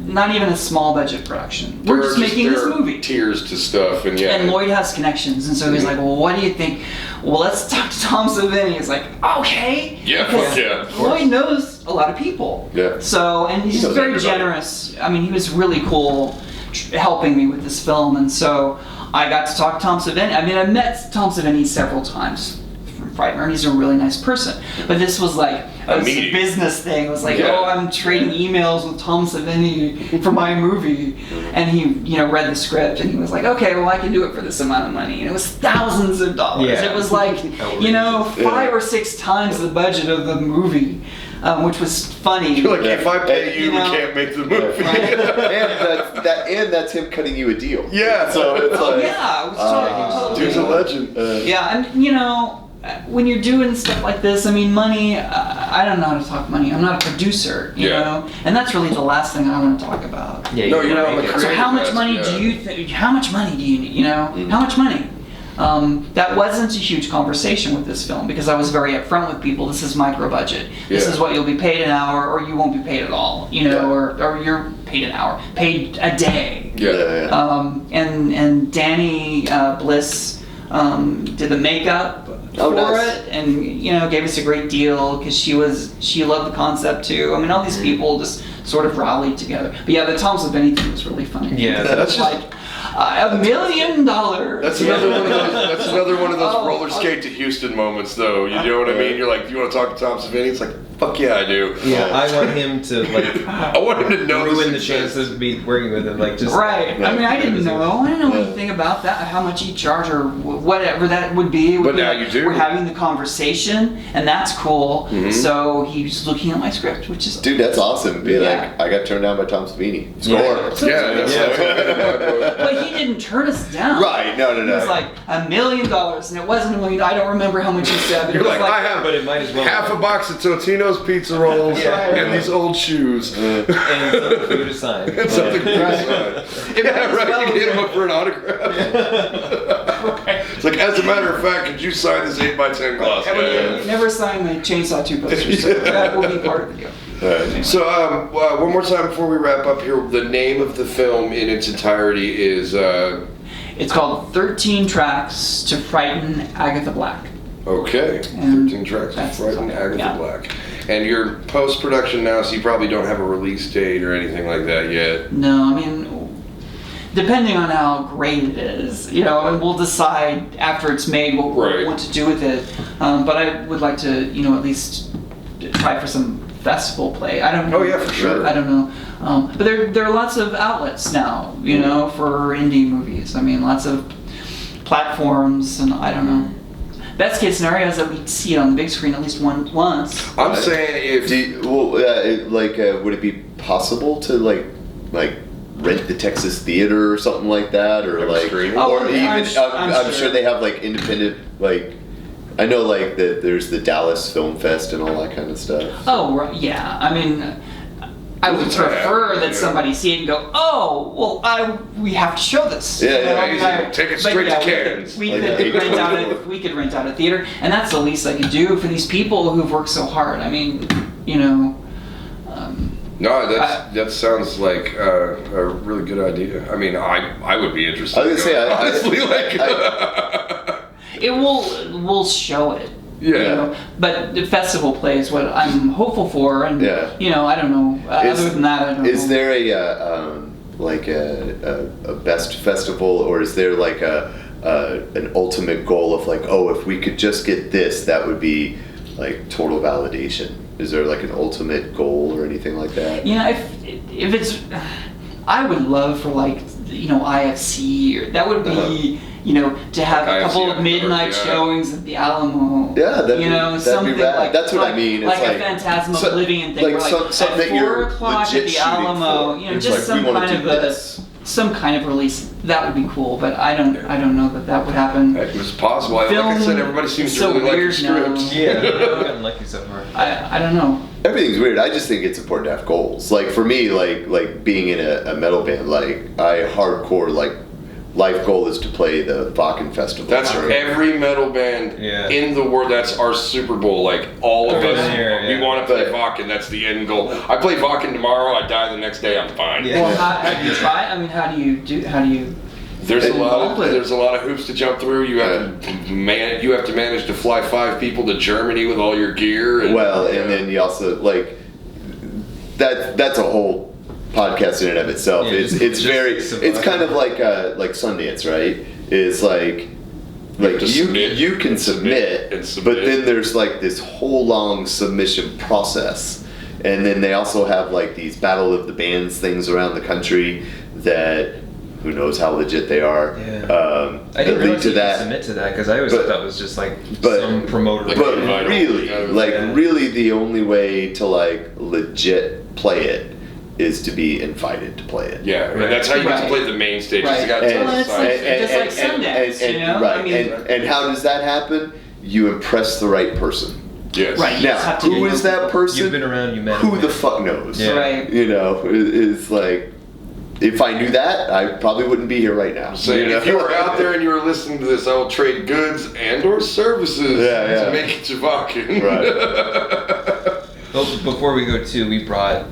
not even a small budget production. We're just making this movie. Tears to stuff, and yeah. And Lloyd has connections, and so he's like, "Well, what do you think? Well, let's talk to Tom Savini." He's like, "Okay." Yeah, Because fuck yeah, of course. Lloyd knows a lot of people. Yeah. So, and he's knows very everybody. generous. I mean, he was really cool helping me with this film, and so I got to talk to Tom Savini. I mean, I met Tom Savini several times from Frightener, and he's a really nice person. But this was like A a meeting. business thing. It was like, Yeah. oh, I'm trading emails with Tom Savini for my movie, and he, read the script, and he was like, okay, well, I can do it for this amount of money, and it was thousands of dollars. Yeah. It was like, Outrageous. 5 or 6 times the budget of the movie, which was funny. You're like, if I pay you, You know, we can't make the movie. and that's him cutting you a deal. Yeah. So it's Oh like, yeah, it was totally. Dude's a legend. Yeah, and when you're doing stuff like this, I mean, money. I don't know how to talk money. I'm not a producer, you Yeah. know, and that's really the last thing I want to talk about. Yeah, No, you you're can not make a it. creative So how much aspect, money yeah. do you think? How much money do you need? You know, how much money? That wasn't a huge conversation with this film because I was very upfront with people. This is micro budget. This Yeah. is what you'll be paid an hour, or you won't be paid at all. You know, Yeah. or you're paid an hour, paid a day. Yeah. And Danny Bliss did the makeup for nice. it, and gave us a great deal because she loved the concept too. I mean, all these people just sort of rallied together. But yeah, the Tom Savini thing was really funny. Yeah, that's just- like $1 million. That's another one of those. That's another one of those Oh, roller skate to Houston moments, though. You know what I mean? You're like, you want to talk to Tom Savini? It's like, fuck yeah, I do. Yeah, I want him to like I want him to know ruin the this chances exists. of me working with him. Like just Right. I mean, I didn't know. I didn't know Yeah. anything about that. How much he'd charge or whatever that would be. It would But be now like, you do. We're having the conversation, and that's cool. Mm-hmm. So he's looking at my script, which is dude, that's awesome. Be Yeah. like, I got turned down by Tom Savini. Score. Yeah, that's But he didn't turn us down. Right, no. It was like $1 million, and it wasn't $1 million. I don't remember how much he said. But You're it was like, I have but it might as well half a box of Totino's pizza rolls Yeah. and these old shoes. and something for you to sign. And something for you to sign. It might Yeah, as right. well You can hit him be. up for an autograph. It's like, as a matter of fact, could you sign this 8x10 gloss? And we never signed the Chainsaw 2 poster, so that will be part of the deal. So, one more time before we wrap up here, the name of the film in its entirety is, It's called 13 Tracks to Frighten Agatha Black. okay, And 13 tracks of that's the Frighten title, Agatha yeah. Black. And you're post-production now, so you probably don't have a release date or anything like that yet. No, I mean, depending on how great it is, and we'll decide after it's made what Right. we want to do with it. But I would like to, at least try for some festival play. I don't know. Oh, yeah, for sure. I don't know. But there are lots of outlets now, for indie movies. I mean, lots of platforms, and I don't know. Best case scenario is that we see it on the big screen at least once. I'm saying if... Would it be possible to like rent the Texas Theater or something like that, or Like streaming? Oh, or even I'm I'm sure. sure they have like independent I know there's the Dallas Film Fest and all that kind of stuff. Oh, right, yeah. I mean, I would It's a- prefer that yeah. somebody see it and go, oh, well, we have to show this. Yeah, yeah, I mean, easy. Take it but straight to we could- Cairns. We Like could a rent out a theater, and that's the least I could do for these people who've worked so hard. I mean, No, that sounds like a really good idea. I mean, I would be interested. I was gonna say, honestly, we'll show it. Yeah. But the festival play is what I'm hopeful for, and Yeah. I don't know. Other than that, I don't know. Is there a best festival, or is there like an ultimate goal of like, oh, if we could just get this, that would be like total validation? Is there like an ultimate goal or anything like that? If it's, I would love for IFC, or that would be to have Like a couple IFC of midnight yeah. showings at the Alamo. Yeah, that'd be something rad. like That's what I mean. Like It's a like- Phantasm so- Oblivion thing, like where something at that you're 4 o'clock legit at the shooting Alamo, for. It's just like, some we wanna kind do of this. some kind of release, that would be cool. But I don't know that would happen. It was possible. Like I said, everybody seems to really like the script. Yeah, I've gotten lucky so far. I don't know. Everything's weird. I just think it's important to have goals. Like for me, like being in a metal band, like I hardcore like life goal is to play the Wacken Festival. That's every metal band in the world. That's our Super Bowl. Like all of us, we want to play Wacken. That's the end goal. I play Wacken tomorrow. I die the next day. I'm fine. Yeah. Well, how do you try? I mean, how do you? There's a lot of hoops to jump through. You have to manage to fly 5 people to Germany with all your gear. And then you also like that's a whole podcast in and of itself. Yeah, it's kind of like Sundance, right? It's like you can submit, but then there's like this whole long submission process, and then they also have like these Battle of the Bands things around the country that who knows how legit they are. Yeah. I didn't realize you could submit to that because I always thought that was just like some promoter. But really, the only way to like legit play it is to be invited to play it. Yeah, right. That's how you get to play the main stage. Right. You got just like Sundance, you know? Right. I mean, and how does that happen? You impress the right person. Yes. Right. Now, who is that person? You've been around, you met Who the fuck knows? Yeah. Right. You know, it's like, if I knew that, I probably wouldn't be here right now. So if you were out there and you were listening to this, I will trade goods and or services to make it to Wacken. Right. Well, before we go to, we brought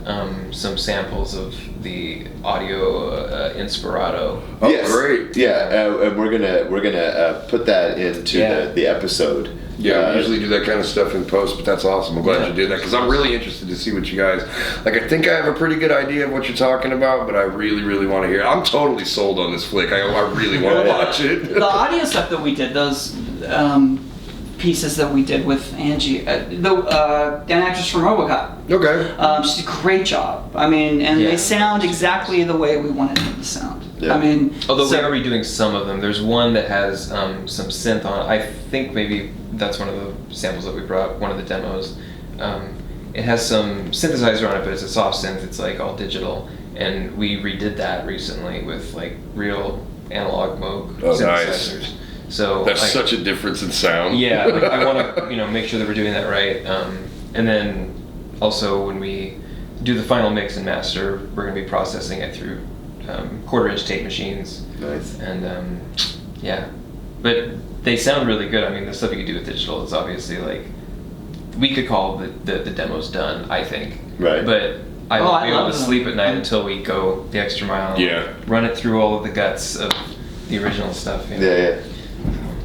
some samples of the audio Inspirato. Oh, yes. Great! Yeah, and we're gonna put that into the episode. Yeah, we usually do that kind of stuff in post, but that's awesome. I'm glad you did that because I'm really interested to see what you guys like. I think I have a pretty good idea of what you're talking about, but I really, really want to hear it. I'm totally sold on this flick. I really want to watch it. The audio stuff that we did, those pieces that we did with Angie, the actress from RoboCop. Okay. She did a great job. I mean, they sound exactly the way we wanted them to sound. Yeah. I mean, although we are redoing some of them. There's one that has some synth on it. I think maybe that's one of the samples that we brought, one of the demos. It has some synthesizer on it, but it's a soft synth. It's like all digital, and we redid that recently with like real analog Moog synthesizers. Nice. So that's such a difference in sound. Yeah, like, I want to make sure that we're doing that right. And then also when we do the final mix and master, we're going to be processing it through 1/4-inch tape machines. Nice. And but they sound really good. I mean, the stuff you can do with digital is obviously like we could call the demos done, I think. Right. But I won't be able to them. sleep at night until we go the extra mile. And run it through all of the guts of the original stuff. You know? Yeah.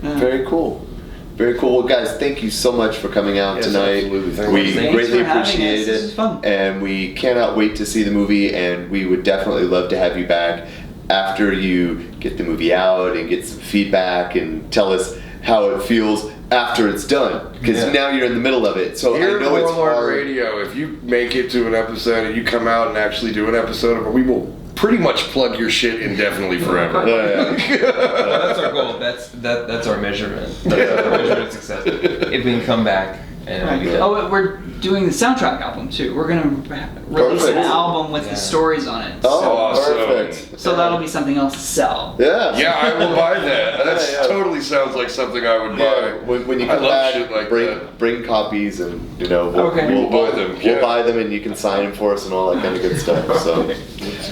Very cool. Very cool. Well, guys, thank you so much for coming out tonight. Absolutely. We greatly for having appreciate us. it. This is fun. And we cannot wait to see the movie, and we would definitely love to have you back after you get the movie out and get some feedback and tell us how it feels after it's done. Because now you're in the middle of it. So Here I know at it's Warlord hard. Radio, if you make it to an episode and you come out and actually do an episode of it, we will pretty much plug your shit indefinitely forever. Well, that's our goal. That's our measurement. That's our measurement of success. If we can come back and we Oh, we're doing the soundtrack album too. We're gonna release an album with the stories on it. Oh, So perfect. So that'll be something else to sell. Yeah. Yeah, I will buy that. That totally sounds like something I would Yeah, buy. when you I come love back, shit like bring that. bring copies, and we'll buy them. We'll buy them, and you can sign them for us and all that kind of good stuff. So,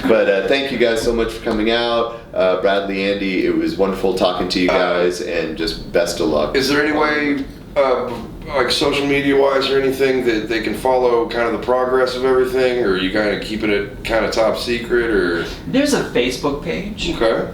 but thank you guys so much for coming out, Bradley, Andy. It was wonderful talking to you guys, and just best of luck. Is there any way, like social media wise or anything, that they can follow kind of the progress of everything, or are you kind of keeping it kind of top secret, or? There's a Facebook page. Okay.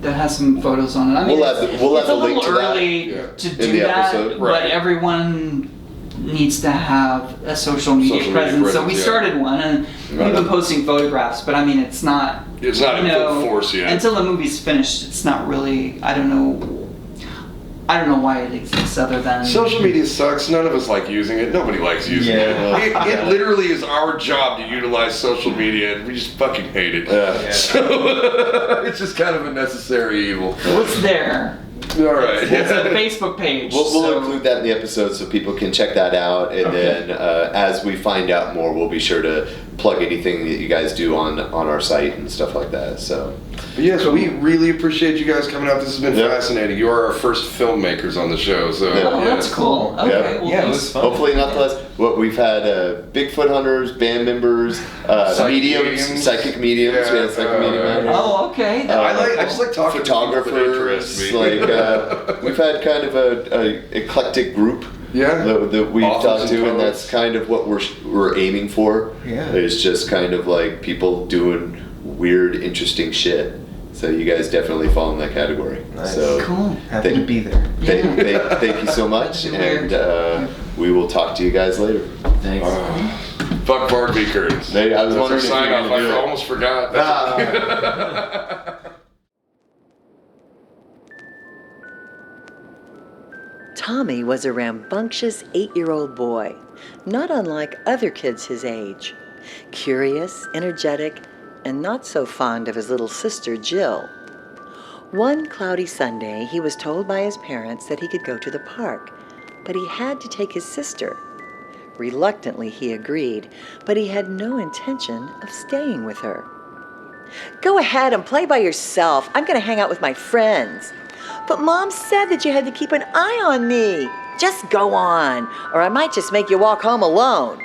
That has some photos on it. I mean, We'll have it's the a link little to that early Yeah. to in do the that, episode. Right. but everyone needs to have a social media presence. So we started one, and we've been posting photographs. But I mean, it's not. It's not in full force yet. Until the movie's finished, it's not really. I don't know why it exists other than Social media sucks. None of us like using it. Nobody likes using it. It literally is our job to utilize social media, and we just fucking hate it. Yeah. So it's just kind of a necessary evil. What's there? All right. It's a Facebook page. We'll include that in the episode so people can check that out. And then as we find out more, we'll be sure to plug anything that you guys do on our site and stuff like that. So. So we really appreciate you guys coming out. This has been fascinating. You are our first filmmakers on the show. So That's cool. Okay. Well, it was fun. Hopefully not the last. We've had Bigfoot hunters, band members, mediums, psychic mediums. Yeah, we had a psychic medium out here. Oh, okay. I just like talking photographers. to people that interest me. Like we've had kind of a eclectic group. That we talk to, and that's kind of what we're aiming for. It's just kind of like people doing weird, interesting shit. So you guys definitely fall in that category. Nice. So Cool. Happy to be there. Thank you so much, and we will talk to you guys later. Thanks. Fuck Barbie curtains. I was wondering if you were sign off. gonna do I it. almost forgot. Tommy was a rambunctious 8-year-old boy, not unlike other kids his age. Curious, energetic, and not so fond of his little sister, Jill. One cloudy Sunday, he was told by his parents that he could go to the park, but he had to take his sister. Reluctantly, he agreed, but he had no intention of staying with her. "Go ahead and play by yourself. I'm going to hang out with my friends." "But Mom said that you had to keep an eye on me." "Just go on, or I might just make you walk home alone."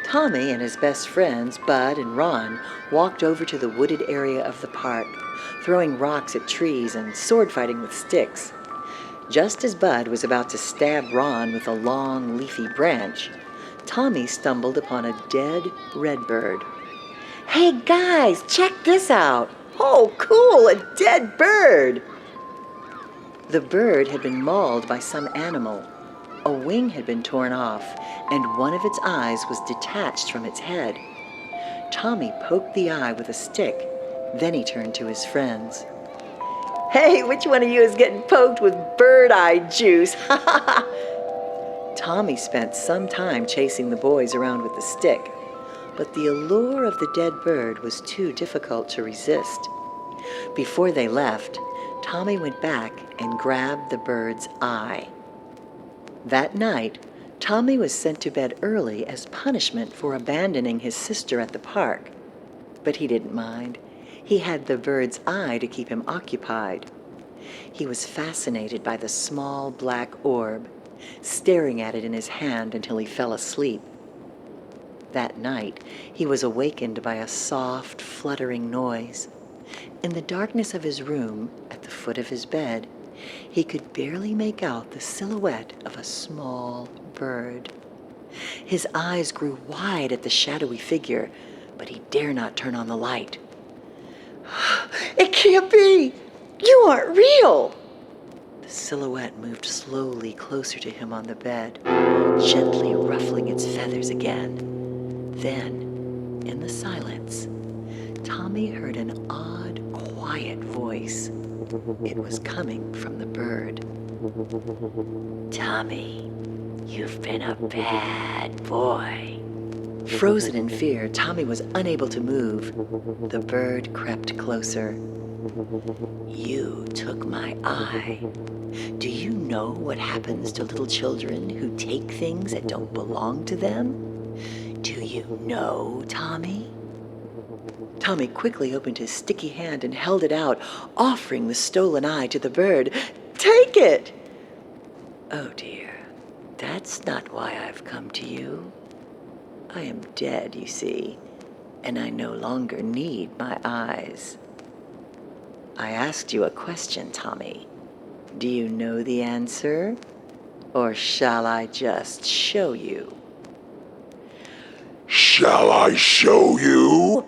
Tommy and his best friends, Bud and Ron, walked over to the wooded area of the park, throwing rocks at trees and sword fighting with sticks. Just as Bud was about to stab Ron with a long, leafy branch, Tommy stumbled upon a dead redbird. "Hey guys, check this out. Oh, cool, a dead bird." The bird had been mauled by some animal. A wing had been torn off, and one of its eyes was detached from its head. Tommy poked the eye with a stick, then he turned to his friends. "Hey, which one of you is getting poked with bird eye juice?" Tommy spent some time chasing the boys around with the stick, but the allure of the dead bird was too difficult to resist. Before they left, Tommy went back and grabbed the bird's eye. That night, Tommy was sent to bed early as punishment for abandoning his sister at the park. But he didn't mind. He had the bird's eye to keep him occupied. He was fascinated by the small black orb, staring at it in his hand until he fell asleep. That night, he was awakened by a soft, fluttering noise. In the darkness of his room, at the foot of his bed, he could barely make out the silhouette of a small bird. His eyes grew wide at the shadowy figure, but he dare not turn on the light. "It can't be! You aren't real!" The silhouette moved slowly closer to him on the bed, gently ruffling its feathers again. Then, in the silence, Tommy heard an odd, quiet voice. It was coming from the bird. "Tommy, you've been a bad boy." Frozen in fear, Tommy was unable to move. The bird crept closer. "You took my eye. Do you know what happens to little children who take things that don't belong to them? Do you know, Tommy?" Tommy quickly opened his sticky hand and held it out, offering the stolen eye to the bird. "Take it!" "Oh dear, that's not why I've come to you. I am dead, you see, and I no longer need my eyes. I asked you a question, Tommy. Do you know the answer? Or shall I just show you?" Shall I show you?